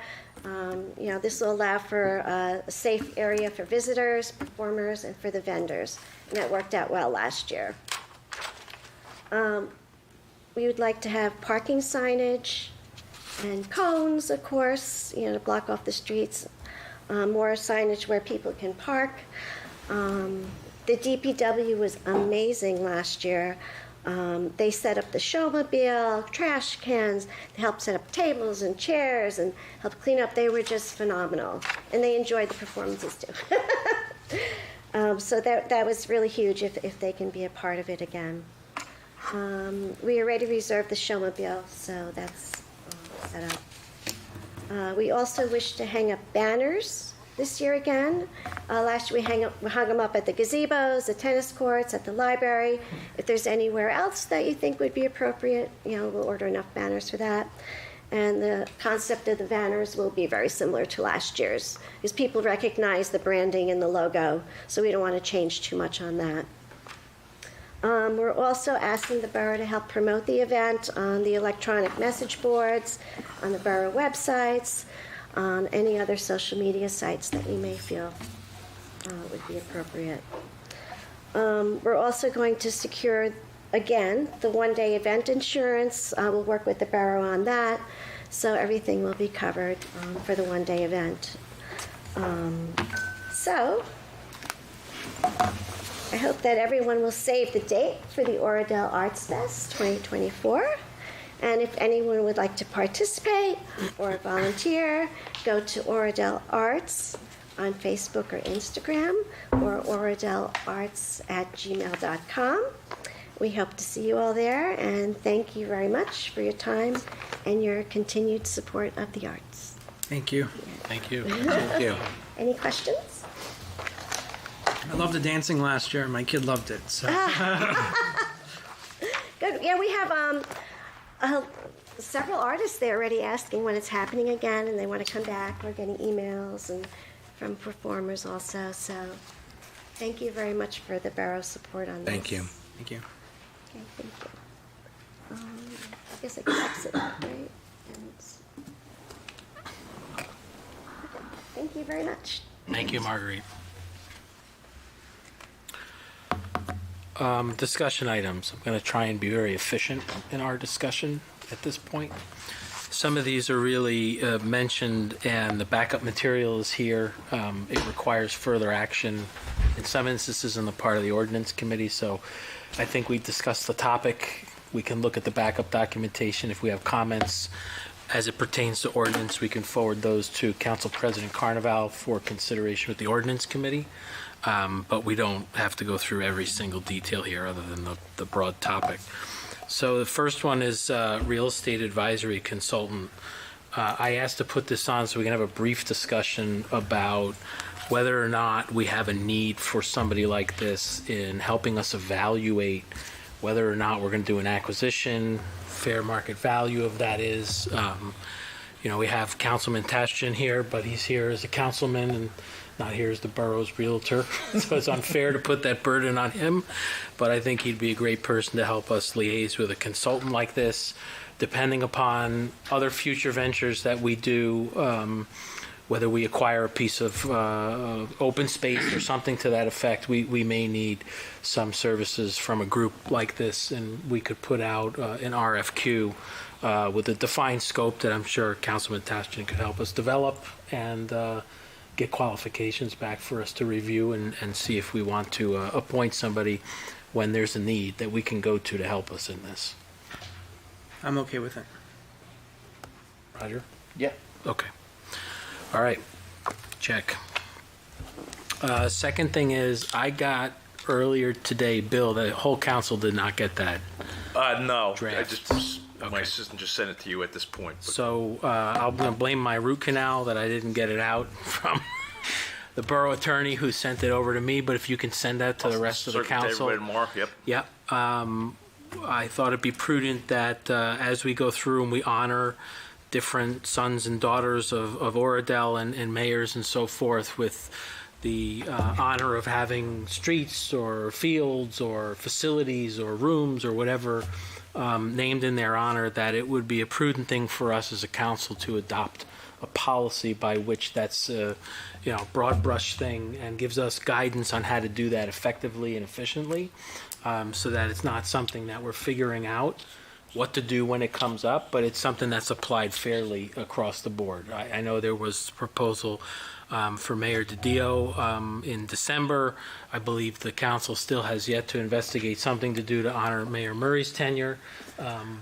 [SPEAKER 19] This will allow for a safe area for visitors, performers, and for the vendors. And that worked out well last year. We would like to have parking signage and cones, of course, to block off the streets. More signage where people can park. The DPW was amazing last year. They set up the showmobile, trash cans, they helped set up tables and chairs and helped clean up. They were just phenomenal. And they enjoyed the performances too. So that was really huge if they can be a part of it again. We already reserved the showmobile, so that's set up. We also wish to hang up banners this year again. Last year we hung them up at the gazebos, the tennis courts, at the library. If there's anywhere else that you think would be appropriate, we'll order enough banners for that. And the concept of the banners will be very similar to last year's, because people recognize the branding and the logo, so we don't want to change too much on that. We're also asking the borough to help promote the event on the electronic message boards, on the borough websites, on any other social media sites that we may feel would be appropriate. We're also going to secure, again, the one-day event insurance. We'll work with the borough on that, so everything will be covered for the one-day event. So I hope that everyone will save the date for the Oradell Arts Fest 2024. And if anyone would like to participate or volunteer, go to Oradell Arts on Facebook or Instagram, or oradellarts@gmail.com. We hope to see you all there, and thank you very much for your time and your continued support of the arts.
[SPEAKER 16] Thank you.
[SPEAKER 10] Thank you.
[SPEAKER 13] Thank you.
[SPEAKER 19] Any questions?
[SPEAKER 16] I loved the dancing last year. My kid loved it. So.
[SPEAKER 19] Good. Yeah, we have several artists there already asking when it's happening again, and they want to come back. We're getting emails and from performers also. So thank you very much for the borough's support on this.
[SPEAKER 13] Thank you.
[SPEAKER 16] Thank you.
[SPEAKER 19] Okay, thank you. I guess I can exit out, right? Thank you very much.
[SPEAKER 10] Thank you, Marguerite. Discussion items. I'm going to try and be very efficient in our discussion at this point. Some of these are really mentioned, and the backup material is here. It requires further action in some instances on the part of the ordinance committee, so I think we've discussed the topic. We can look at the backup documentation. If we have comments as it pertains to ordinance, we can forward those to Council President Carnival for consideration with the ordinance committee. But we don't have to go through every single detail here other than the broad topic. So the first one is real estate advisory consultant. I asked to put this on so we can have a brief discussion about whether or not we have a need for somebody like this in helping us evaluate whether or not we're going to do an acquisition, fair market value of that is. We have Councilman Tashjian here, but he's here as a councilman and not here as the borough's realtor. So it's unfair to put that burden on him, but I think he'd be a great person to help us liaise with a consultant like this. Depending upon other future ventures that we do, whether we acquire a piece of open space or something to that effect, we may need some services from a group like this, and we could put out an RFQ with a defined scope that I'm sure Councilman Tashjian could help us develop and get qualifications back for us to review and see if we want to appoint somebody when there's a need that we can go to help us in this.
[SPEAKER 16] I'm okay with it.
[SPEAKER 10] Roger?
[SPEAKER 15] Yeah.
[SPEAKER 10] Okay. All right. Check. Second thing is, I got earlier today, Bill, the whole council did not get that.
[SPEAKER 18] No.
[SPEAKER 10] Draft.
[SPEAKER 18] My assistant just sent it to you at this point. But.
[SPEAKER 10] So I'm going to blame my root canal that I didn't get it out from the borough attorney who sent it over to me. But if you can send that to the rest of the council.
[SPEAKER 18] Tomorrow. Yep.
[SPEAKER 10] Yep. I thought it'd be prudent that as we go through and we honor different sons and daughters of Oradell and mayors and so forth with the honor of having streets or fields or facilities or rooms or whatever named in their honor, that it would be a prudent thing for us as a council to adopt a policy by which that's broad brush thing and gives us guidance on how to do that effectively and efficiently, so that it's not something that we're figuring out what to do when it comes up, but it's something that's applied fairly across the board. I know there was a proposal for Mayor DiDio in December. I believe the council still has yet to investigate something to do to honor Mayor Murray's tenure.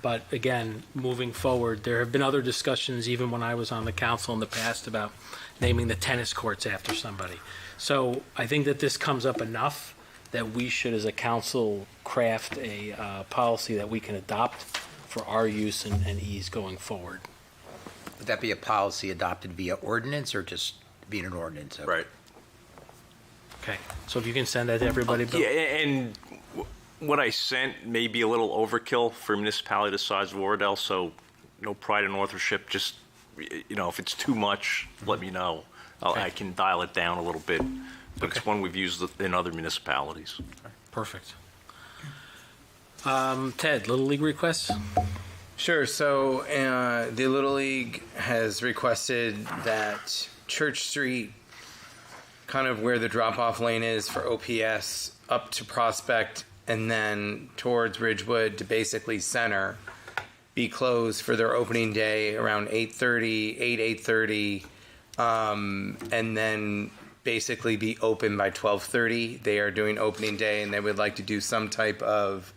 [SPEAKER 10] But again, moving forward, there have been other discussions, even when I was on the council in the past, about naming the tennis courts after somebody. So I think that this comes up enough that we should, as a council, craft a policy that we can adopt for our use and ease going forward.
[SPEAKER 13] Would that be a policy adopted via ordinance or just being an ordinance?
[SPEAKER 18] Right.
[SPEAKER 10] Okay, so if you can send that to everybody, Bill.
[SPEAKER 18] Yeah, and what I sent may be a little overkill for a municipality the size of Oradell, so no pride in authorship. Just, if it's too much, let me know. I can dial it down a little bit, but it's one we've used in other municipalities.
[SPEAKER 10] Perfect. Ted, Little League requests?
[SPEAKER 7] Sure. So the Little League has requested that Church Street, kind of where the drop-off lane is for OPS, up to Prospect and then towards Ridgewood to basically Center, be closed for their opening day around 8:30, and then basically be open by 12:30. They are doing opening day, and they would like to do some type of,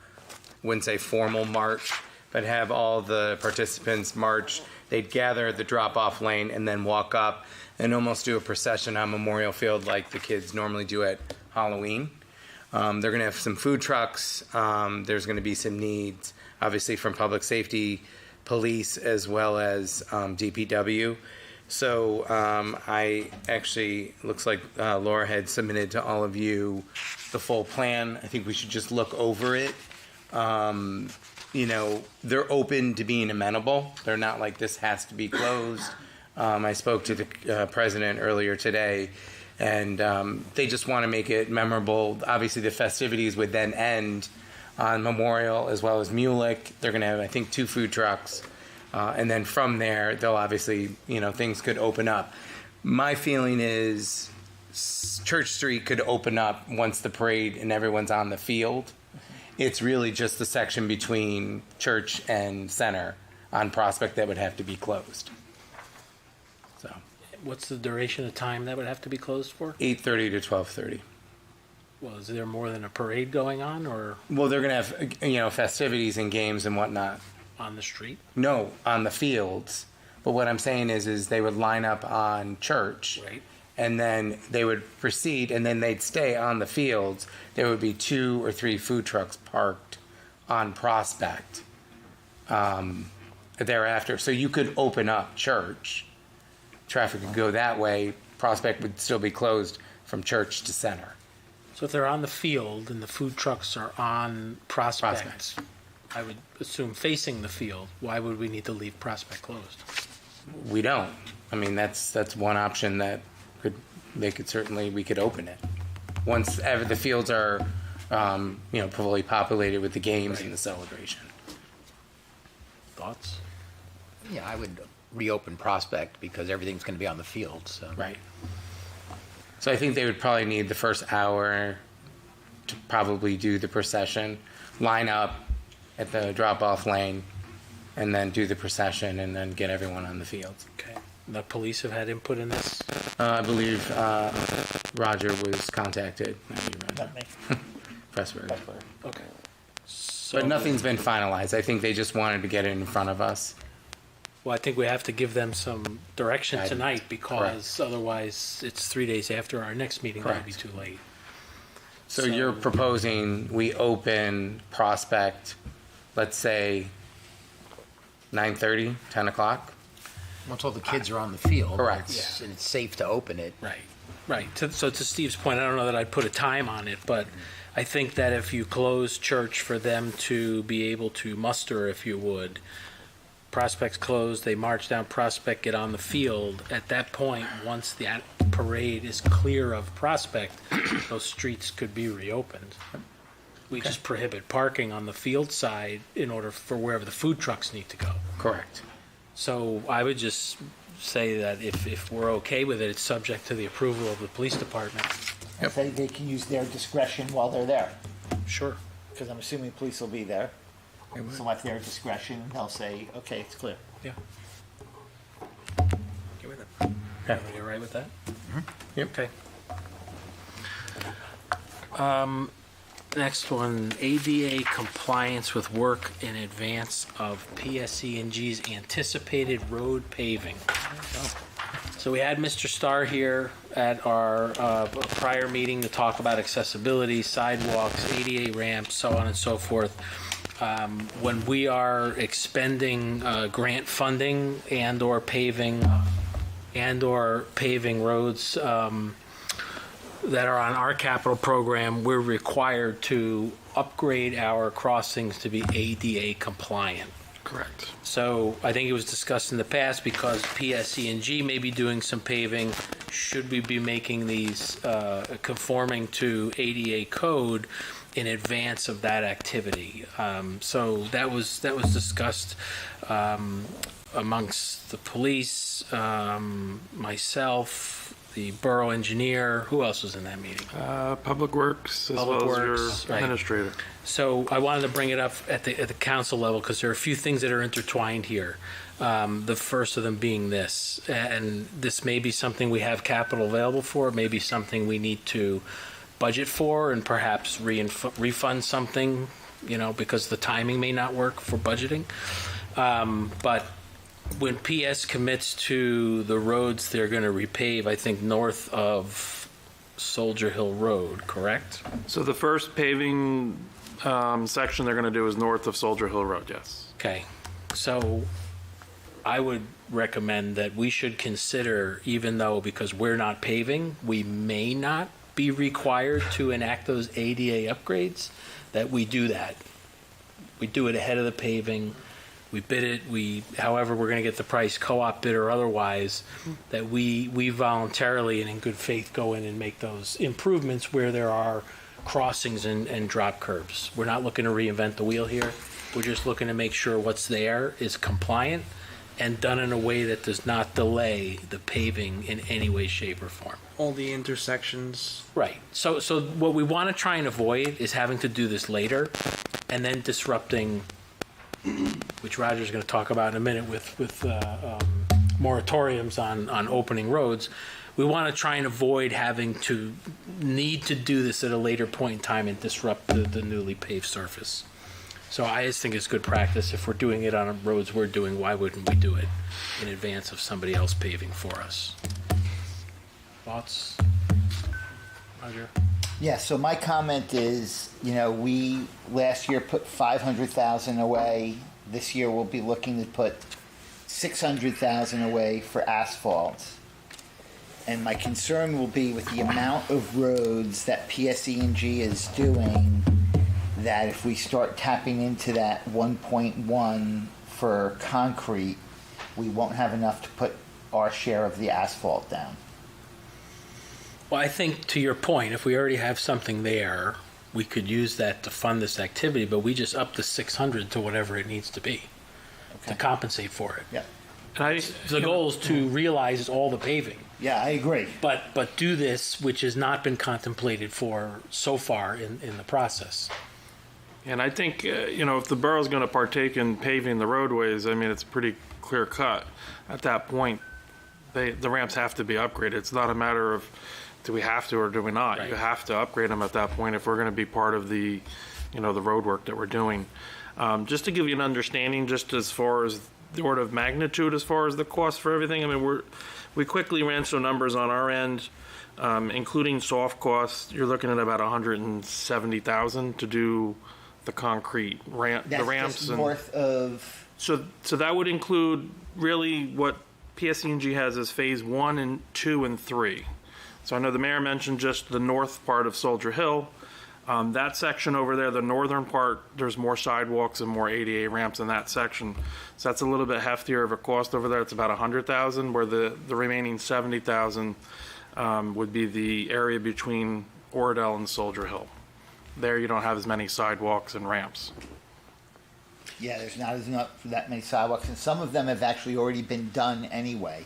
[SPEAKER 7] wouldn't say formal march, but have all the participants march. They'd gather at the drop-off lane and then walk up and almost do a procession on Memorial Field like the kids normally do at Halloween. They're going to have some food trucks. There's going to be some needs, obviously, from public safety, police, as well as DPW. So I actually, looks like Laura had submitted to all of you the full plan. I think we should just look over it. They're open to being amenable. They're not like this has to be closed. I spoke to the president earlier today, and they just want to make it memorable. Obviously, the festivities would then end on Memorial as well as Mulek. They're going to have, I think, 2 food trucks. And then from there, they'll obviously, things could open up. My feeling is Church Street could open up once the parade and everyone's on the field. It's really just the section between Church and Center on Prospect that would have to be closed. So,
[SPEAKER 10] What's the duration of time that would have to be closed for?
[SPEAKER 7] 8:30 to 12:30.
[SPEAKER 10] Well, is there more than a parade going on, or
[SPEAKER 7] Well, they're going to have, festivities and games and whatnot.
[SPEAKER 10] on the street?
[SPEAKER 7] No, on the fields. But what I'm saying is they would line up on Church.
[SPEAKER 10] Right.
[SPEAKER 7] And then they would proceed, and then they'd stay on the fields. There would be 2 or 3 food trucks parked on Prospect thereafter. So you could open up Church. Traffic could go that way. Prospect would still be closed from Church to Center.
[SPEAKER 10] So if they're on the field and the food trucks are on Prospect, I would assume facing the field, why would we need to leave Prospect closed?
[SPEAKER 7] We don't. I mean, that's one option that we could open it once ever the fields are fully populated with the games and the celebration.
[SPEAKER 10] Thoughts?
[SPEAKER 13] Yeah, I would reopen Prospect because everything's going to be on the field. So.
[SPEAKER 7] Right. So I think they would probably need the first hour to probably do the procession, line up at the drop-off lane, and then do the procession and then get everyone on the field.
[SPEAKER 10] Okay. The police have had input in this?
[SPEAKER 7] I believe Roger was contacted.
[SPEAKER 15] Not me.
[SPEAKER 7] Pressburg.
[SPEAKER 10] Okay.
[SPEAKER 7] But nothing's been finalized. I think they just wanted to get it in front of us.
[SPEAKER 10] Well, I think we have to give them some direction
[SPEAKER 7] Guidance.
[SPEAKER 10] tonight, because otherwise it's 3 days after our next meeting. That would be
[SPEAKER 7] Correct.
[SPEAKER 10] too late.
[SPEAKER 7] So you're proposing we open Prospect, let's say 9:30, 10 o'clock?
[SPEAKER 13] Once all the kids are on the field.
[SPEAKER 7] Correct.
[SPEAKER 13] And it's safe to open it.
[SPEAKER 10] Right. So to Steve's point, I don't know that I'd put a time on it, but I think that if you close Church for them to be able to muster, if you would, Prospect's closed, they march down Prospect, get on the field. At that point, once the parade is clear of Prospect, those streets could be reopened. We just prohibit parking on the field side in order for wherever the food trucks need to go.
[SPEAKER 6] Correct.
[SPEAKER 10] So I would just say that if we're okay with it, it's subject to the approval of the police department.
[SPEAKER 15] Say they can use their discretion while they're there.
[SPEAKER 10] Sure.
[SPEAKER 15] Because I'm assuming police will be there. So at their discretion, they'll say, okay, it's clear.
[SPEAKER 10] Yeah.
[SPEAKER 6] Give me that.
[SPEAKER 10] Everybody all right with that?
[SPEAKER 6] Yep.
[SPEAKER 10] Okay. Next one, ADA compliance with work in advance of PSE&G's anticipated road paving. So we had Mr. Starr here at our prior meeting to talk about accessibility, sidewalks, ADA ramps, so on and so forth. When we are expending grant funding and/or paving roads that are on our capital program, we're required to upgrade our crossings to be ADA compliant.
[SPEAKER 17] Correct.
[SPEAKER 10] So I think it was discussed in the past, because PSE&G may be doing some paving, should we be making these conforming to ADA code in advance of that activity? So that was discussed amongst the police, myself, the borough engineer. Who else was in that meeting?
[SPEAKER 17] Public Works as well as your administrator.
[SPEAKER 10] Right. So I wanted to bring it up at the council level, because there are a few things that are intertwined here. The first of them being this, and this may be something we have capital available for, maybe something we need to budget for and perhaps refund something, because the timing may not work for budgeting. But when PS commits to the roads they're going to repave, I think north of Soldier Hill Road, correct?
[SPEAKER 17] So the first paving section they're going to do is north of Soldier Hill Road, yes.
[SPEAKER 10] Okay. So I would recommend that we should consider, even though because we're not paving, we may not be required to enact those ADA upgrades, that we do that. We do it ahead of the paving. We bid it, however we're going to get the price, co-op bid or otherwise, that we voluntarily and in good faith go in and make those improvements where there are crossings and drop curbs. We're not looking to reinvent the wheel here. We're just looking to make sure what's there is compliant and done in a way that does not delay the paving in any way, shape, or form.
[SPEAKER 16] All the intersections.
[SPEAKER 10] Right. So what we want to try and avoid is having to do this later and then disrupting, which Roger's going to talk about in a minute, with moratoriums on opening roads. We want to try and avoid having to need to do this at a later point in time and disrupt the newly paved surface. So I just think it's good practice. If we're doing it on roads we're doing, why wouldn't we do it in advance of somebody else paving for us? Thoughts? Roger?
[SPEAKER 15] Yeah, so my comment is, we last year put 500,000 away. This year we'll be looking to put 600,000 away for asphalt. And my concern will be with the amount of roads that PSE&G is doing, that if we start tapping into that 1.1 for concrete, we won't have enough to put our share of the asphalt down.
[SPEAKER 10] Well, I think to your point, if we already have something there, we could use that to fund this activity, but we just up the 600 to whatever it needs to be to compensate for it.
[SPEAKER 15] Yeah.
[SPEAKER 10] And the goal is to realize all the paving.
[SPEAKER 15] Yeah, I agree.
[SPEAKER 10] But do this, which has not been contemplated for so far in the process.
[SPEAKER 17] And I think, if the borough's going to partake in paving the roadways, I mean, it's pretty clear cut. At that point, the ramps have to be upgraded. It's not a matter of do we have to or do we not. Right. You have to upgrade them at that point if we're going to be part of the, the road work that we're doing. Just to give you an understanding, just as far as the order of magnitude, as far as the cost for everything, I mean, we quickly ran some numbers on our end, including soft costs. You're looking at about $170,000 to do the concrete ramp,
[SPEAKER 15] the ramps, just north of.
[SPEAKER 17] So that would include really what PSE&G has as phase 1 and 2 and 3. So I know the mayor mentioned just the north part of Soldier Hill. That section over there, the northern part, there's more sidewalks and more ADA ramps in that section. So that's a little bit heftier of a cost over there. It's about $100,000, where the remaining $70,000 would be the area between Oradell and Soldier Hill. There you don't have as many sidewalks and ramps.
[SPEAKER 15] Yeah, there's not that many sidewalks, and some of them have actually already been done anyway.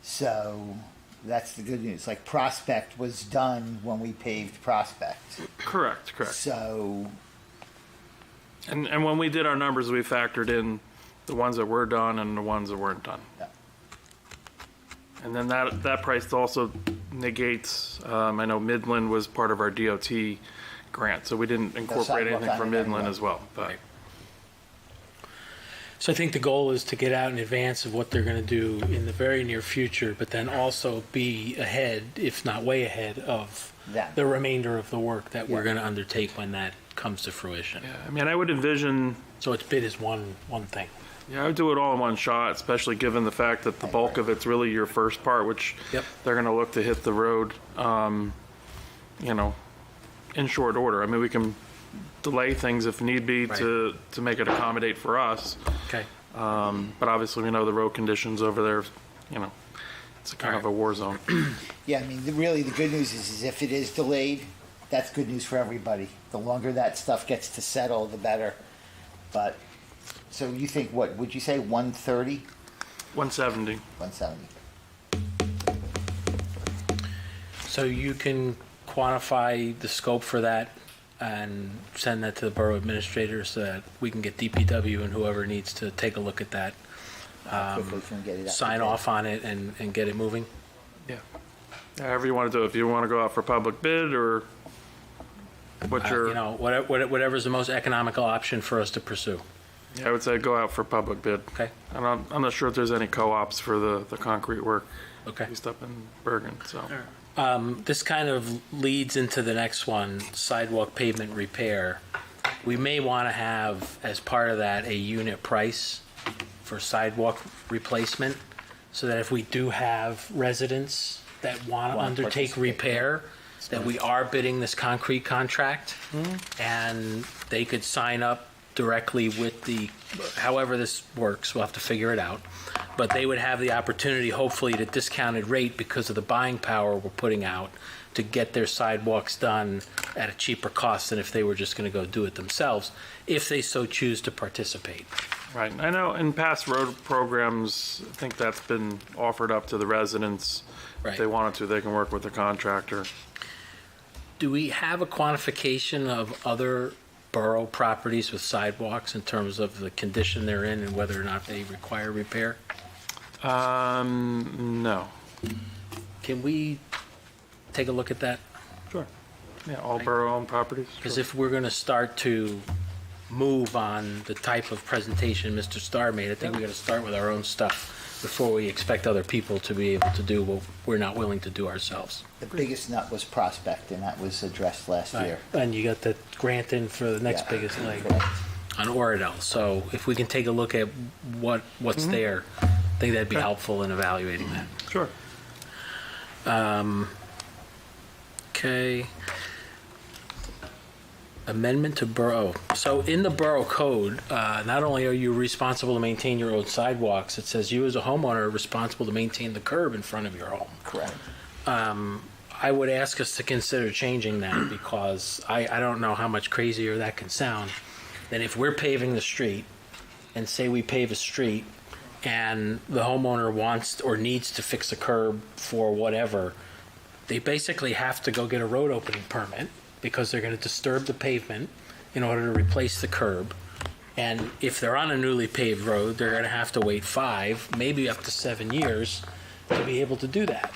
[SPEAKER 15] So that's the good news. Like Prospect was done when we paved Prospect.
[SPEAKER 17] Correct.
[SPEAKER 15] So,
[SPEAKER 17] and when we did our numbers, we factored in the ones that were done and the ones that weren't done.
[SPEAKER 15] Yeah.
[SPEAKER 17] And then that price also negates, I know Midland was part of our DOT grant, so we didn't incorporate anything from Midland as well. But
[SPEAKER 10] So I think the goal is to get out in advance of what they're going to do in the very near future, but then also be ahead, if not way ahead, of the remainder of the work that we're going to undertake when that comes to fruition.
[SPEAKER 17] Yeah, I mean, I would envision.
[SPEAKER 10] So it's bid is one thing.
[SPEAKER 17] Yeah, I would do it all in one shot, especially given the fact that the bulk of it's really your first part, which they're going to look to hit the road, in short order. I mean, we can delay things if need be to make it accommodate for us.
[SPEAKER 10] Okay.
[SPEAKER 17] But obviously, we know the road conditions over there, it's kind of a war zone.
[SPEAKER 15] yeah, I mean, really the good news is if it is delayed, that's good news for everybody. The longer that stuff gets to settle, the better. But, so you think, what, would you say 130?
[SPEAKER 17] 170.
[SPEAKER 15] 170.
[SPEAKER 10] So you can quantify the scope for that and send that to the borough administrator so that we can get DPW and whoever needs to take a look at that, sign off on it and get it moving?
[SPEAKER 17] Yeah. However you want to do it. If you want to go out for public bid or what your...
[SPEAKER 10] whatever's the most economical option for us to pursue.
[SPEAKER 17] Yeah, I would say go out for public bid.
[SPEAKER 10] Okay.
[SPEAKER 17] And I'm not sure if there's any co-ops for the concrete work.
[SPEAKER 10] Okay.
[SPEAKER 17] At least up in Bergen, so...
[SPEAKER 10] This kind of leads into the next one, sidewalk pavement repair. We may want to have, as part of that, a unit price for sidewalk replacement, so that if we do have residents that want to undertake repair, that we are bidding this concrete contract, and they could sign up directly with however this works, we'll have to figure it out. But they would have the opportunity, hopefully, at a discounted rate because of the buying power we're putting out to get their sidewalks done at a cheaper cost than if they were just going to go do it themselves, if they so choose to participate.
[SPEAKER 17] Right. I know in past road programs, I think that's been offered up to the residents.
[SPEAKER 10] Right.
[SPEAKER 17] If they wanted to, they can work with the contractor.
[SPEAKER 10] Do we have a quantification of other borough properties with sidewalks in terms of the condition they're in and whether or not they require repair?
[SPEAKER 17] No.
[SPEAKER 10] Can we take a look at that?
[SPEAKER 17] Sure. Yeah, all borough-owned properties.
[SPEAKER 10] Because if we're going to start to move on the type of presentation Mr. Starr made, I think we got to start with our own stuff before we expect other people to be able to do what we're not willing to do ourselves.
[SPEAKER 15] The biggest nut was Prospect, and that was addressed last year.
[SPEAKER 10] And you got the grant in for the next biggest leg on Oradell. So if we can take a look at what's there, I think that'd be helpful in evaluating that.
[SPEAKER 17] Sure.
[SPEAKER 10] Okay. Amendment to borough. So in the borough code, not only are you responsible to maintain your own sidewalks, it says you as a homeowner are responsible to maintain the curb in front of your home.
[SPEAKER 15] Correct.
[SPEAKER 10] I would ask us to consider changing that because I don't know how much crazier that can sound than if we're paving the street and say we pave a street and the homeowner wants or needs to fix a curb for whatever, they basically have to go get a road opening permit because they're going to disturb the pavement in order to replace the curb. And if they're on a newly paved road, they're going to have to wait 5, maybe up to 7 years to be able to do that.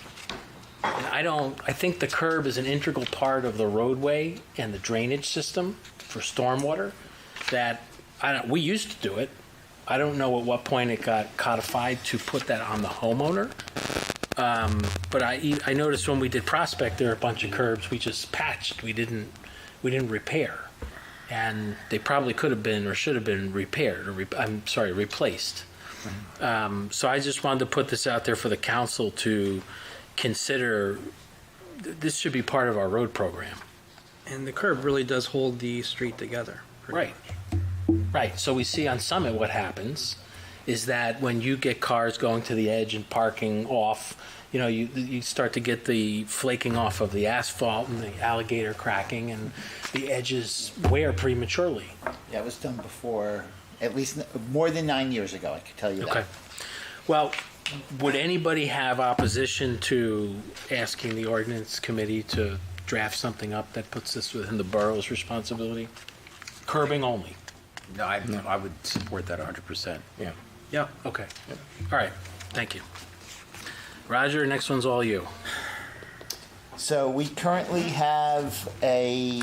[SPEAKER 10] And I think the curb is an integral part of the roadway and the drainage system for stormwater that we used to do it. I don't know at what point it got codified to put that on the homeowner. But I noticed when we did Prospect, there were a bunch of curbs we just patched. We didn't repair, and they probably could have been or should have been repaired or replaced. So I just wanted to put this out there for the council to consider. This should be part of our road program.
[SPEAKER 16] And the curb really does hold the street together.
[SPEAKER 10] Right. Right. So we see on Summit what happens is that when you get cars going to the edge and parking off, you know, you start to get the flaking off of the asphalt and the alligator cracking, and the edges wear prematurely.
[SPEAKER 15] Yeah, it was done before, at least more than 9 years ago, I can tell you that.
[SPEAKER 10] Okay. Well, would anybody have opposition to asking the ordinance committee to draft something up that puts this within the borough's responsibility? Curbing only.
[SPEAKER 13] No, I would support that 100%.
[SPEAKER 10] Yeah. Yeah, okay. All right, thank you. Roger, next one's all you.
[SPEAKER 15] So we currently have a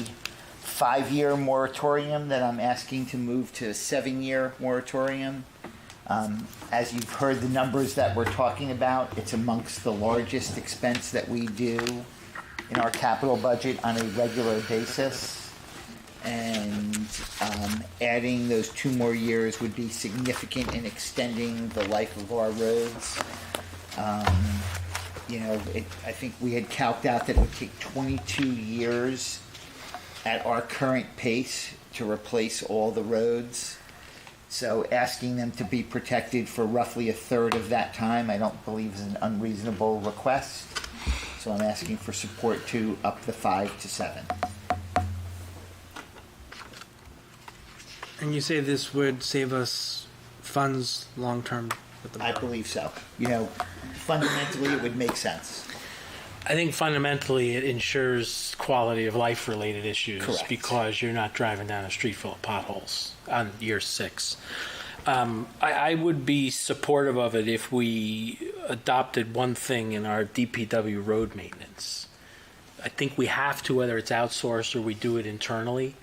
[SPEAKER 15] 5-year moratorium that I'm asking to move to a 7-year moratorium. As you've heard the numbers that we're talking about, it's amongst the largest expense that we do in our capital budget on a regular basis. And adding those 2 more years would be significant in extending the life of our roads. You know, I think we had calced out that it would take 22 years at our current pace to replace all the roads. So asking them to be protected for roughly a third of that time, I don't believe is an unreasonable request. So I'm asking for support to up the 5 to 7.
[SPEAKER 16] And you say this would save us funds long-term with the borough?
[SPEAKER 15] I believe so. You know, fundamentally, it would make sense.
[SPEAKER 10] I think fundamentally it ensures quality of life related issues.
[SPEAKER 15] Correct.
[SPEAKER 10] Because you're not driving down a street full of potholes on year 6. I would be supportive of it if we adopted one thing in our DPW road maintenance. I think we have to, whether it's outsourced or we do it internally,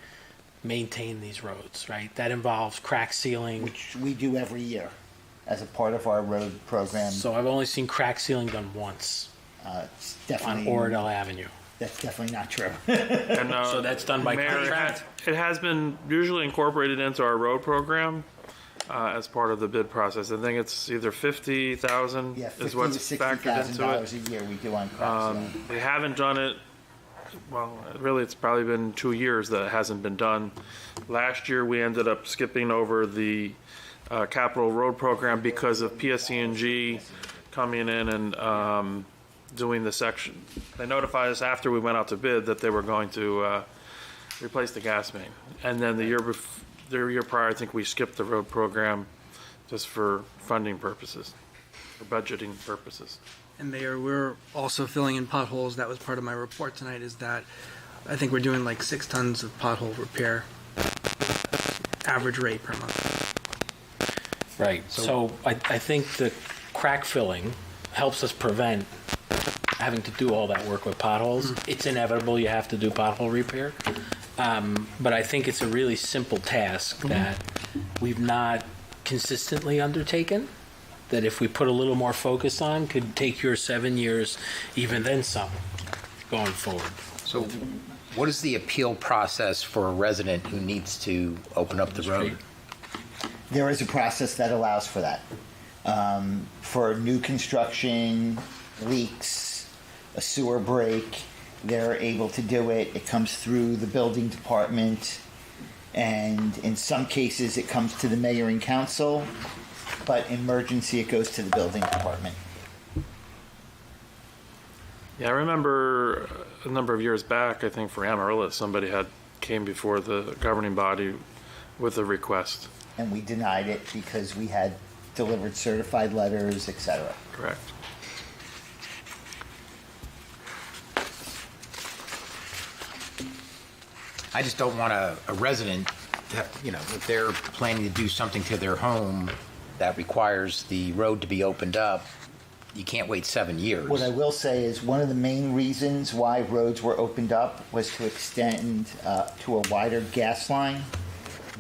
[SPEAKER 10] maintain these roads, right? That involves crack sealing.
[SPEAKER 15] Which we do every year as a part of our road program.
[SPEAKER 10] So I've only seen crack sealing done once
[SPEAKER 15] It's definitely
[SPEAKER 10] on Oradell Avenue.
[SPEAKER 15] That's definitely not true.
[SPEAKER 17] And,
[SPEAKER 10] So that's done by
[SPEAKER 17] Mayor,
[SPEAKER 10] contract?
[SPEAKER 17] it has been usually incorporated into our road program as part of the bid process. I think it's either 50,000
[SPEAKER 15] Yeah,
[SPEAKER 17] is what's
[SPEAKER 15] $50,000 to
[SPEAKER 17] factored into
[SPEAKER 15] $60,000
[SPEAKER 17] it.
[SPEAKER 15] a year we do on crack sealing.
[SPEAKER 17] We haven't done it, well, really, it's probably been 2 years that it hasn't been done. Last year, we ended up skipping over the capital road program because of PSC&G coming in and doing the section. They notified us after we went out to bid that they were going to replace the gas main. And then the year prior, I think we skipped the road program just for funding purposes, for budgeting purposes.
[SPEAKER 16] And Mayor, we're also filling in potholes. That was part of my report tonight, is that I think we're doing like 6 tons of pothole repair, average rate per month.
[SPEAKER 10] Right. So I think the crack filling helps us prevent having to do all that work with potholes. It's inevitable you have to do pothole repair. But I think it's a really simple task that we've not consistently undertaken, that if we put a little more focus on, could take your 7 years, even then some, going forward.
[SPEAKER 13] So what is the appeal process for a resident who needs to open up the road?
[SPEAKER 15] There is a process that allows for that. For new construction, leaks, a sewer break, they're able to do it. It comes through the building department, and in some cases it comes to the mayor and council, but in emergency it goes to the building department.
[SPEAKER 17] Yeah, I remember a number of years back, I think for Amarillo, somebody came before the governing body with a request.
[SPEAKER 15] And we denied it because we had delivered certified letters, etc.
[SPEAKER 17] Correct.
[SPEAKER 13] I just don't want a resident to have, you know, if they're planning to do something to their home that requires the road to be opened up, you can't wait 7 years.
[SPEAKER 15] What I will say is one of the main reasons why roads were opened up was to extend to a wider gas line.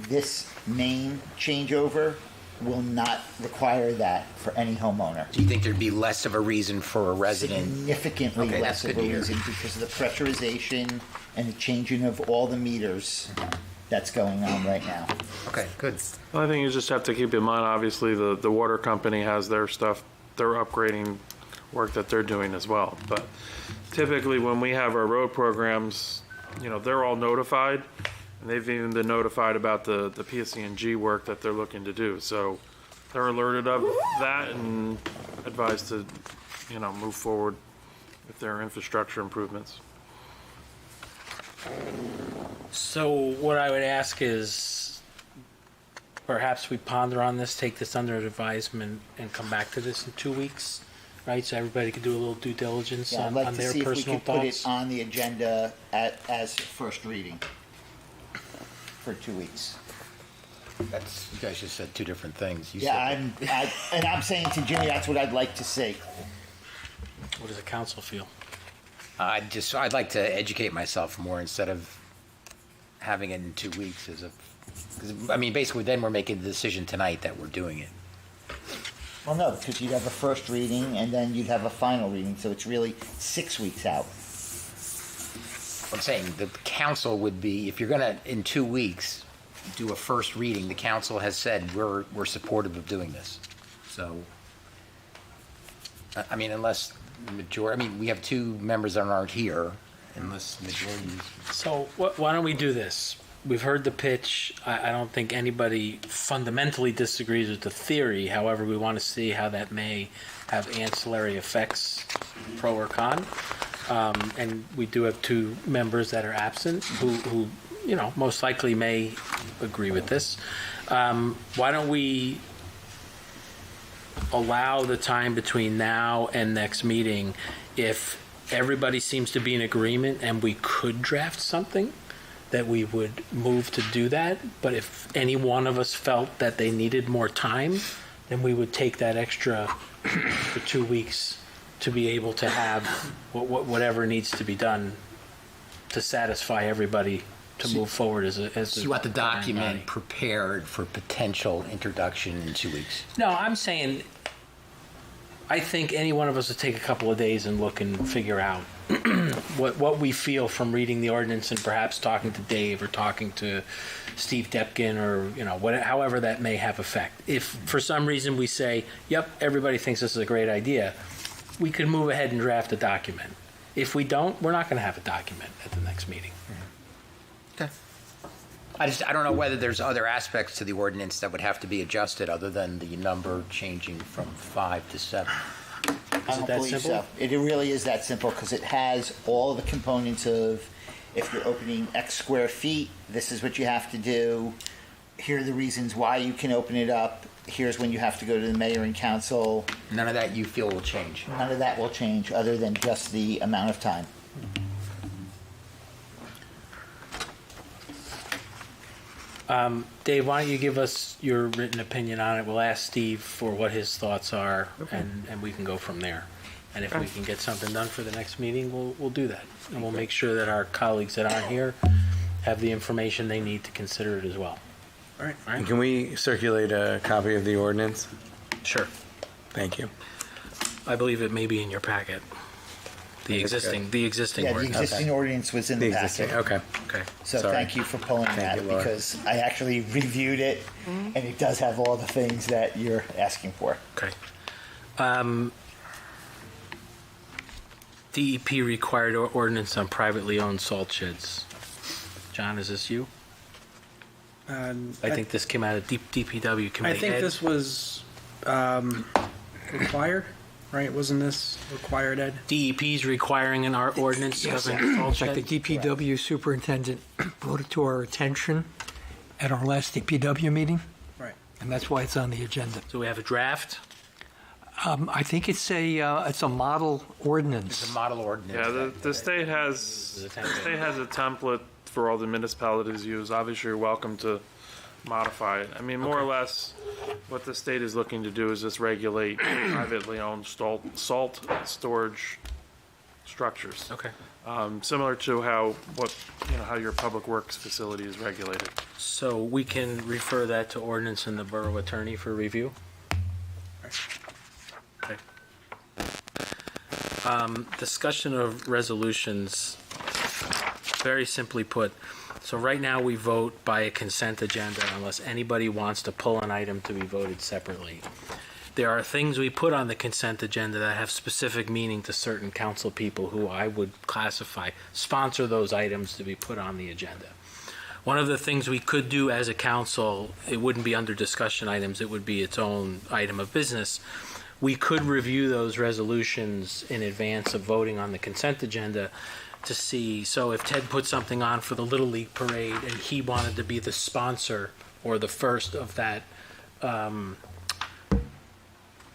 [SPEAKER 15] This main changeover will not require that for any homeowner.
[SPEAKER 13] Do you think there'd be less of a reason for a resident?
[SPEAKER 15] Significantly
[SPEAKER 13] Okay,
[SPEAKER 15] less
[SPEAKER 13] that's
[SPEAKER 15] of
[SPEAKER 13] good
[SPEAKER 15] a
[SPEAKER 13] to hear.
[SPEAKER 15] reason because of the pressurization and the changing of all the meters that's going on right now.
[SPEAKER 13] Okay, good.
[SPEAKER 17] Well, I think you just have to keep in mind, obviously, the water company has their stuff, their upgrading work that they're doing as well. But typically when we have our road programs, you know, they're all notified, and they've even been notified about the PSC&G work that they're looking to do. So they're alerted of that and advised to move forward if there are infrastructure improvements.
[SPEAKER 10] So what I would ask is perhaps we ponder on this, take this under advisement, and come back to this in 2 weeks, right? So everybody could do a little due diligence
[SPEAKER 15] Yeah, I'd
[SPEAKER 10] on
[SPEAKER 15] like to
[SPEAKER 10] their
[SPEAKER 15] see if we
[SPEAKER 10] personal
[SPEAKER 15] could put it
[SPEAKER 10] thoughts.
[SPEAKER 15] on the agenda as first reading for 2 weeks.
[SPEAKER 13] That's, you guys just said two different things. You
[SPEAKER 15] Yeah,
[SPEAKER 13] said
[SPEAKER 15] and I'm saying to Jimmy, that's what I'd like to see.
[SPEAKER 10] What does the council feel?
[SPEAKER 13] I'd like to educate myself more instead of having it in 2 weeks as a, 'cause, I mean, basically then we're making the decision tonight that we're doing it.
[SPEAKER 15] Well, no, because you'd have a first reading and then you'd have a final reading, so it's really 6 weeks out.
[SPEAKER 13] I'm saying the council would be, if you're gonna, in 2 weeks, do a first reading, the council has said we're supportive of doing this. So, I mean, unless the majority, I mean, we have 2 members that aren't here, unless majority.
[SPEAKER 10] So why don't we do this? We've heard the pitch. I don't think anybody fundamentally disagrees with the theory. However, we want to see how that may have ancillary effects, pro or con. And we do have 2 members that are absent who most likely may agree with this. Why don't we allow the time between now and next meeting, if everybody seems to be in agreement and we could draft something, that we would move to do that. But if any one of us felt that they needed more time, then we would take that extra for 2 weeks to be able to have whatever needs to be done to satisfy everybody to move forward as a.
[SPEAKER 13] So you want the document prepared for potential introduction in 2 weeks?
[SPEAKER 10] No, I'm saying, I think any one of us would take a couple of days and look and figure out what we feel from reading the ordinance and perhaps talking to Dave or talking to Steve Depkin or, however that may have effect. If for some reason we say, yep, everybody thinks this is a great idea, we could move ahead and draft a document. If we don't, we're not going to have a document at the next meeting.
[SPEAKER 13] Okay. I don't know whether there's other aspects to the ordinance that would have to be adjusted other than the number changing from 5 to 7.
[SPEAKER 15] I don't believe so. It really is that simple because it has all the components of if you're opening X square feet, this is what you have to do. Here are the reasons why you can open it up. Here's when you have to go to the mayor and council.
[SPEAKER 13] None of that you feel will change?
[SPEAKER 15] None of that will change other than just the amount of time.
[SPEAKER 10] Dave, why don't you give us your written opinion on it? We'll ask Steve for what his thoughts are, and we can go from there. And if we can get something done for the next meeting, we'll do that. And we'll make sure that our colleagues that aren't here have the information they need to consider it as well.
[SPEAKER 7] All right. And can we circulate a copy of the ordinance?
[SPEAKER 10] Sure.
[SPEAKER 7] Thank you.
[SPEAKER 10] I believe it may be in your packet. The existing
[SPEAKER 15] Yeah, the existing ordinance was in the packet.
[SPEAKER 7] Okay.
[SPEAKER 15] So
[SPEAKER 7] Sorry.
[SPEAKER 15] thank you for pulling that
[SPEAKER 7] you, Laura.
[SPEAKER 15] because I actually reviewed it and it does have all the things that you're asking for.
[SPEAKER 10] Okay. DEP required ordinance on privately owned salt sheds. John, is this you? I think this came out of DPW committee.
[SPEAKER 16] I think this was required, right? Wasn't this required, Ed?
[SPEAKER 10] DEP's requiring an ordinance
[SPEAKER 9] Yes,
[SPEAKER 10] covering salt
[SPEAKER 9] in fact,
[SPEAKER 10] sheds?
[SPEAKER 9] the DPW superintendent brought it to our attention at our last DPW meeting.
[SPEAKER 16] Right.
[SPEAKER 9] And that's why it's on the agenda.
[SPEAKER 10] So we have a draft?
[SPEAKER 9] I think it's a model ordinance.
[SPEAKER 13] It's a model ordinance.
[SPEAKER 17] Yeah, the state has a template for all the municipalities to use. Obviously, you're welcome to modify it. I mean, more or less, what the state is looking to do is just regulate privately owned salt storage structures.
[SPEAKER 10] Okay.
[SPEAKER 17] Similar to how your public works facility is regulated.
[SPEAKER 10] So we can refer that to ordinance and the borough attorney for review? Okay. Discussion of resolutions, very simply put. So right now we vote by a consent agenda unless anybody wants to pull an item to be voted separately. There are things we put on the consent agenda that have specific meaning to certain council people who I would classify, sponsor those items to be put on the agenda. One of the things we could do as a council, it wouldn't be under discussion items, it would be its own item of business, we could review those resolutions in advance of voting on the consent agenda to see, so if Ted put something on for the Little League Parade and he wanted to be the sponsor or the first of that,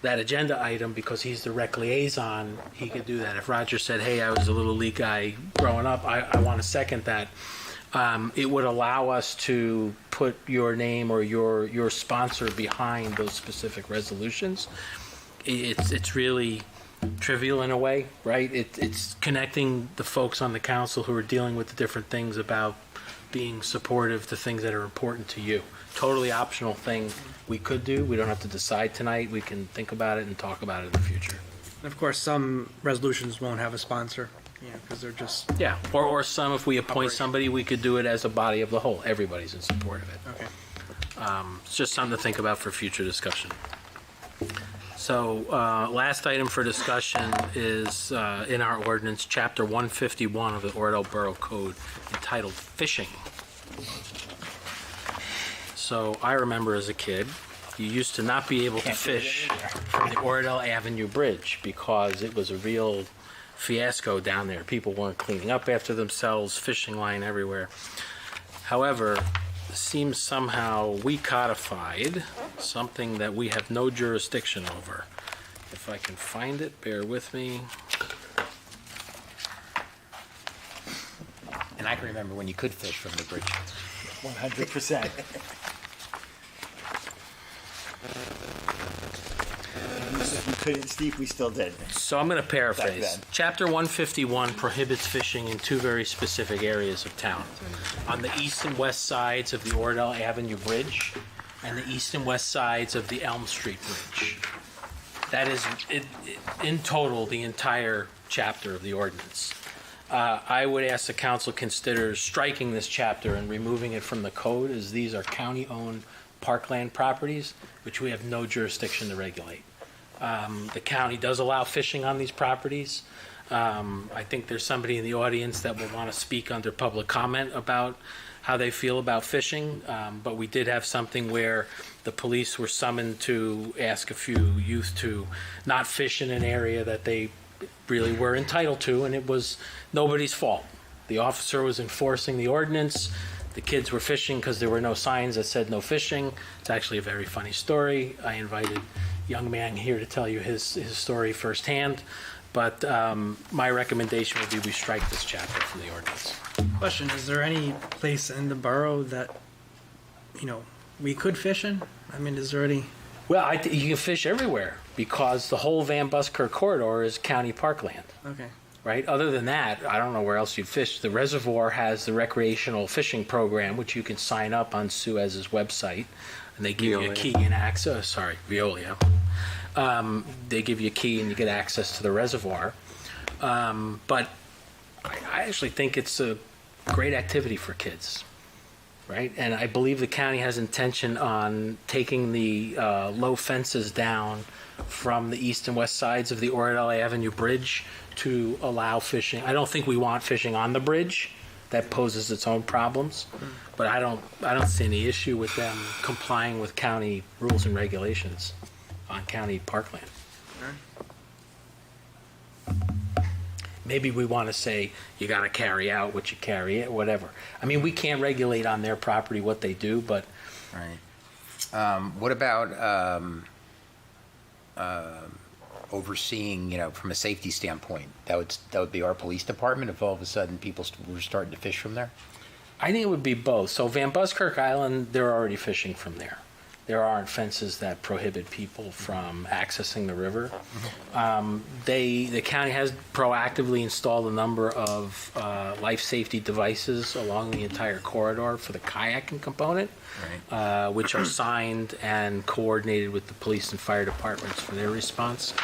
[SPEAKER 10] that agenda item because he's the rec liaison, he could do that. If Roger said, hey, I was a Little League guy growing up, I want to second that, it would allow us to put your name or your sponsor behind those specific resolutions. It's really trivial in a way, right? It's connecting the folks on the council who are dealing with the different things about being supportive to things that are important to you. Totally optional thing we could do. We don't have to decide tonight. We can think about it and talk about it in the future.
[SPEAKER 16] And of course, some resolutions won't have a sponsor, because they're just...
[SPEAKER 10] Yeah, or some, if we appoint somebody, we could do it as a body of the whole. Everybody's in support of it.
[SPEAKER 16] Okay.
[SPEAKER 10] It's just something to think about for future discussion. So, last item for discussion is in our ordinance, Chapter 151 of the Oradell Borough Code, entitled Fishing. So, I remember as a kid, you used to not be able to fish from the Oradell Avenue Bridge because it was a real fiasco down there. People weren't cleaning up after themselves, fishing line everywhere. However, it seems somehow we codified something that we have no jurisdiction over. If I can find it, bear with me.
[SPEAKER 13] And I can remember when you could fish from the bridge.
[SPEAKER 15] 100%. If you couldn't, Steve, we still did.
[SPEAKER 10] So I'm going to paraphrase.
[SPEAKER 15] Back then.
[SPEAKER 10] Chapter 151 prohibits fishing in two very specific areas of town. On the east and west sides of the Oradell Avenue Bridge and the east and west sides of the Elm Street Bridge. That is, in total, the entire chapter of the ordinance. I would ask the council consider striking this chapter and removing it from the code, as these are county-owned parkland properties, which we have no jurisdiction to regulate. The county does allow fishing on these properties. I think there's somebody in the audience that will want to speak under public comment about how they feel about fishing, but we did have something where the police were summoned to ask a few youth to not fish in an area that they really were entitled to, and it was nobody's fault. The officer was enforcing the ordinance. The kids were fishing because there were no signs that said no fishing. It's actually a very funny story. I invited a young man here to tell you his story firsthand, but my recommendation would be we strike this chapter from the ordinance.
[SPEAKER 16] Question, is there any place in the borough that, we could fish in? I mean, is there any...
[SPEAKER 10] Well, you can fish everywhere because the whole Van Buskirk corridor is county parkland.
[SPEAKER 16] Okay.
[SPEAKER 10] Right? Other than that, I don't know where else you'd fish. The reservoir has the recreational fishing program, which you can sign up on Suez's website, and they give you a key and access. Sorry, Veolia. They give you a key and you get access to the reservoir. But I actually think it's a great activity for kids. Right? And I believe the county has intention on taking the low fences down from the east and west sides of the Oradell Avenue Bridge to allow fishing. I don't think we want fishing on the bridge. That poses its own problems. But I don't see any issue with them complying with county rules and regulations on county parkland. Maybe we want to say you got to carry out what you carry it, whatever. I mean, we can't regulate on their property what they do, but...
[SPEAKER 13] Right. What about overseeing, from a safety standpoint? That would be our police department if all of a sudden people were starting to fish from there?
[SPEAKER 10] I think it would be both. So Van Buskirk Island, they're already fishing from there. There aren't fences that prohibit people from accessing the river. The county has proactively installed a number of life safety devices along the entire corridor for the kayaking component, which are signed and coordinated with the police and fire departments for their response.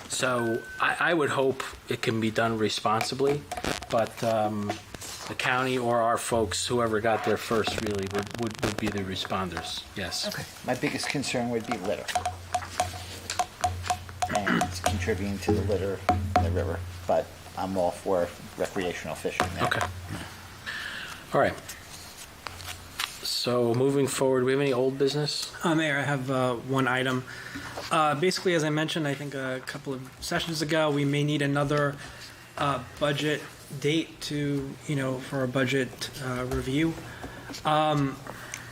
[SPEAKER 10] So I would hope it can be done responsibly, but the county or our folks, whoever got there first, really would be the responders. Yes.
[SPEAKER 15] Okay. My biggest concern would be litter. And it's contributing to the litter in the river. But I'm all for recreational fishing there.
[SPEAKER 10] Okay. All right. So moving forward, we have any old business?
[SPEAKER 16] Mayor, I have one item. Basically, as I mentioned, I think a couple of sessions ago, we may need another budget date to, for a budget review.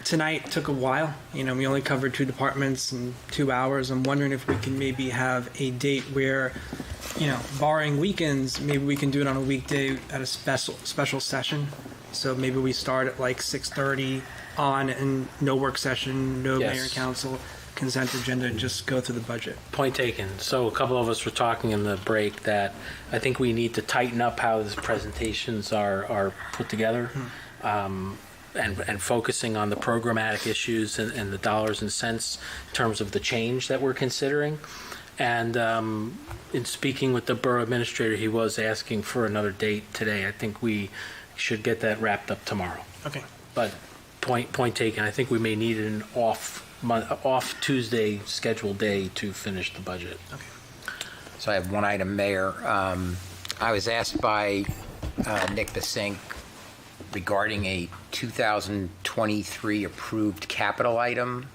[SPEAKER 16] Tonight took a while. We only covered 2 departments in 2 hours. I'm wondering if we can maybe have a date where, barring weekends, maybe we can do it on a weekday at a special session. So maybe we start at like 6:30 on, and no work session, no
[SPEAKER 10] Yes.
[SPEAKER 16] mayor and council, consent agenda, and just go through the budget.
[SPEAKER 10] Point taken. So a couple of us were talking in the break that I think we need to tighten up how the presentations are put together, and focusing on the programmatic issues and the dollars and cents in terms of the change that we're considering. And in speaking with the borough administrator, he was asking for another date today. I think we should get that wrapped up tomorrow.
[SPEAKER 16] Okay.
[SPEAKER 10] But point taken. I think we may need an off Tuesday scheduled day to finish the budget.
[SPEAKER 16] Okay.
[SPEAKER 13] So I have one item, Mayor. I was asked by Nick Basink regarding a 2023 approved capital item.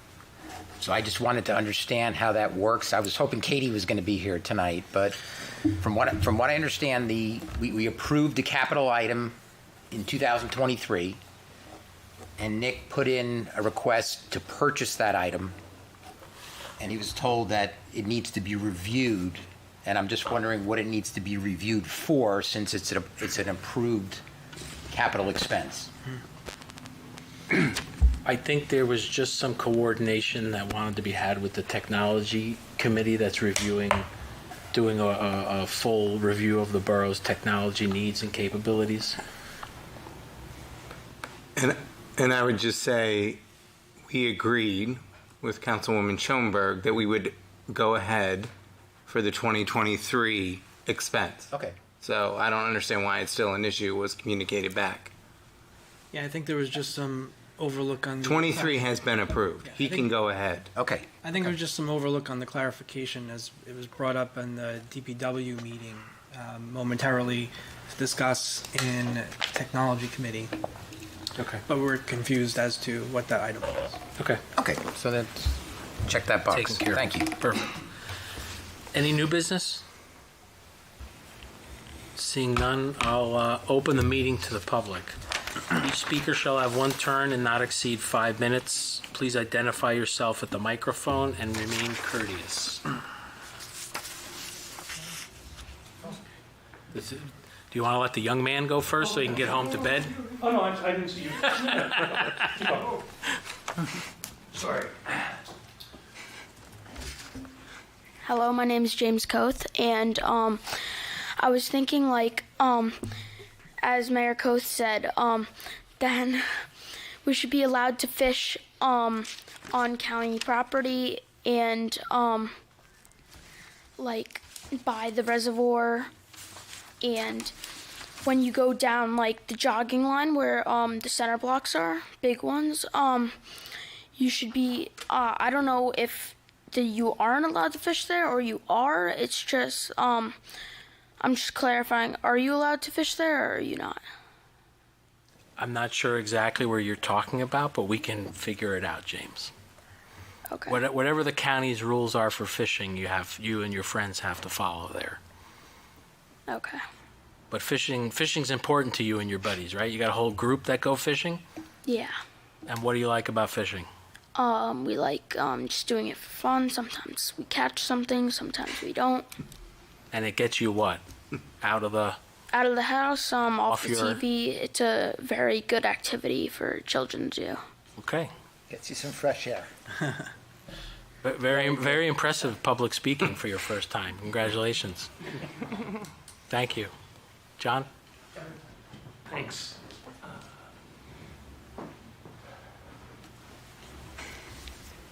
[SPEAKER 13] So I just wanted to understand how that works. I was hoping Katie was going to be here tonight, but from what I understand, we approved a capital item in 2023, and Nick put in a request to purchase that item, and he was told that it needs to be reviewed, and I'm just wondering what it needs to be reviewed for, since it's an approved capital expense.
[SPEAKER 10] I think there was just some coordination that wanted to be had with the technology committee that's doing a full review of the borough's technology needs and capabilities.
[SPEAKER 7] And I would just say, we agreed with Councilwoman Schoenberg that we would go ahead for the 2023 expense.
[SPEAKER 13] Okay.
[SPEAKER 7] So I don't understand why it's still an issue. It was communicated back.
[SPEAKER 16] Yeah, I think there was just some overlook on the
[SPEAKER 7] 23 has been approved.
[SPEAKER 16] Yeah,
[SPEAKER 7] He can go ahead.
[SPEAKER 13] Okay.
[SPEAKER 16] I think there was just some overlook on the clarification, as it was brought up in the DPW meeting momentarily to discuss in technology committee.
[SPEAKER 10] Okay.
[SPEAKER 16] But we're confused as to what that item was.
[SPEAKER 10] Okay.
[SPEAKER 13] Okay, so then check that box.
[SPEAKER 10] Taken care of.
[SPEAKER 13] Thank you.
[SPEAKER 10] Perfect. Any new business? Seeing none, I'll open the meeting to the public. Each speaker shall have one turn and not exceed 5 minutes. Please identify yourself at the microphone and remain courteous. Do you want to let the young man go first so he can get home to bed?
[SPEAKER 17] Oh, no, I didn't see you.
[SPEAKER 3] Sorry.
[SPEAKER 20] Hello, my name is James Koth, and I was thinking, as Mayor Koth said, then we should be allowed to fish on county property and by the reservoir, and when you go down the jogging line where the center blocks are, big ones, you should be, I don't know if you aren't allowed to fish there or you are. It's just, I'm just clarifying, are you allowed to fish there or are you not?
[SPEAKER 10] I'm not sure exactly where you're talking about, but we can figure it out, James.
[SPEAKER 20] Okay.
[SPEAKER 10] Whatever the county's rules are for fishing, you and your friends have to follow there.
[SPEAKER 20] Okay.
[SPEAKER 10] But fishing's important to you and your buddies, right? You got a whole group that go fishing?
[SPEAKER 20] Yeah.
[SPEAKER 10] And what do you like about fishing?
[SPEAKER 20] We like just doing it for fun. Sometimes we catch something, sometimes we don't.
[SPEAKER 10] And it gets you what? Out of the
[SPEAKER 20] house, off the
[SPEAKER 10] your-
[SPEAKER 20] TV. It's a very good activity for children to do.
[SPEAKER 10] Okay.
[SPEAKER 15] Gets you some fresh air.
[SPEAKER 10] Very, very impressive public speaking for your first time. Congratulations. Thank you. John?
[SPEAKER 17] Thanks.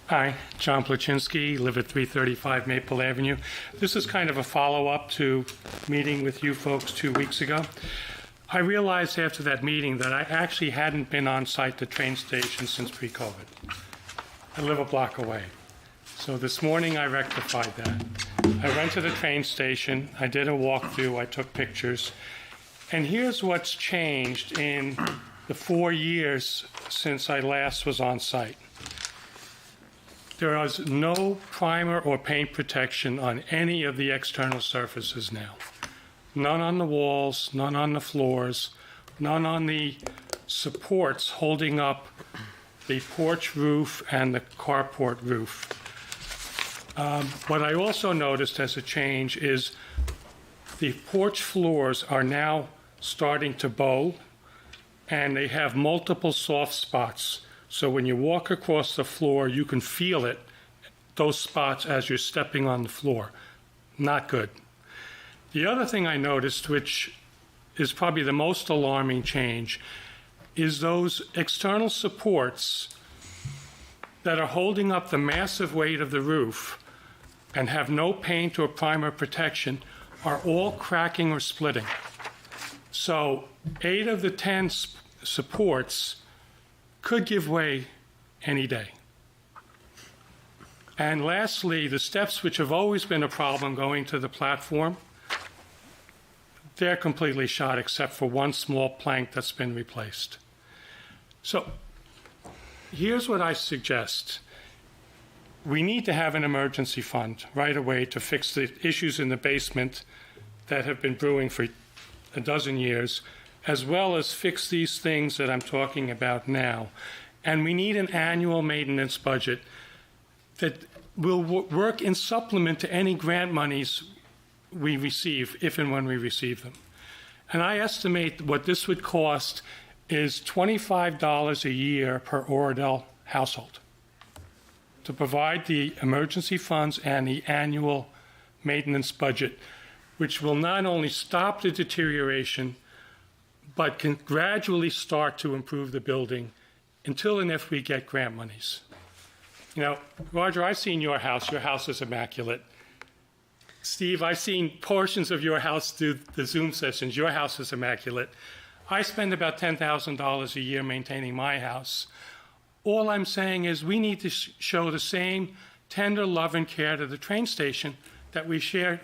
[SPEAKER 17] Hi, John Plachinsky, live at 335 Maple Avenue. This is kind of a follow-up to meeting with you folks 2 weeks ago. I realized after that meeting that I actually hadn't been on site at the train station since pre-COVID. I live a block away. So this morning I rectified that. I went to the train station, I did a walkthrough, I took pictures, and here's what's changed in
[SPEAKER 21] the 4 years since I last was on site. There is no primer or paint protection on any of the external surfaces now. None on the walls, none on the floors, none on the supports holding up the porch roof and the carport roof. What I also noticed as a change is the porch floors are now starting to bow, and they have multiple soft spots. So when you walk across the floor, you can feel it, those spots, as you're stepping on the floor. Not good. The other thing I noticed, which is probably the most alarming change, is those external supports that are holding up the massive weight of the roof and have no paint or primer protection are all cracking or splitting. So 8 of the 10 supports could give way any day. And lastly, the steps, which have always been a problem going to the platform, they're completely shot except for one small plank that's been replaced. So here's what I suggest. We need to have an emergency fund right away to fix the issues in the basement that have been brewing for a dozen years, as well as fix these things that I'm talking about now. And we need an annual maintenance budget that will work in supplement to any grant monies we receive, if and when we receive them. And I estimate what this would cost is $25 a year per Oradell household to provide the emergency funds and the annual maintenance budget, which will not only stop the deterioration, but can gradually start to improve the building until and if we get grant monies. You know, Roger, I've seen your house. Your house is immaculate. Steve, I've seen portions of your house through the Zoom sessions. Your house is immaculate. I spend about $10,000 a year maintaining my house. All I'm saying is we need to show the same tender love and care to the train station that we show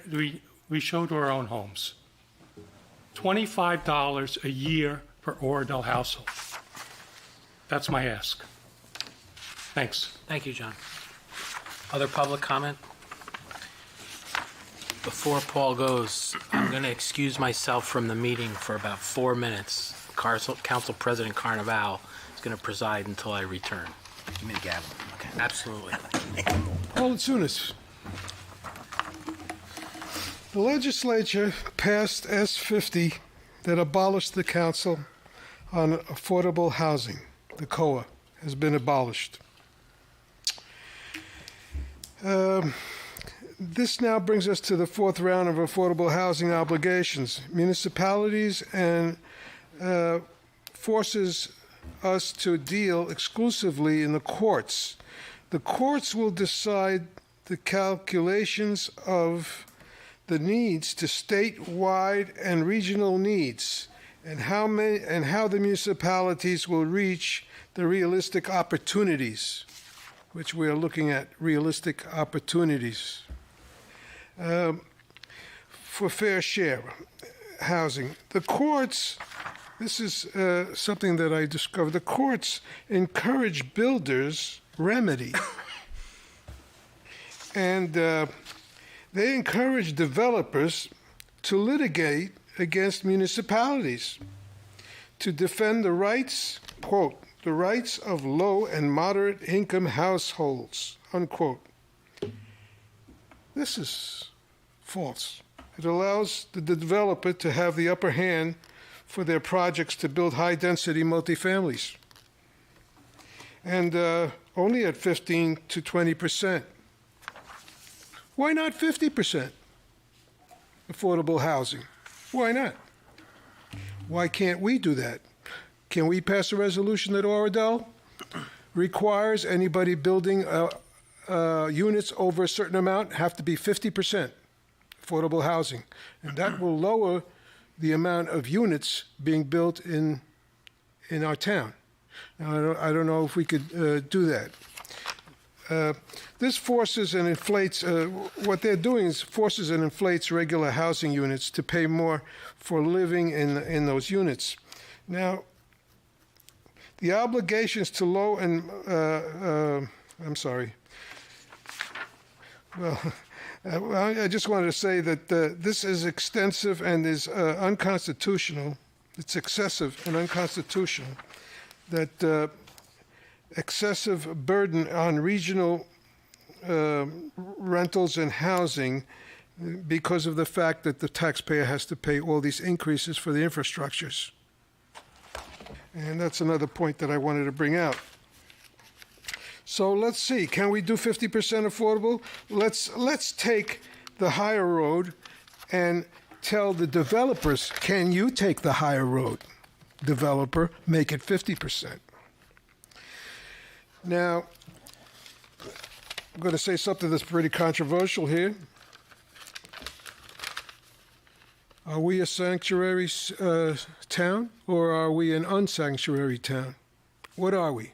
[SPEAKER 21] to our own homes. $25 a year per Oradell household. That's my ask. Thanks.
[SPEAKER 10] Thank you, John. Other public comment? Before Paul goes, I'm going to excuse myself from the meeting for about 4 minutes. Council President Carnaval is going to preside until I return.
[SPEAKER 13] Give me the gavel. Okay.
[SPEAKER 10] Absolutely.
[SPEAKER 22] Paul Tsunis. The legislature passed S-50 that abolished the Council on Affordable Housing. The COA has been abolished. This now brings us to the 4th round of affordable housing obligations. Municipalities and forces us to deal exclusively in the courts. The courts will decide the calculations of the needs to statewide and regional needs, and how the municipalities will reach the realistic opportunities, which we are looking at, realistic opportunities. For fair share housing. The courts, this is something that I discovered, the courts encourage builders remedy. And they encourage developers to litigate against municipalities to defend the rights, quote, the rights of low and moderate income households, unquote. This is false. It allows the developer to have the upper hand for their projects to build high-density multifamilies, and only at 15 to 20%. Why not 50% affordable housing? Why not? Why can't we do that? Can we pass a resolution that Oradell requires anybody building units over a certain amount have to be 50% affordable housing? And that will lower the amount of units being built in our town. Now, I don't know if we could do that. This forces and inflates, what they're doing is forces and inflates regular housing units to pay more for living in those units. Now, the obligations to low and, I'm sorry. Well, I just wanted to say that this is extensive and is unconstitutional. It's excessive and unconstitutional. That excessive burden on regional rentals and housing because of the fact that the taxpayer has to pay all these increases for the infrastructures. And that's another point that I wanted to bring out. So let's see, can we do 50% affordable? Let's take the higher road and tell the developers, can you take the higher road? Developer, make it 50%. Now, I'm going to say something that's pretty controversial here. Are we a sanctuary town, or are we an unsanctuary town? What are we?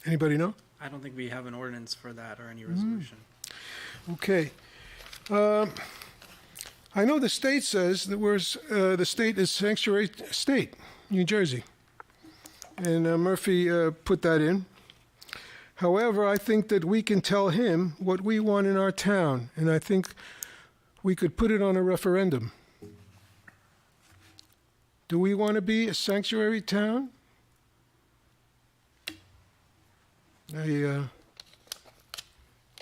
[SPEAKER 22] Anybody know?
[SPEAKER 16] I don't think we have an ordinance for that or any resolution.
[SPEAKER 22] Okay. I know the state says that the state is sanctuary state, New Jersey. And Murphy put that in. However, I think that we can tell him what we want in our town, and I think we could put it on a referendum. Do we want to be a sanctuary town? I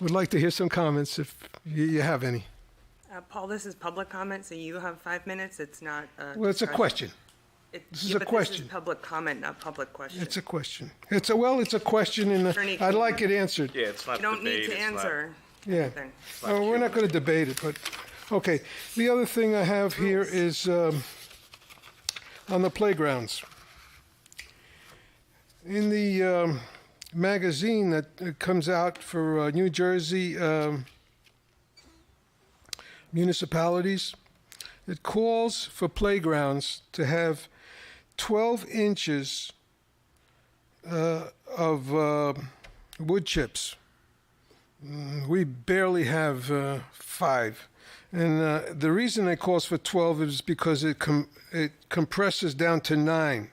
[SPEAKER 22] would like to hear some comments if you have any.
[SPEAKER 11] Paul, this is public comment, so you have 5 minutes. It's not.
[SPEAKER 22] Well, it's a question. This is a question.
[SPEAKER 11] This is public comment, not public question.
[SPEAKER 22] It's a question. It's a question, and I'd like it answered.
[SPEAKER 18] Yeah, it's not
[SPEAKER 11] You don't
[SPEAKER 18] debate,
[SPEAKER 11] need to
[SPEAKER 18] it's
[SPEAKER 11] answer.
[SPEAKER 22] Yeah.
[SPEAKER 11] anything.
[SPEAKER 22] Oh, we're not going to debate it, but okay. The other thing I have here is on the playgrounds. In the magazine that comes out for New Jersey municipalities, it calls for playgrounds to have 12 inches of wood chips. We barely have 5. And the reason it calls for 12 is because it compresses down to 9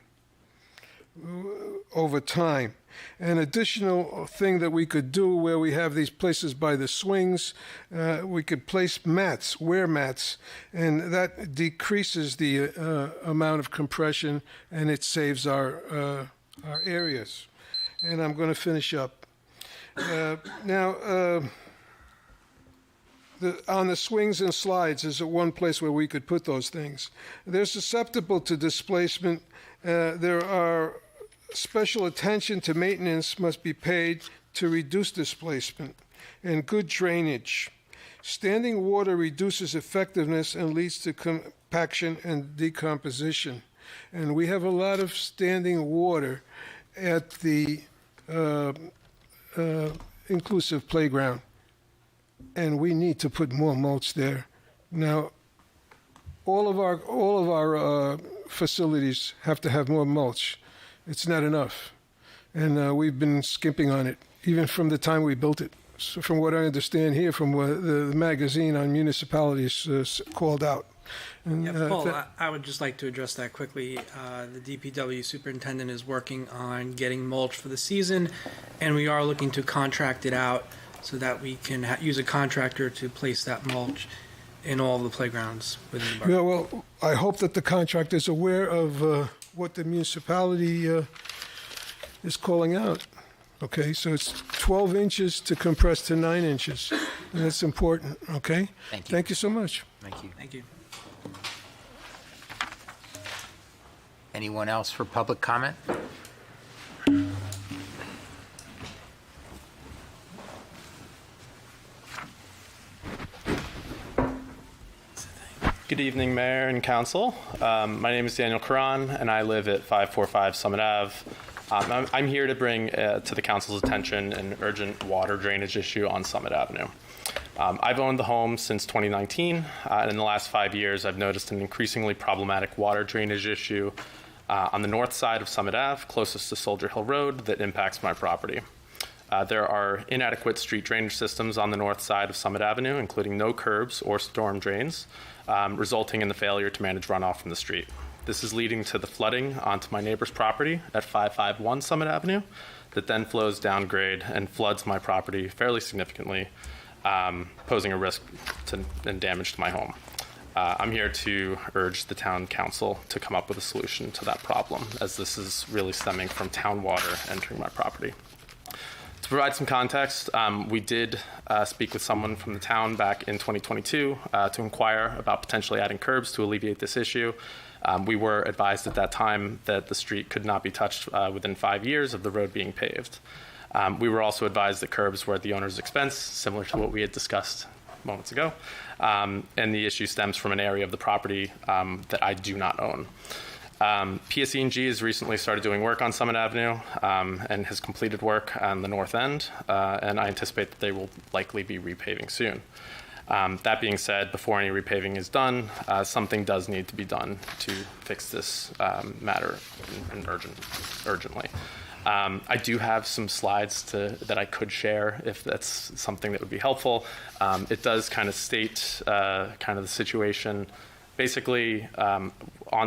[SPEAKER 22] over time. An additional thing that we could do where we have these places by the swings, we could place mats, wear mats, and that decreases the amount of compression, and it saves our areas. And I'm going to finish up. Now, on the swings and slides is one place where we could put those things. They're susceptible to displacement. There are special attention to maintenance must be paid to reduce displacement, and good drainage. Standing water reduces effectiveness and leads to compaction and decomposition. And we have a lot of standing water at the inclusive playground, and we need to put more mulch there. Now, all of our facilities have to have more mulch. It's not enough, and we've been skimping on it, even from the time we built it. So from what I understand here, from what the magazine on municipalities called out. And,
[SPEAKER 16] Paul, I would just like to address that quickly. The DPW superintendent is working on getting mulch for the season, and we are looking to contract it out so that we can use a contractor to place that mulch in all the playgrounds within the borough.
[SPEAKER 22] Yeah, well, I hope that the contractor is aware of what the municipality is calling out. Okay, so it's 12 inches to compress to 9 inches. And that's important, okay?
[SPEAKER 13] Thank you.
[SPEAKER 22] Thank you so much.
[SPEAKER 13] Thank you.
[SPEAKER 16] Thank you.
[SPEAKER 13] Anyone else for public comment?
[SPEAKER 4] Good evening, Mayor and Council. My name is Daniel Caron, and I live at 545 Summit Ave. I'm here to bring to the Council's attention an urgent water drainage issue on Summit Avenue. I've owned the home since 2019, and in the last 5 years, I've noticed an increasingly problematic water drainage issue on the north side of Summit Ave, closest to Soldier Hill Road, that impacts my property. There are inadequate street drainage systems on the north side of Summit Avenue, including no curbs or storm drains, resulting in the failure to manage runoff from the street. This is leading to the flooding onto my neighbor's property at 551 Summit Avenue that then flows downgrade and floods my property fairly significantly, posing a risk and damage to my home. I'm here to urge the town council to come up with a solution to that problem, as this is really stemming from town water entering my property. To provide some context, we did speak with someone from the town back in 2022 to inquire about potentially adding curbs to alleviate this issue. We were advised at that time that the street could not be touched within 5 years of the road being paved. We were also advised that curbs were at the owner's expense, similar to what we had discussed moments ago. And the issue stems from an area of the property that I do not own. PSE&G has recently started doing work on Summit Avenue and has completed work on the north end, and I anticipate that they will likely be repaving soon. That being said, before any repaving is done, something does need to be done to fix this matter urgently. I do have some slides that I could share if that's something that would be helpful. It does kind of state kind of the situation. Basically, on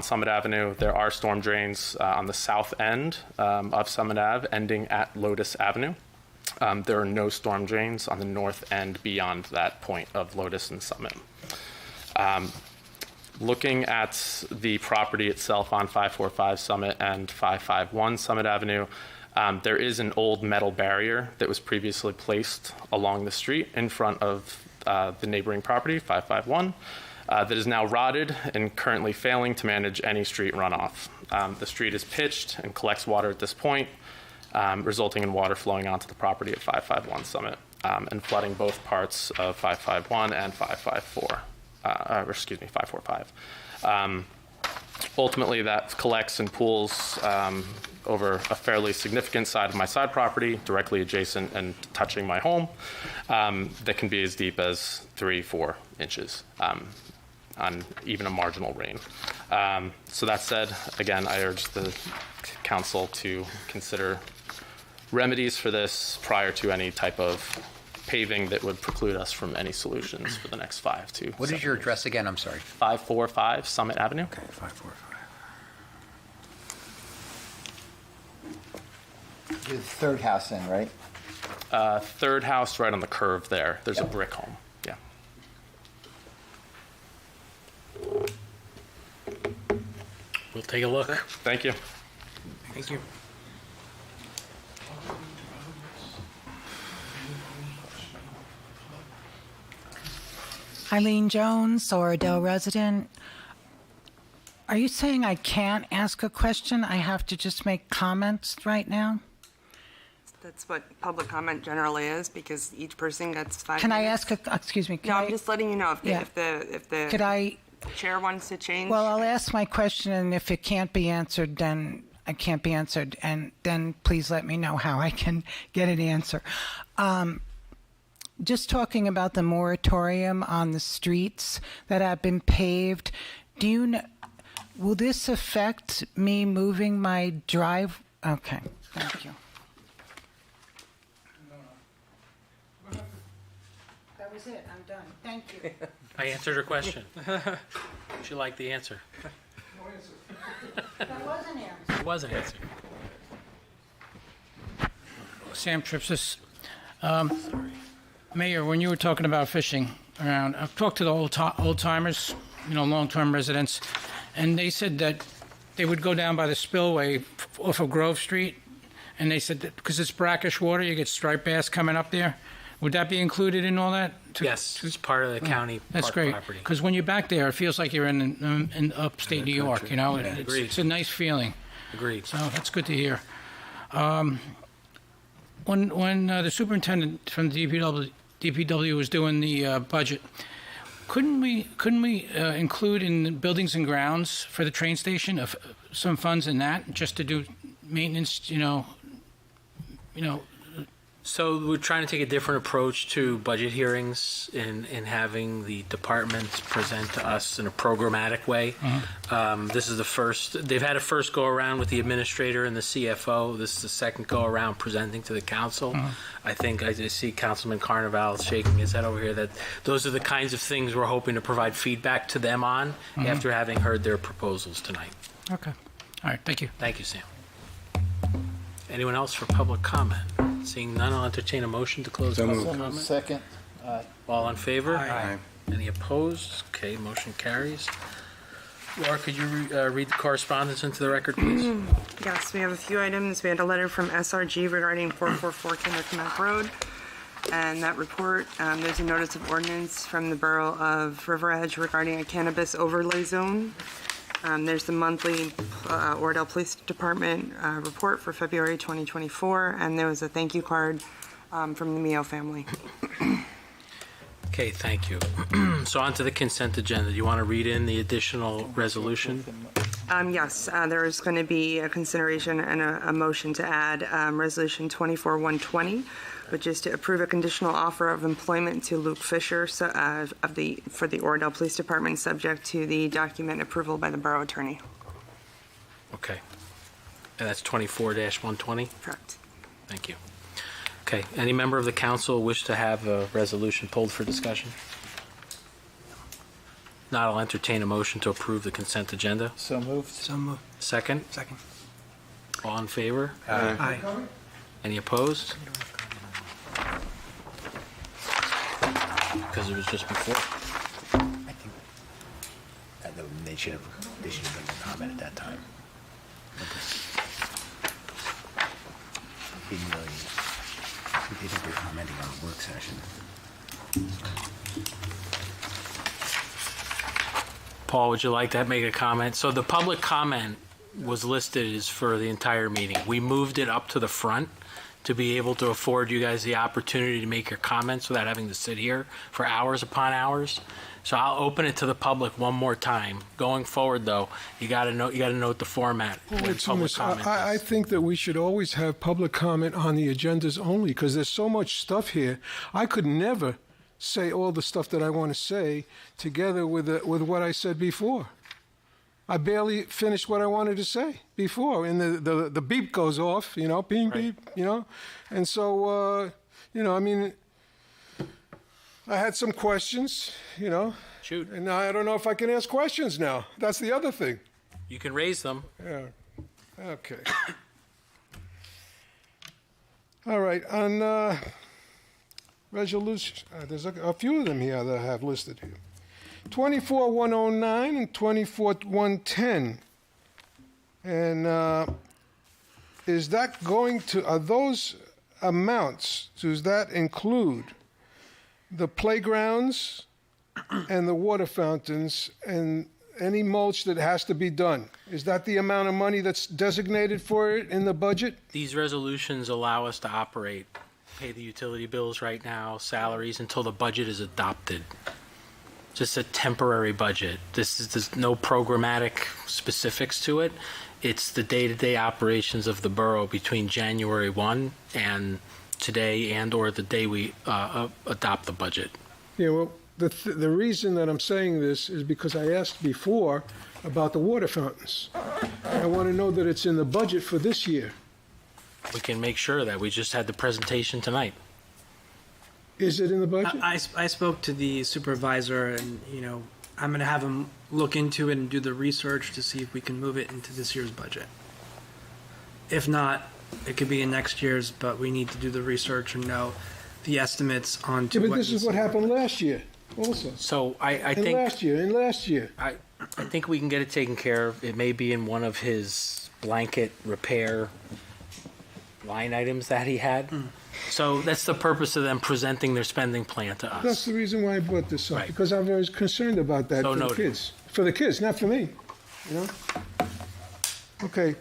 [SPEAKER 4] Summit Avenue, there are storm drains on the south end of Summit Ave, ending at Lotus Avenue. There are no storm drains on the north end beyond that point of Lotus and Summit. Looking at the property itself on 545 Summit and 551 Summit Avenue, there is an old metal barrier that was previously placed along the street in front of the neighboring property, 551, that is now rotted and currently failing to manage any street runoff. The street is pitched and collects water at this point, resulting in water flowing onto the property at 551 Summit and flooding both parts of 551 and 545. Ultimately, that collects and pools over a fairly significant side of my side property, directly adjacent and touching my home, that can be as deep as 3-4 inches on even a marginal rain. So that said, again, I urge the council to consider remedies for this prior to any type of paving that would preclude us from any solutions for the next 5 to 7
[SPEAKER 13] What is your
[SPEAKER 4] years.
[SPEAKER 13] address again? I'm sorry.
[SPEAKER 4] 545 Summit Avenue.
[SPEAKER 13] Okay, 545.
[SPEAKER 15] You're the third house in, right?
[SPEAKER 4] Third house right on the curve there. There's a brick home. Yeah.
[SPEAKER 10] We'll take a look.
[SPEAKER 4] Thank you.
[SPEAKER 10] Thank you.
[SPEAKER 5] Eileen Jones, Oradell resident. Are you saying I can't ask a question? I have to just make comments right now?
[SPEAKER 11] That's what public comment generally is, because each person gets 5
[SPEAKER 5] Can I
[SPEAKER 11] minutes.
[SPEAKER 5] ask a, excuse me?
[SPEAKER 11] No, I'm just letting you know if the,
[SPEAKER 5] Yeah.
[SPEAKER 11] if the
[SPEAKER 5] Could I,
[SPEAKER 11] chair wants to change.
[SPEAKER 5] well, I'll ask my question, and if it can't be answered, then it can't be answered, and then please let me know how I can get an answer. Just talking about the moratorium on the streets that have been paved, do you know, will this affect me moving my drive? Okay, thank you. That was it, I'm done. Thank you.
[SPEAKER 10] I answered her question. She liked the answer.
[SPEAKER 5] That was an answer.
[SPEAKER 10] It was an answer.
[SPEAKER 16] Sam Tripsis. Mayor, when you were talking about fishing around, I've talked to the old timers, long-term residents, and they said that they would go down by the spillway off of Grove Street, and they said that because it's brackish water, you get striped bass coming up there. Would that be included in all that?
[SPEAKER 10] Yes, it's part of the county
[SPEAKER 16] That's
[SPEAKER 10] park
[SPEAKER 16] great.
[SPEAKER 10] property.
[SPEAKER 16] Because when you're back there, it feels like you're in upstate New York. It's a nice feeling.
[SPEAKER 10] Agreed.
[SPEAKER 16] So that's good to hear. When the superintendent from the DPW was doing the budget, couldn't we include in the buildings and grounds for the train station of some funds in that just to do maintenance?
[SPEAKER 10] So we're trying to take a different approach to budget hearings in having the departments present to us in a programmatic way. This is the first, they've had a first go around with the administrator and the CFO. This is the second go around presenting to the council. I think I just see Councilman Carnival shaking his head over here that those are the kinds of things we're hoping to provide feedback to them on after having heard their proposals tonight.
[SPEAKER 2] Okay. All right. Thank you.
[SPEAKER 10] Thank you, Sam. Anyone else for public comment? Seeing none, I'll entertain a motion to close public comment.
[SPEAKER 15] Second.
[SPEAKER 10] All in favor?
[SPEAKER 2] Aye.
[SPEAKER 10] Any opposed? Okay, motion carries. Laura, could you read the correspondence into the record, please?
[SPEAKER 11] Yes, we have a few items. We had a letter from SRG regarding 444 Kinderknack Road. And that report, there's a notice of ordinance from the Borough of River Edge regarding a cannabis overlay zone. There's the monthly Oradell Police Department report for February 2024, and there was a thank you card from the Mio family.
[SPEAKER 10] Okay, thank you. So on to the consent agenda. Do you want to read in the additional resolution?
[SPEAKER 11] Yes, there is going to be a consideration and a motion to add Resolution 24-120, which is to approve a conditional offer of employment to Luke Fisher for the Oradell Police Department, subject to the document approval by the borough attorney.
[SPEAKER 10] Okay. And that's 24-120?
[SPEAKER 11] Correct.
[SPEAKER 10] Thank you. Okay, any member of the council wish to have a resolution pulled for discussion? Not, I'll entertain a motion to approve the consent agenda.
[SPEAKER 15] So moved.
[SPEAKER 16] So moved.
[SPEAKER 10] Second?
[SPEAKER 16] Second.
[SPEAKER 10] All in favor?
[SPEAKER 16] Aye.
[SPEAKER 10] Any opposed? Because it was just before.
[SPEAKER 13] I think they should have made a comment at that time. Didn't really, they think they're commenting on the work session.
[SPEAKER 10] Paul, would you like to make a comment? So the public comment was listed as for the entire meeting. We moved it up to the front to be able to afford you guys the opportunity to make your comments without having to sit here for hours upon hours. So I'll open it to the public one more time. Going forward, though, you got to note the format. when public comment
[SPEAKER 22] I think that we should always have public comment on the agendas only, because there's so much stuff here. I could never say all the stuff that I want to say together with what I said before. I barely finished what I wanted to say before, and the beep goes off, beep, beep, and so, I mean, I had some questions,
[SPEAKER 10] Shoot.
[SPEAKER 22] And now I don't know if I can ask questions now. That's the other thing.
[SPEAKER 10] You can raise them.
[SPEAKER 22] Yeah. Okay. All right. On resolution, there's a few of them here that I have listed here. 24-109 and 24-110. And is that going to, are those amounts, does that include the playgrounds and the water fountains and any mulch that has to be done? Is that the amount of money that's designated for it in the budget?
[SPEAKER 10] These resolutions allow us to operate, pay the utility bills right now, salaries, until the budget is adopted. Just a temporary budget. There's no programmatic specifics to it. It's the day-to-day operations of the borough between January 1 and today and or the day we adopt the budget.
[SPEAKER 22] Yeah, well, the reason that I'm saying this is because I asked before about the water fountains. I want to know that it's in the budget for this year.
[SPEAKER 10] We can make sure that we just had the presentation tonight.
[SPEAKER 22] Is it in the budget?
[SPEAKER 16] I spoke to the supervisor, and I'm going to have him look into it and do the research to see if we can move it into this year's budget. If not, it could be in next year's, but we need to do the research and know the estimates on.
[SPEAKER 22] Yeah, but this is what happened last year, also.
[SPEAKER 10] So I think
[SPEAKER 22] last year.
[SPEAKER 10] I think we can get it taken care of. It may be in one of his blanket repair line items that he had. So that's the purpose of them presenting their spending plan to us.
[SPEAKER 22] That's the reason why I brought this up, because I'm very concerned about that for the kids. For the kids, not for me, Okay.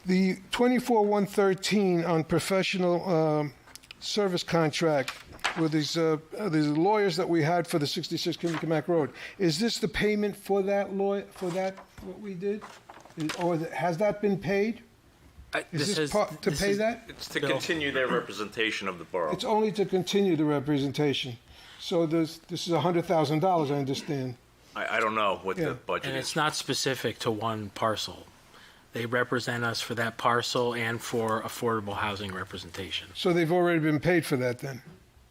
[SPEAKER 22] The 24-113 on professional service contract with these lawyers that we had for the 66 Kinderknack Road. Is this the payment for that lawyer, for that, what we did? Has that been paid? Is this to pay that?
[SPEAKER 18] It's to continue their representation of the borough.
[SPEAKER 22] It's only to continue the representation. So this is $100,000, I understand.
[SPEAKER 18] I don't know what the budget
[SPEAKER 10] And
[SPEAKER 18] is.
[SPEAKER 10] it's not specific to one parcel. They represent us for that parcel and for affordable housing representation.
[SPEAKER 22] So they've already been paid for that then?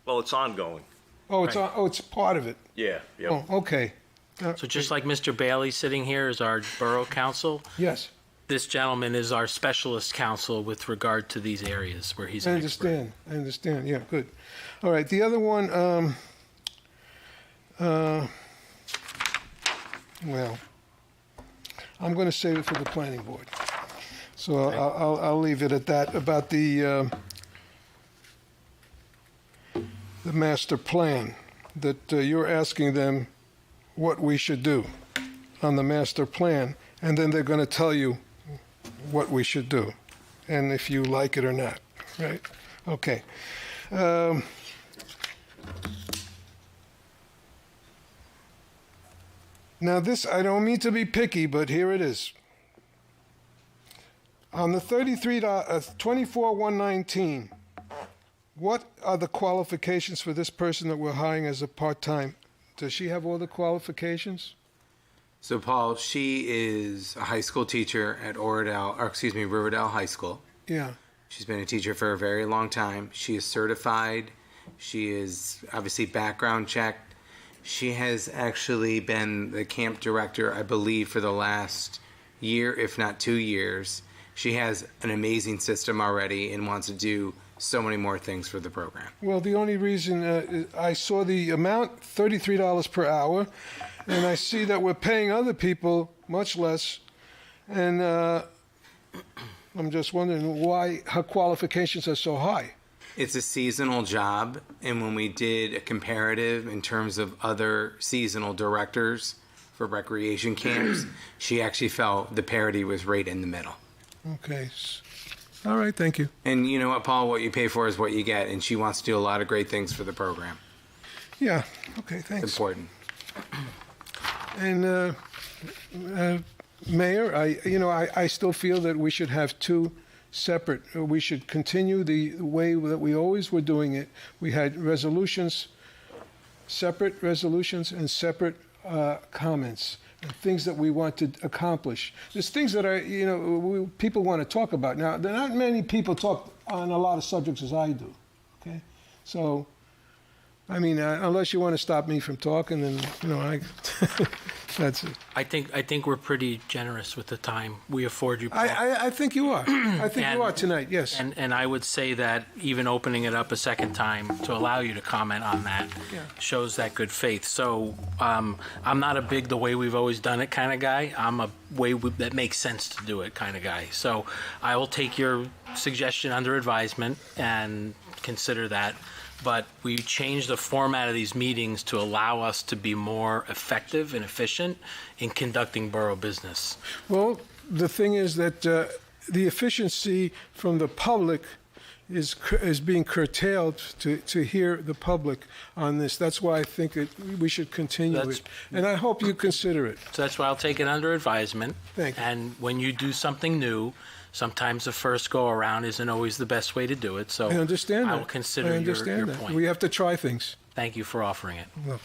[SPEAKER 18] Well, it's ongoing.
[SPEAKER 22] Oh, it's part of it.
[SPEAKER 18] Yeah. Yep.
[SPEAKER 22] Oh, okay.
[SPEAKER 10] So just like Mr. Bailey sitting here is our borough counsel,
[SPEAKER 22] Yes,
[SPEAKER 10] this gentleman is our specialist counsel with regard to these areas where he's
[SPEAKER 22] I
[SPEAKER 10] an
[SPEAKER 22] understand. I understand. Yeah, good. All right. The other one, well, I'm going to save it for the planning board. So I'll leave it at that. About the master plan, that you're asking them what we should do on the master plan, and then they're going to tell you what we should do, and if you like it or not, right? Okay. Now this, I don't mean to be picky, but here it is. On the 24,119, what are the qualifications for this person that we're hiring as a part-time? Does she have all the qualifications?
[SPEAKER 1] So, Paul, she is a high school teacher at Riverdale High School.
[SPEAKER 22] Yeah.
[SPEAKER 1] She's been a teacher for a very long time. She is certified. She is obviously background checked. She has actually been the camp director, I believe, for the last year, if not 2 years. She has an amazing system already and wants to do so many more things for the program.
[SPEAKER 22] Well, the only reason I saw the amount, $33 per hour, and I see that we're paying other people much less, and I'm just wondering why her qualifications are so high.
[SPEAKER 1] It's a seasonal job, and when we did a comparative in terms of other seasonal directors for recreation camps, she actually felt the parity was right in the middle.
[SPEAKER 22] Okay. All right, thank you.
[SPEAKER 1] And you know what, Paul? What you pay for is what you get, and she wants to do a lot of great things for the program.
[SPEAKER 22] Yeah, okay, thanks.
[SPEAKER 1] It's important.
[SPEAKER 22] And Mayor, I still feel that we should have two separate, we should continue the way that we always were doing it. We had resolutions, separate resolutions and separate comments, and things that we want to accomplish. There's things that are, people want to talk about. Now, there are not many people talk on a lot of subjects as I do, okay? So, I mean, unless you want to stop me from talking, then, that's it.
[SPEAKER 10] I think we're pretty generous with the time we afford you, Paul.
[SPEAKER 22] I think you are. I think you are tonight, yes.
[SPEAKER 10] And I would say that even opening it up a second time to allow you to comment on that shows that good faith. So I'm not a big the way we've always done it kind of guy. I'm a way that makes sense to do it kind of guy. So I will take your suggestion under advisement and consider that. But we changed the format of these meetings to allow us to be more effective and efficient in conducting borough business.
[SPEAKER 22] Well, the thing is that the efficiency from the public is being curtailed to hear the public on this. That's why I think we should continue it. And I hope you consider it.
[SPEAKER 10] So that's why I'll take it under advisement.
[SPEAKER 22] Thank you.
[SPEAKER 10] And when you do something new, sometimes the first go around isn't always the best way to do it. So
[SPEAKER 22] I understand that.
[SPEAKER 10] I will consider your point.
[SPEAKER 22] We have to try things.
[SPEAKER 10] Thank you for offering it.
[SPEAKER 22] Well.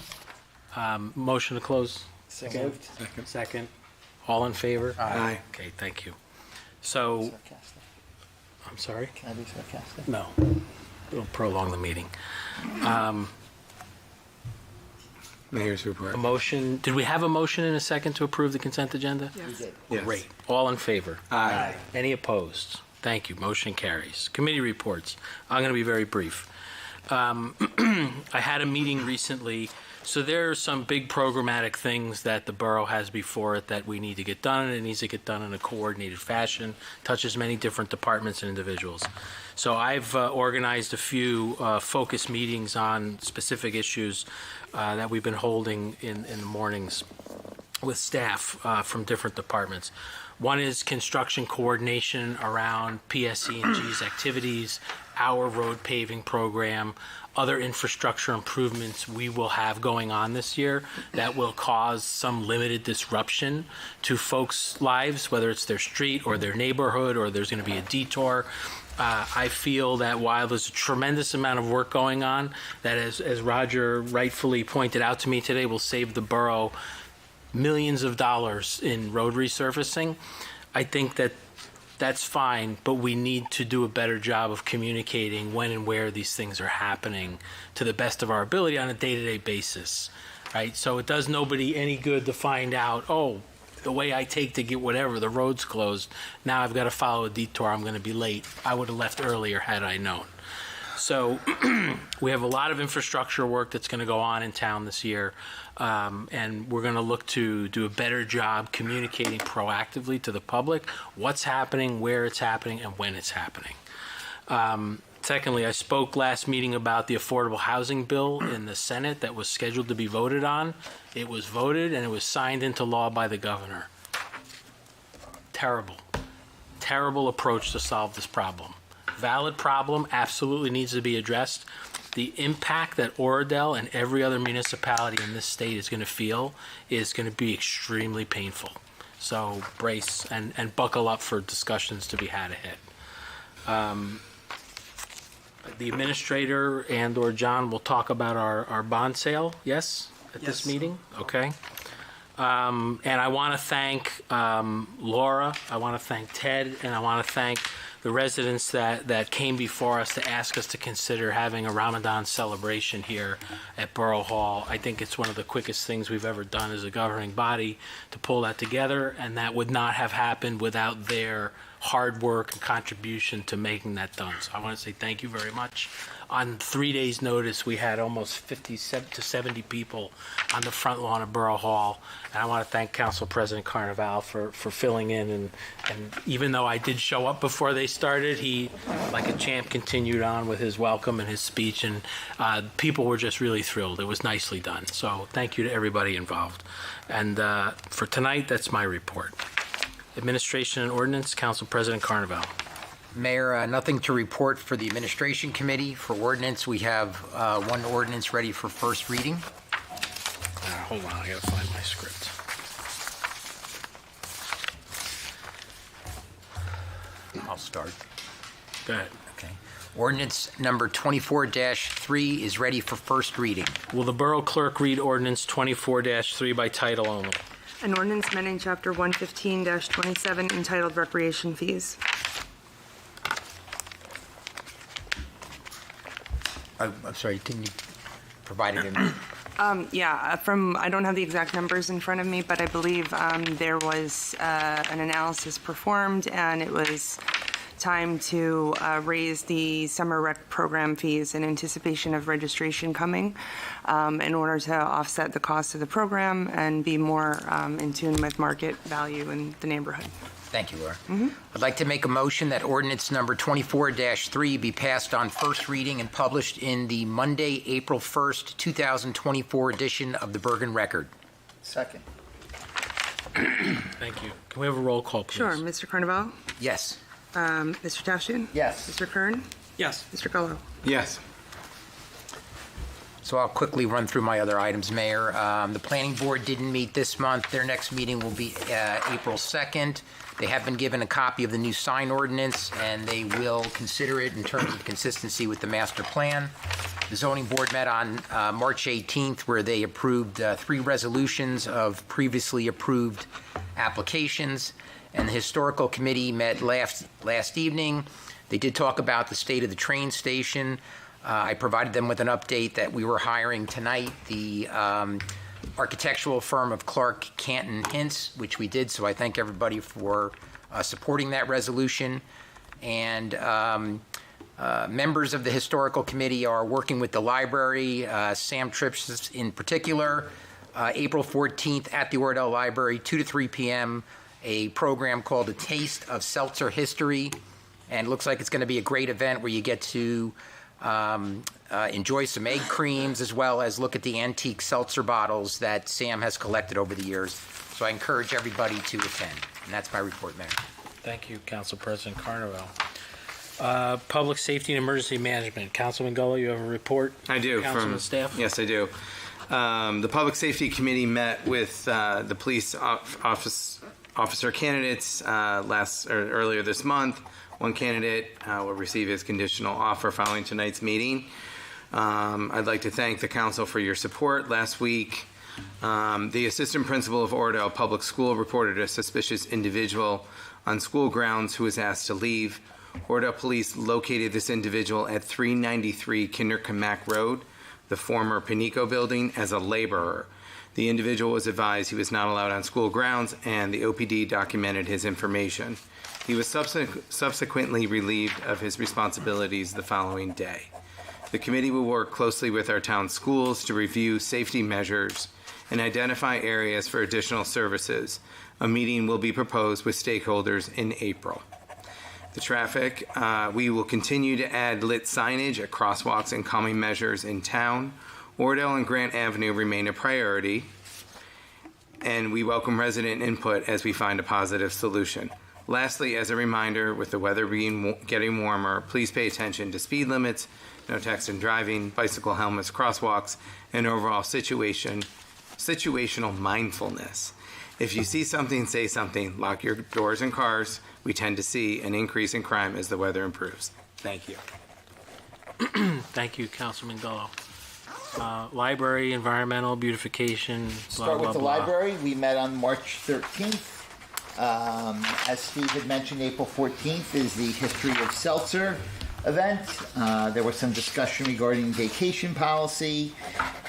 [SPEAKER 10] Motion to close.
[SPEAKER 22] Second.
[SPEAKER 10] Second. All in favor?
[SPEAKER 22] Aye.
[SPEAKER 10] Okay, thank you. So, I'm sorry?
[SPEAKER 15] Can I be sarcastic?
[SPEAKER 10] No. It'll prolong the meeting.
[SPEAKER 1] Mayor's report.
[SPEAKER 10] A motion, did we have a motion and a second to approve the consent agenda?
[SPEAKER 15] We did.
[SPEAKER 1] Yes.
[SPEAKER 10] Great. All in favor?
[SPEAKER 1] Aye.
[SPEAKER 10] Any opposed? Thank you. Motion carries. Committee reports. I'm going to be very brief. I had a meeting recently. So there are some big programmatic things that the borough has before it that we need to get done, and it needs to get done in a coordinated fashion, touches many different departments and individuals. So I've organized a few focus meetings on specific issues that we've been holding in the mornings with staff from different departments. One is construction coordination around PSE&G's activities, our road paving program, other infrastructure improvements we will have going on this year that will cause some limited disruption to folks' lives, whether it's their street or their neighborhood or there's going to be a detour. I feel that while there's a tremendous amount of work going on, that as Roger rightfully pointed out to me today, will save the borough millions of dollars in road resurfacing. I think that that's fine, but we need to do a better job of communicating when and where these things are happening to the best of our ability on a day-to-day basis, right? So it does nobody any good to find out, oh, the way I take to get whatever, the road's closed. Now I've got to follow a detour. I'm going to be late. I would have left earlier had I known. So we have a lot of infrastructure work that's going to go on in town this year, and we're going to look to do a better job communicating proactively to the public what's happening, where it's happening, and when it's happening. Secondly, I spoke last meeting about the affordable housing bill in the Senate that was scheduled to be voted on. It was voted and it was signed into law by the governor. Terrible, terrible approach to solve this problem. Valid problem, absolutely needs to be addressed. The impact that Oradell and every other municipality in this state is going to feel is going to be extremely painful. So brace and buckle up for discussions to be had ahead. The administrator and or John will talk about our bond sale, yes, at this meeting? Okay. And I want to thank Laura, I want to thank Ted, and I want to thank the residents that came before us to ask us to consider having a Ramadan celebration here at Borough Hall. I think it's one of the quickest things we've ever done as a governing body to pull that together, and that would not have happened without their hard work and contribution to making that done. So I want to say thank you very much. On 3 days' notice, we had almost 50 to 70 people on the front lawn of Borough Hall. And I want to thank Council President Carnival for filling in. And even though I did show up before they started, he, like a champ, continued on with his welcome and his speech. And people were just really thrilled. It was nicely done. So thank you to everybody involved. And for tonight, that's my report. Administration and Ordinance, Council President Carnival.
[SPEAKER 13] Mayor, nothing to report for the Administration Committee. For ordinance, we have one ordinance ready for first reading.
[SPEAKER 10] Hold on, I gotta find my script.
[SPEAKER 13] I'll start.
[SPEAKER 10] Go ahead.
[SPEAKER 13] Okay. Ordinance number 24-3 is ready for first reading.
[SPEAKER 10] Will the Borough Clerk read Ordinance 24-3 by title only?
[SPEAKER 11] An ordinance amending Chapter 115-27 entitled Recreation Fees.
[SPEAKER 13] I'm sorry, didn't you provide it in?
[SPEAKER 11] I don't have the exact numbers in front of me, but I believe there was an analysis performed, and it was time to raise the summer rec program fees in anticipation of registration coming in order to offset the cost of the program and be more in tune with market value in the neighborhood.
[SPEAKER 13] Thank you, Laura. I'd like to make a motion that ordinance number 24-3 be passed on first reading and published in the Monday, April 1st, 2024 edition of the Bergen Record.
[SPEAKER 15] Second.
[SPEAKER 10] Thank you. Can we have a roll call, please?
[SPEAKER 11] Sure. Mr. Carnival?
[SPEAKER 13] Yes.
[SPEAKER 11] Mr. Tashian?
[SPEAKER 15] Yes.
[SPEAKER 11] Mr. Kern?
[SPEAKER 16] Yes.
[SPEAKER 11] Mr. Gullo?
[SPEAKER 1] Yes.
[SPEAKER 13] So I'll quickly run through my other items, Mayor. The Planning Board didn't meet this month. Their next meeting will be April 2nd. They have been given a copy of the new sign ordinance, and they will consider it in terms of consistency with the master plan. The Zoning Board met on March 18th, where they approved 3 resolutions of previously approved applications. And the Historical Committee met last evening. They did talk about the state of the train station. I provided them with an update that we were hiring tonight the architectural firm of Clark Canton Hintz, which we did, so I thank everybody for supporting that resolution. And members of the Historical Committee are working with the library, Sam Trips in particular, April 14th at the Oradell Library, 2 to 3 p.m., a program called A Taste of Seltzer History. And it looks like it's going to be a great event where you get to enjoy some egg creams as well as look at the antique seltzer bottles that Sam has collected over the years. So I encourage everybody to attend. And that's my report, Mayor.
[SPEAKER 10] Thank you, Council President Carnival. Public Safety and Emergency Management. Councilman Gullo, you have a report?
[SPEAKER 1] I do.
[SPEAKER 10] Councilman staff?
[SPEAKER 1] Yes, I do. The Public Safety Committee met with the police officer candidates earlier this month. One candidate will receive his conditional offer following tonight's meeting. I'd like to thank the council for your support. Last week, the assistant principal of Oradell Public School reported a suspicious individual on school grounds who was asked to leave. Oradell police located this individual at 393 Kinderkamack Road, the former Panico building, as a laborer. The individual was advised he was not allowed on school grounds, and the OPD documented his information. He was subsequently relieved of his responsibilities the following day. The committee will work closely with our town schools to review safety measures and identify areas for additional services. A meeting will be proposed with stakeholders in April. The traffic, we will continue to add lit signage at crosswalks and calming measures in town. Oradell and Grant Avenue remain a priority, and we welcome resident input as we find a positive solution. Lastly, as a reminder, with the weather getting warmer, please pay attention to speed limits, no text and driving, bicycle helmets, crosswalks, and overall situational mindfulness. If you see something, say something. Lock your doors and cars. We tend to see an increase in crime as the weather improves. Thank you.
[SPEAKER 10] Thank you, Councilman Gullo. Library, environmental, beautification, blah,
[SPEAKER 15] Start
[SPEAKER 10] blah,
[SPEAKER 15] with the
[SPEAKER 10] blah.
[SPEAKER 15] library. We met on March 13th. As Steve had mentioned, April 14th is the History of Seltzer event. There was some discussion regarding vacation policy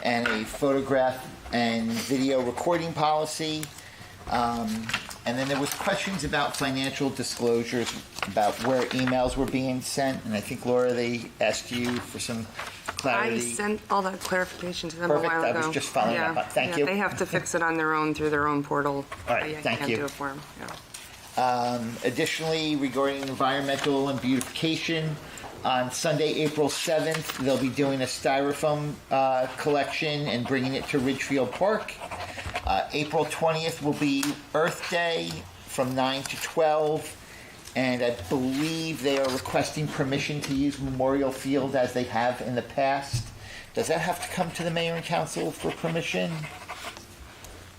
[SPEAKER 15] and a photograph and video recording policy. And then there was questions about financial disclosures, about where emails were being sent. And I think, Laura, they asked you for some clarity.
[SPEAKER 11] I sent all that clarification to them
[SPEAKER 15] Perfect.
[SPEAKER 11] a while ago.
[SPEAKER 15] I was just following up on. Thank you.
[SPEAKER 11] They have to fix it on their own through their own portal.
[SPEAKER 15] All right,
[SPEAKER 11] I
[SPEAKER 15] thank
[SPEAKER 11] can't
[SPEAKER 15] you.
[SPEAKER 11] do it for them. Yeah.
[SPEAKER 15] Additionally, regarding environmental and beautification, on Sunday, April 7th, they'll be doing a styrofoam collection and bringing it to Ridgefield Park. April 20th will be Earth Day from 9 to 12, and I believe they are requesting permission to use Memorial Field as they have in the past. Does that have to come to the mayor and council for permission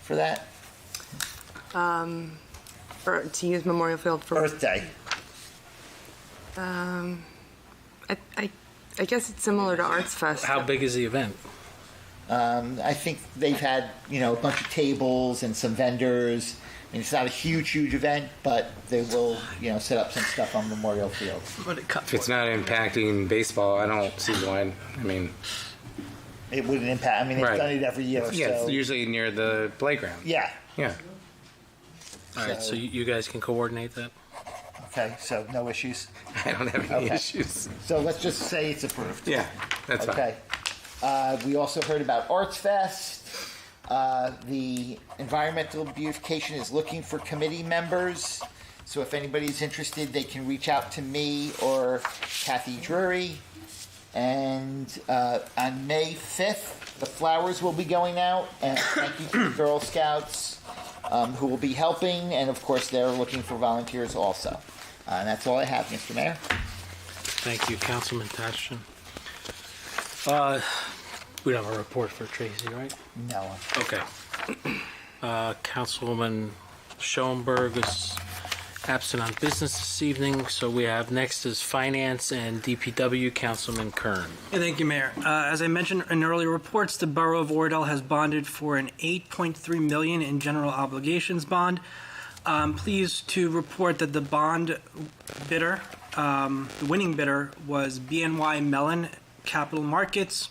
[SPEAKER 15] for that?
[SPEAKER 11] To use Memorial Field for
[SPEAKER 15] Earth Day.
[SPEAKER 11] I guess it's similar to Arts Fest.
[SPEAKER 10] How big is the event?
[SPEAKER 15] I think they've had, a bunch of tables and some vendors. I mean, it's not a huge event, but they will, set up some stuff on Memorial Field.
[SPEAKER 1] If it's not impacting baseball, I don't see why. I mean,
[SPEAKER 15] it wouldn't impact. I mean, they've done it every year.
[SPEAKER 1] Yeah,
[SPEAKER 15] so.
[SPEAKER 1] it's usually near the playground.
[SPEAKER 15] Yeah.
[SPEAKER 1] Yeah.
[SPEAKER 10] All right, so you guys can coordinate that?
[SPEAKER 15] Okay, so no issues?
[SPEAKER 1] I don't have any issues.
[SPEAKER 15] So let's just say it's approved.
[SPEAKER 1] Yeah, that's fine.
[SPEAKER 15] Okay. We also heard about Arts Fest. The Environmental Beautification is looking for committee members. So if anybody's interested, they can reach out to me or Kathy Drury. And on May 5th, the flowers will be going out. And thank you to the Girl Scouts who will be helping. And of course, they're looking for volunteers also. And that's all I have, Mr. Mayor.
[SPEAKER 10] Thank you, Councilman Tashjian. We don't have a report for Tracy, right?
[SPEAKER 15] No.
[SPEAKER 10] Okay. Councilwoman Schoenberg is absent on business this evening, so we have next is Finance and DPW, Councilman Kern.
[SPEAKER 16] Yeah, thank you, Mayor. As I mentioned in earlier reports, the Borough of Oradell has bonded for an $8.3 million in general obligations bond. Pleased to report that the bond bidder, the winning bidder, was BNY Mellon Capital Markets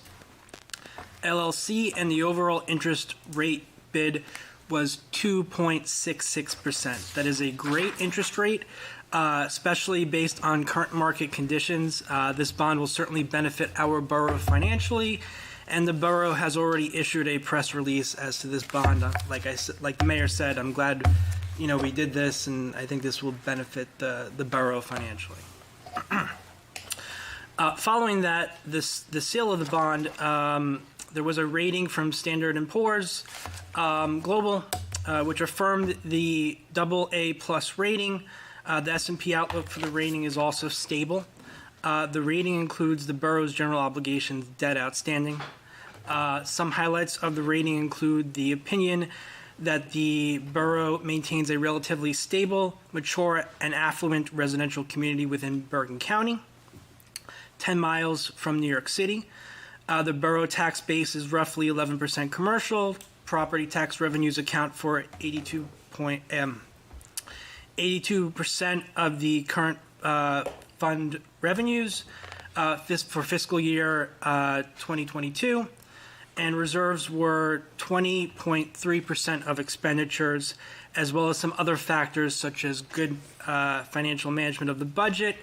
[SPEAKER 16] LLC, and the overall interest rate bid was 2.66%. That is a great interest rate, especially based on current market conditions. This bond will certainly benefit our borough financially, and the borough has already issued a press release as to this bond. Like the mayor said, I'm glad we did this, and I think this will benefit the borough financially. Following that, the sale of the bond, there was a rating from Standard & Poor's Global, which affirmed the AA+ rating. The S&P outlook for the rating is also stable. The rating includes the borough's general obligations debt outstanding. Some highlights of the rating include the opinion that the borough maintains a relatively stable, mature, and affluent residential community within Bergen County, 10 miles from New York City. The borough tax base is roughly 11% commercial. Property tax revenues account for 82% of the current fund revenues for fiscal year 2022, and reserves were 20.3% of expenditures, as well as some other factors such as good financial management of the budget,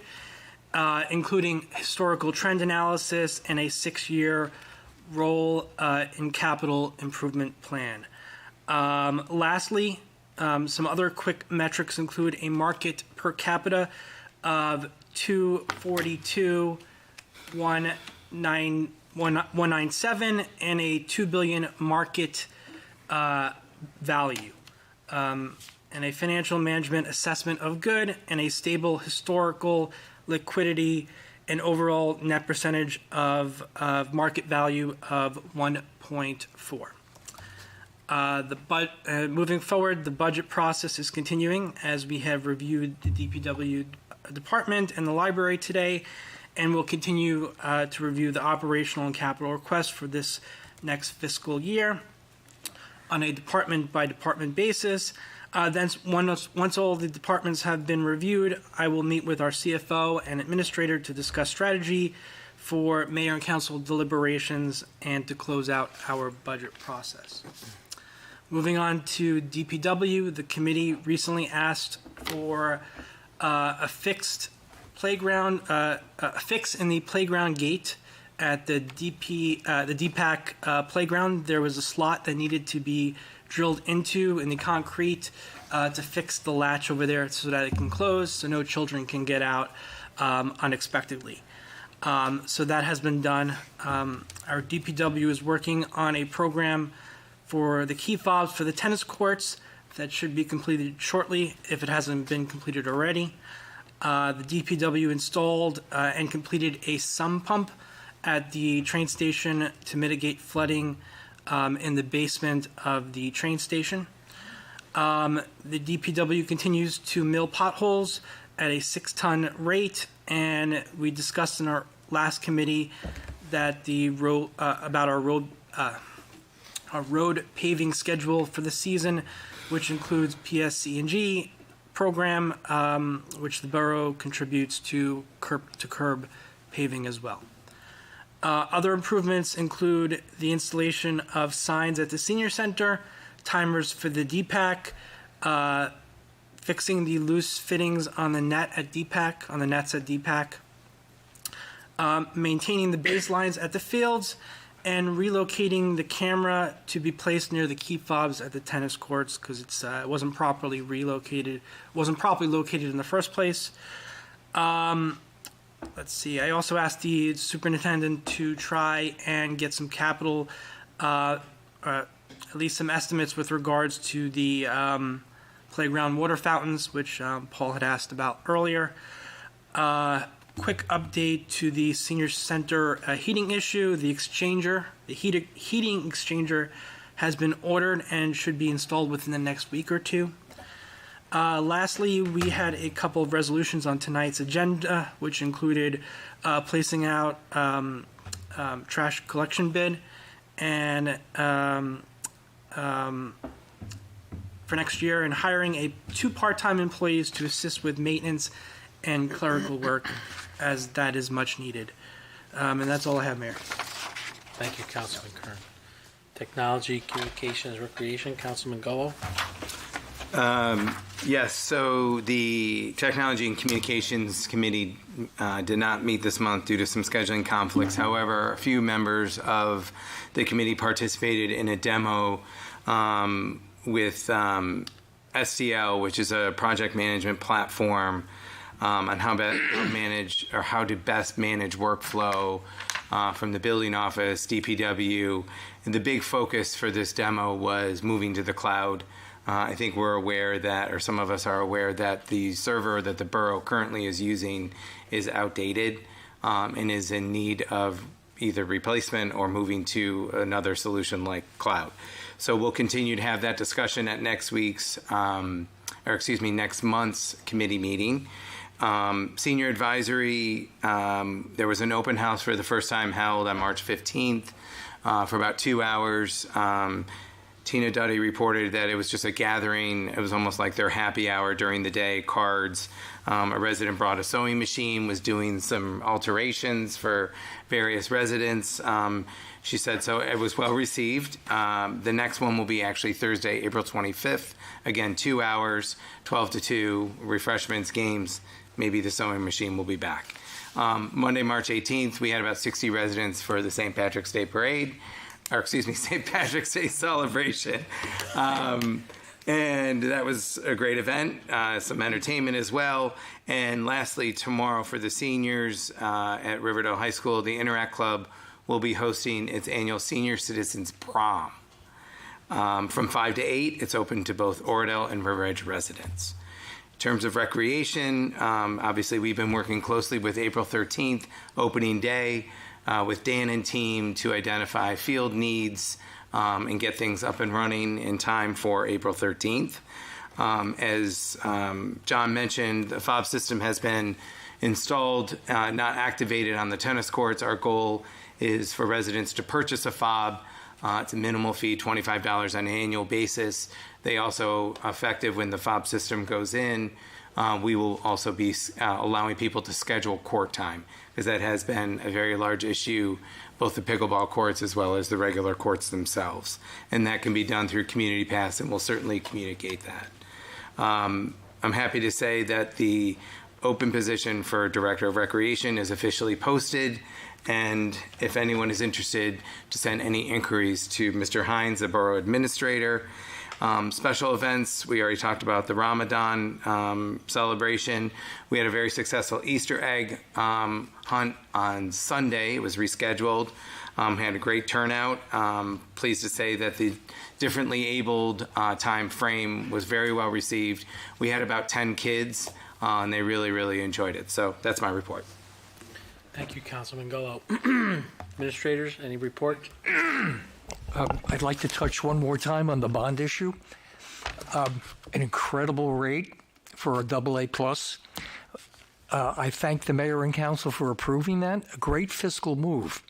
[SPEAKER 16] including historical trend analysis and a 6-year role in capital improvement plan. Lastly, some other quick metrics include a market per capita of 242,197 and a $2 billion market value, and a financial management assessment of good, and a stable historical liquidity and overall net percentage of market value of 1.4. Moving forward, the budget process is continuing as we have reviewed the DPW department and the library today, and we'll continue to review the operational and capital requests for this next fiscal year on a department-by-department basis. Then once all the departments have been reviewed, I will meet with our CFO and administrator to discuss strategy for mayor and council deliberations and to close out our budget process. Moving on to DPW, the committee recently asked for a fixed playground, a fix in the playground gate at the DPAC playground. There was a slot that needed to be drilled into in the concrete to fix the latch over there so that it can close, so no children can get out unexpectedly. So that has been done. Our DPW is working on a program for the key fobs for the tennis courts that should be completed shortly if it hasn't been completed already. The DPW installed and completed a sump pump at the train station to mitigate flooding in the basement of the train station. The DPW continues to mill potholes at a 6-ton rate, and we discussed in our last committee that the about our road paving schedule for the season, which includes PSC&G program, which the borough contributes to curb paving as well. Other improvements include the installation of signs at the senior center, timers for the DPAC, fixing the loose fittings on the nets at DPAC, maintaining the baselines at the fields, and relocating the camera to be placed near the key fobs at the tennis courts because it wasn't properly located in the first place. Let's see. I also asked the superintendent to try and get some capital, at least some estimates with regards to the playground water fountains, which Paul had asked about earlier. Quick update to the senior center heating issue. The heating exchanger has been ordered and should be installed within the next week or two. Lastly, we had a couple of resolutions on tonight's agenda, which included placing out trash collection bid and for next year, and hiring 2 part-time employees to assist with maintenance and clerical work, as that is much needed. And that's all I have, Mayor.
[SPEAKER 10] Thank you, Councilman Kern. Technology, Communications, Recreation, Councilman Gullo.
[SPEAKER 1] Yes, so the Technology and Communications Committee did not meet this month due to some scheduling conflicts. However, a few members of the committee participated in a demo with SCL, which is a project management platform on how to best manage workflow from the building office, DPW. And the big focus for this demo was moving to the cloud. I think we're aware that, or some of us are aware that the server that the borough currently is using is outdated. and is in need of either replacement or moving to another solution like cloud. So we'll continue to have that discussion at next month's committee meeting. Senior advisory, there was an open house for the first time held on March 15th for about 2 hours. Tina Duddy reported that it was just a gathering. It was almost like their happy hour during the day, cards. A resident brought a sewing machine, was doing some alterations for various residents. She said so it was well received. The next one will be actually Thursday, April 25th. Again, 2 hours, 12 to 2, refreshments, games. Maybe the sewing machine will be back. Monday, March 18th, we had about 60 residents for the St. Patrick's Day Parade. St. Patrick's Day celebration. And that was a great event, some entertainment as well. And lastly, tomorrow for the seniors at Riverdale High School, the Interact Club will be hosting its annual Senior Citizens Prom. From 5 to 8, it's open to both Oradell and River Edge residents. In terms of recreation, obviously we've been working closely with April 13th, opening day, with Dan and team to identify field needs and get things up and running in time for April 13th. As John mentioned, the fob system has been installed, not activated on the tennis courts. Our goal is for residents to purchase a fob. It's a minimal fee, $25 on an annual basis. They also effective when the fob system goes in. We will also be allowing people to schedule court time, because that has been a very large issue, both the pickleball courts as well as the regular courts themselves. And that can be done through Community Pass, and we'll certainly communicate that. I'm happy to say that the open position for Director of Recreation is officially posted, and if anyone is interested, to send any inquiries to Mr. Hines, the Borough Administrator. Special events, we already talked about the Ramadan celebration. We had a very successful Easter egg hunt on Sunday. It was rescheduled. Had a great turnout. Pleased to say that the differently abled time frame was very well received. We had about 10 kids, and they really, really enjoyed it. So that's my report.
[SPEAKER 10] Thank you, Councilman Gullo. Administrators, any report?
[SPEAKER 8] I'd like to touch one more time on the bond issue. An incredible rate for a AA plus. I thank the mayor and council for approving that. A great fiscal move.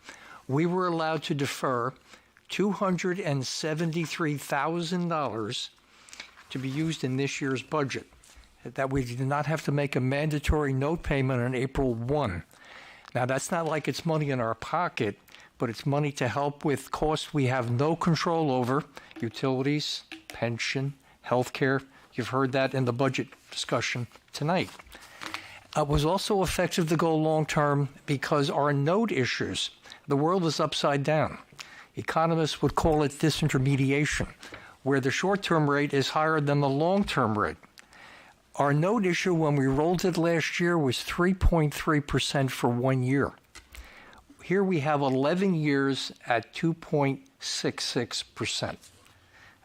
[SPEAKER 8] We were allowed to defer $273,000 to be used in this year's budget. That we did not have to make a mandatory note payment on April 1. Now, that's not like it's money in our pocket, but it's money to help with costs we have no control over: utilities, pension, healthcare. You've heard that in the budget discussion tonight. It was also effective to go long-term because our note issues, the world is upside down. Economists would call it disintermediation, where the short-term rate is higher than the long-term rate. Our note issue when we rolled it last year was 3.3% for 1 year. Here we have 11 years at 2.66%.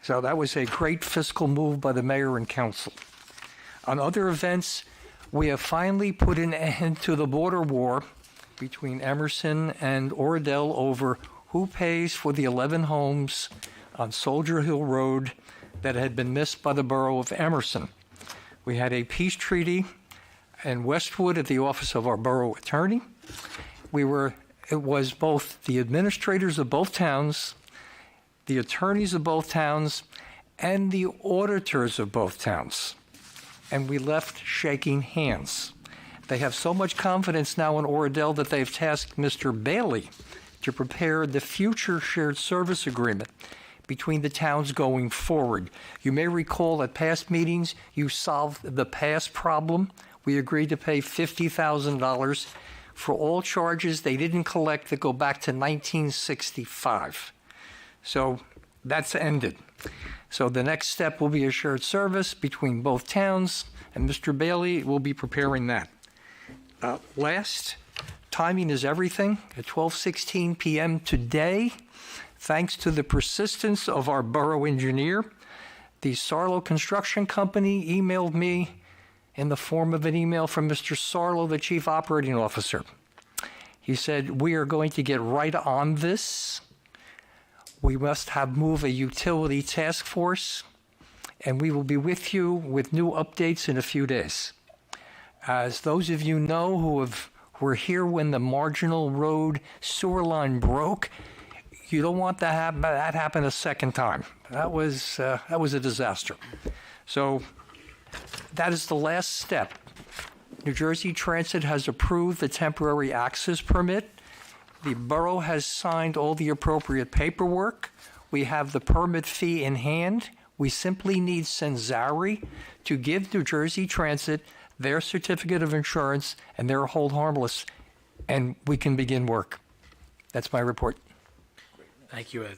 [SPEAKER 8] So that was a great fiscal move by the mayor and council. On other events, we have finally put an end to the border war between Emerson and Oradell over who pays for the 11 homes on Soldier Hill Road that had been missed by the borough of Emerson. We had a peace treaty in Westwood at the office of our borough attorney. It was both the administrators of both towns, the attorneys of both towns, and the auditors of both towns. And we left shaking hands. They have so much confidence now in Oradell that they've tasked Mr. Bailey to prepare the future shared service agreement between the towns going forward. You may recall at past meetings, you solved the past problem. We agreed to pay $50,000 for all charges they didn't collect that go back to 1965. So that's ended. So the next step will be a shared service between both towns, and Mr. Bailey will be preparing that. Last, timing is everything. At 12:16 p.m. today, thanks to the persistence of our borough engineer, the Sarlo Construction Company emailed me in the form of an email from Mr. Sarlo, the Chief Operating Officer. He said, we are going to get right on this. We must move a utility task force, and we will be with you with new updates in a few days. As those of you know who were here when the marginal road sewer line broke, you don't want that happen a second time. That was a disaster. So that is the last step. New Jersey Transit has approved the temporary access permit. The borough has signed all the appropriate paperwork. We have the permit fee in hand. We simply need Senzari to give New Jersey Transit their certificate of insurance and their hold harmless, and we can begin work. That's my report.
[SPEAKER 10] Thank you, Ed.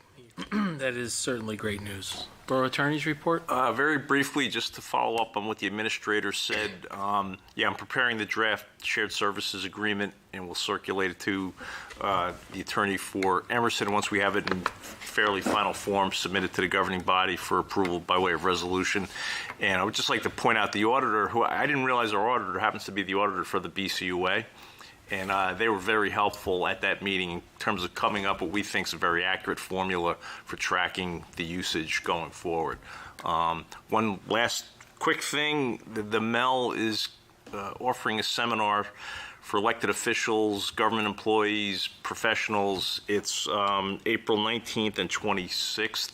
[SPEAKER 10] That is certainly great news. Borough Attorney's report?
[SPEAKER 18] Very briefly, just to follow up on what the administrator said, I'm preparing the draft shared services agreement, and we'll circulate it to the attorney for Emerson once we have it in fairly final form, submitted to the governing body for approval by way of resolution. And I would just like to point out the auditor, who I didn't realize our auditor happens to be the auditor for the BCUA. And they were very helpful at that meeting in terms of coming up with what we think is a very accurate formula for tracking the usage going forward. One last quick thing, the MEL is offering a seminar for elected officials, government employees, professionals. It's April 19th and 26th.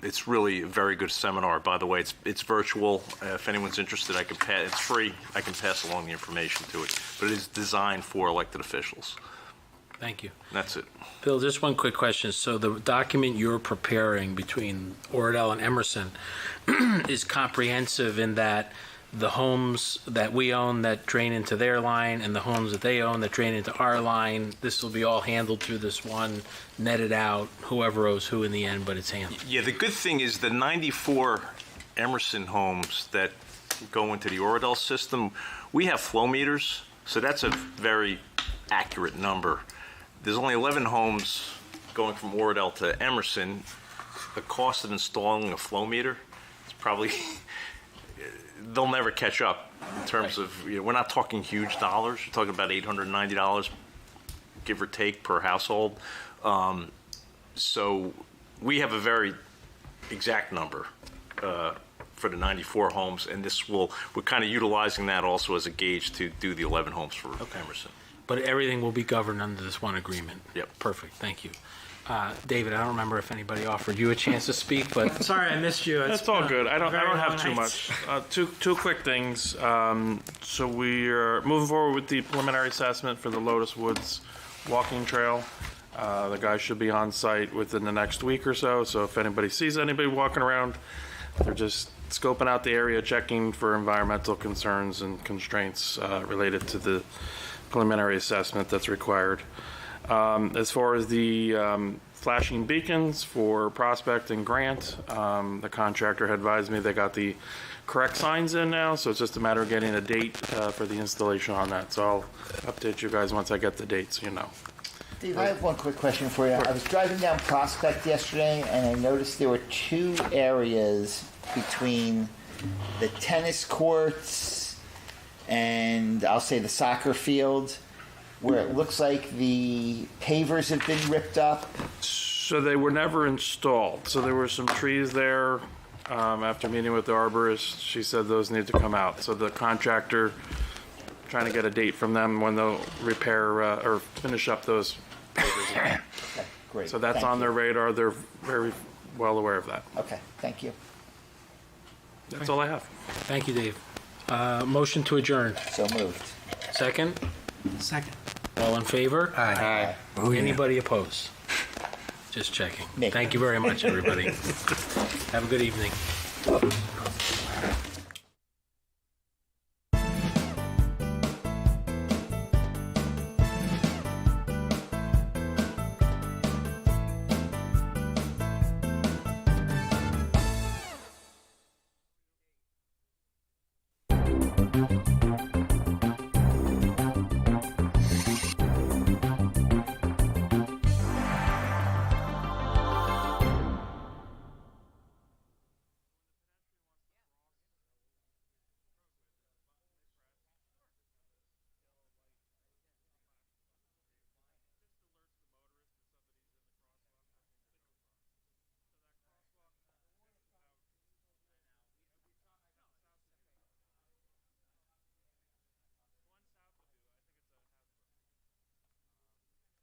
[SPEAKER 18] It's really a very good seminar, by the way. It's virtual. If anyone's interested, it's free. I can pass along the information to it. But it is designed for elected officials.
[SPEAKER 10] Thank you.
[SPEAKER 18] That's it.
[SPEAKER 10] Bill, just one quick question. So the document you're preparing between Oradell and Emerson is comprehensive in that the homes that we own that drain into their line and the homes that they own that drain into our line, this will be all handled through this one, netted out, whoever owes who in the end, but it's handled.
[SPEAKER 18] Yeah, the good thing is the 94 Emerson homes that go into the Oradell system, we have flow meters, so that's a very accurate number. There's only 11 homes going from Oradell to Emerson. The cost of installing a flow meter is probably... they'll never catch up in terms of, we're not talking huge dollars. We're talking about $890, give or take, per household. So we have a very exact number for the 94 homes, and we're kind of utilizing that also as a gauge to do the 11 homes for Emerson.
[SPEAKER 10] But everything will be governed under this one agreement.
[SPEAKER 18] Yep.
[SPEAKER 10] Perfect. Thank you. David, I don't remember if anybody offered you a chance to speak, but
[SPEAKER 16] Sorry, I missed you.
[SPEAKER 17] That's all good. I don't
[SPEAKER 16] very
[SPEAKER 17] have too
[SPEAKER 16] long
[SPEAKER 17] much.
[SPEAKER 16] night.
[SPEAKER 17] Two quick things. So we are moving forward with the preliminary assessment for the Lotus Woods walking trail. The guys should be on site within the next week or so. So if anybody sees anybody walking around, they're just scoping out the area, checking for environmental concerns and constraints related to the preliminary assessment that's required. As far as the flashing beacons for Prospect and Grant, the contractor had advised me they got the correct signs in now, so it's just a matter of getting a date for the installation on that. So I'll update you guys once I get the date, so you know.
[SPEAKER 15] Steve, I have one quick question for you. I was driving down Prospect yesterday, and I noticed there were two areas between the tennis courts and I'll say the soccer field where it looks like the pavers have been ripped up.
[SPEAKER 17] So they were never installed. So there were some trees there. After meeting with the arborist, she said those need to come out. So the contractor, trying to get a date from them when they'll repair or finish up those pavers.
[SPEAKER 15] Okay, great.
[SPEAKER 17] So that's
[SPEAKER 15] Thank
[SPEAKER 17] on
[SPEAKER 15] you.
[SPEAKER 17] their radar. They're very well aware of that.
[SPEAKER 15] Okay, thank you.
[SPEAKER 17] That's all I have.
[SPEAKER 10] thank you, Dave. Motion to adjourn.
[SPEAKER 15] So moved.
[SPEAKER 10] Second?
[SPEAKER 16] Second.
[SPEAKER 10] All in favor?
[SPEAKER 15] Aye.
[SPEAKER 10] Oh, anybody opposed? Just checking. Thank you very much, everybody. Have a good evening.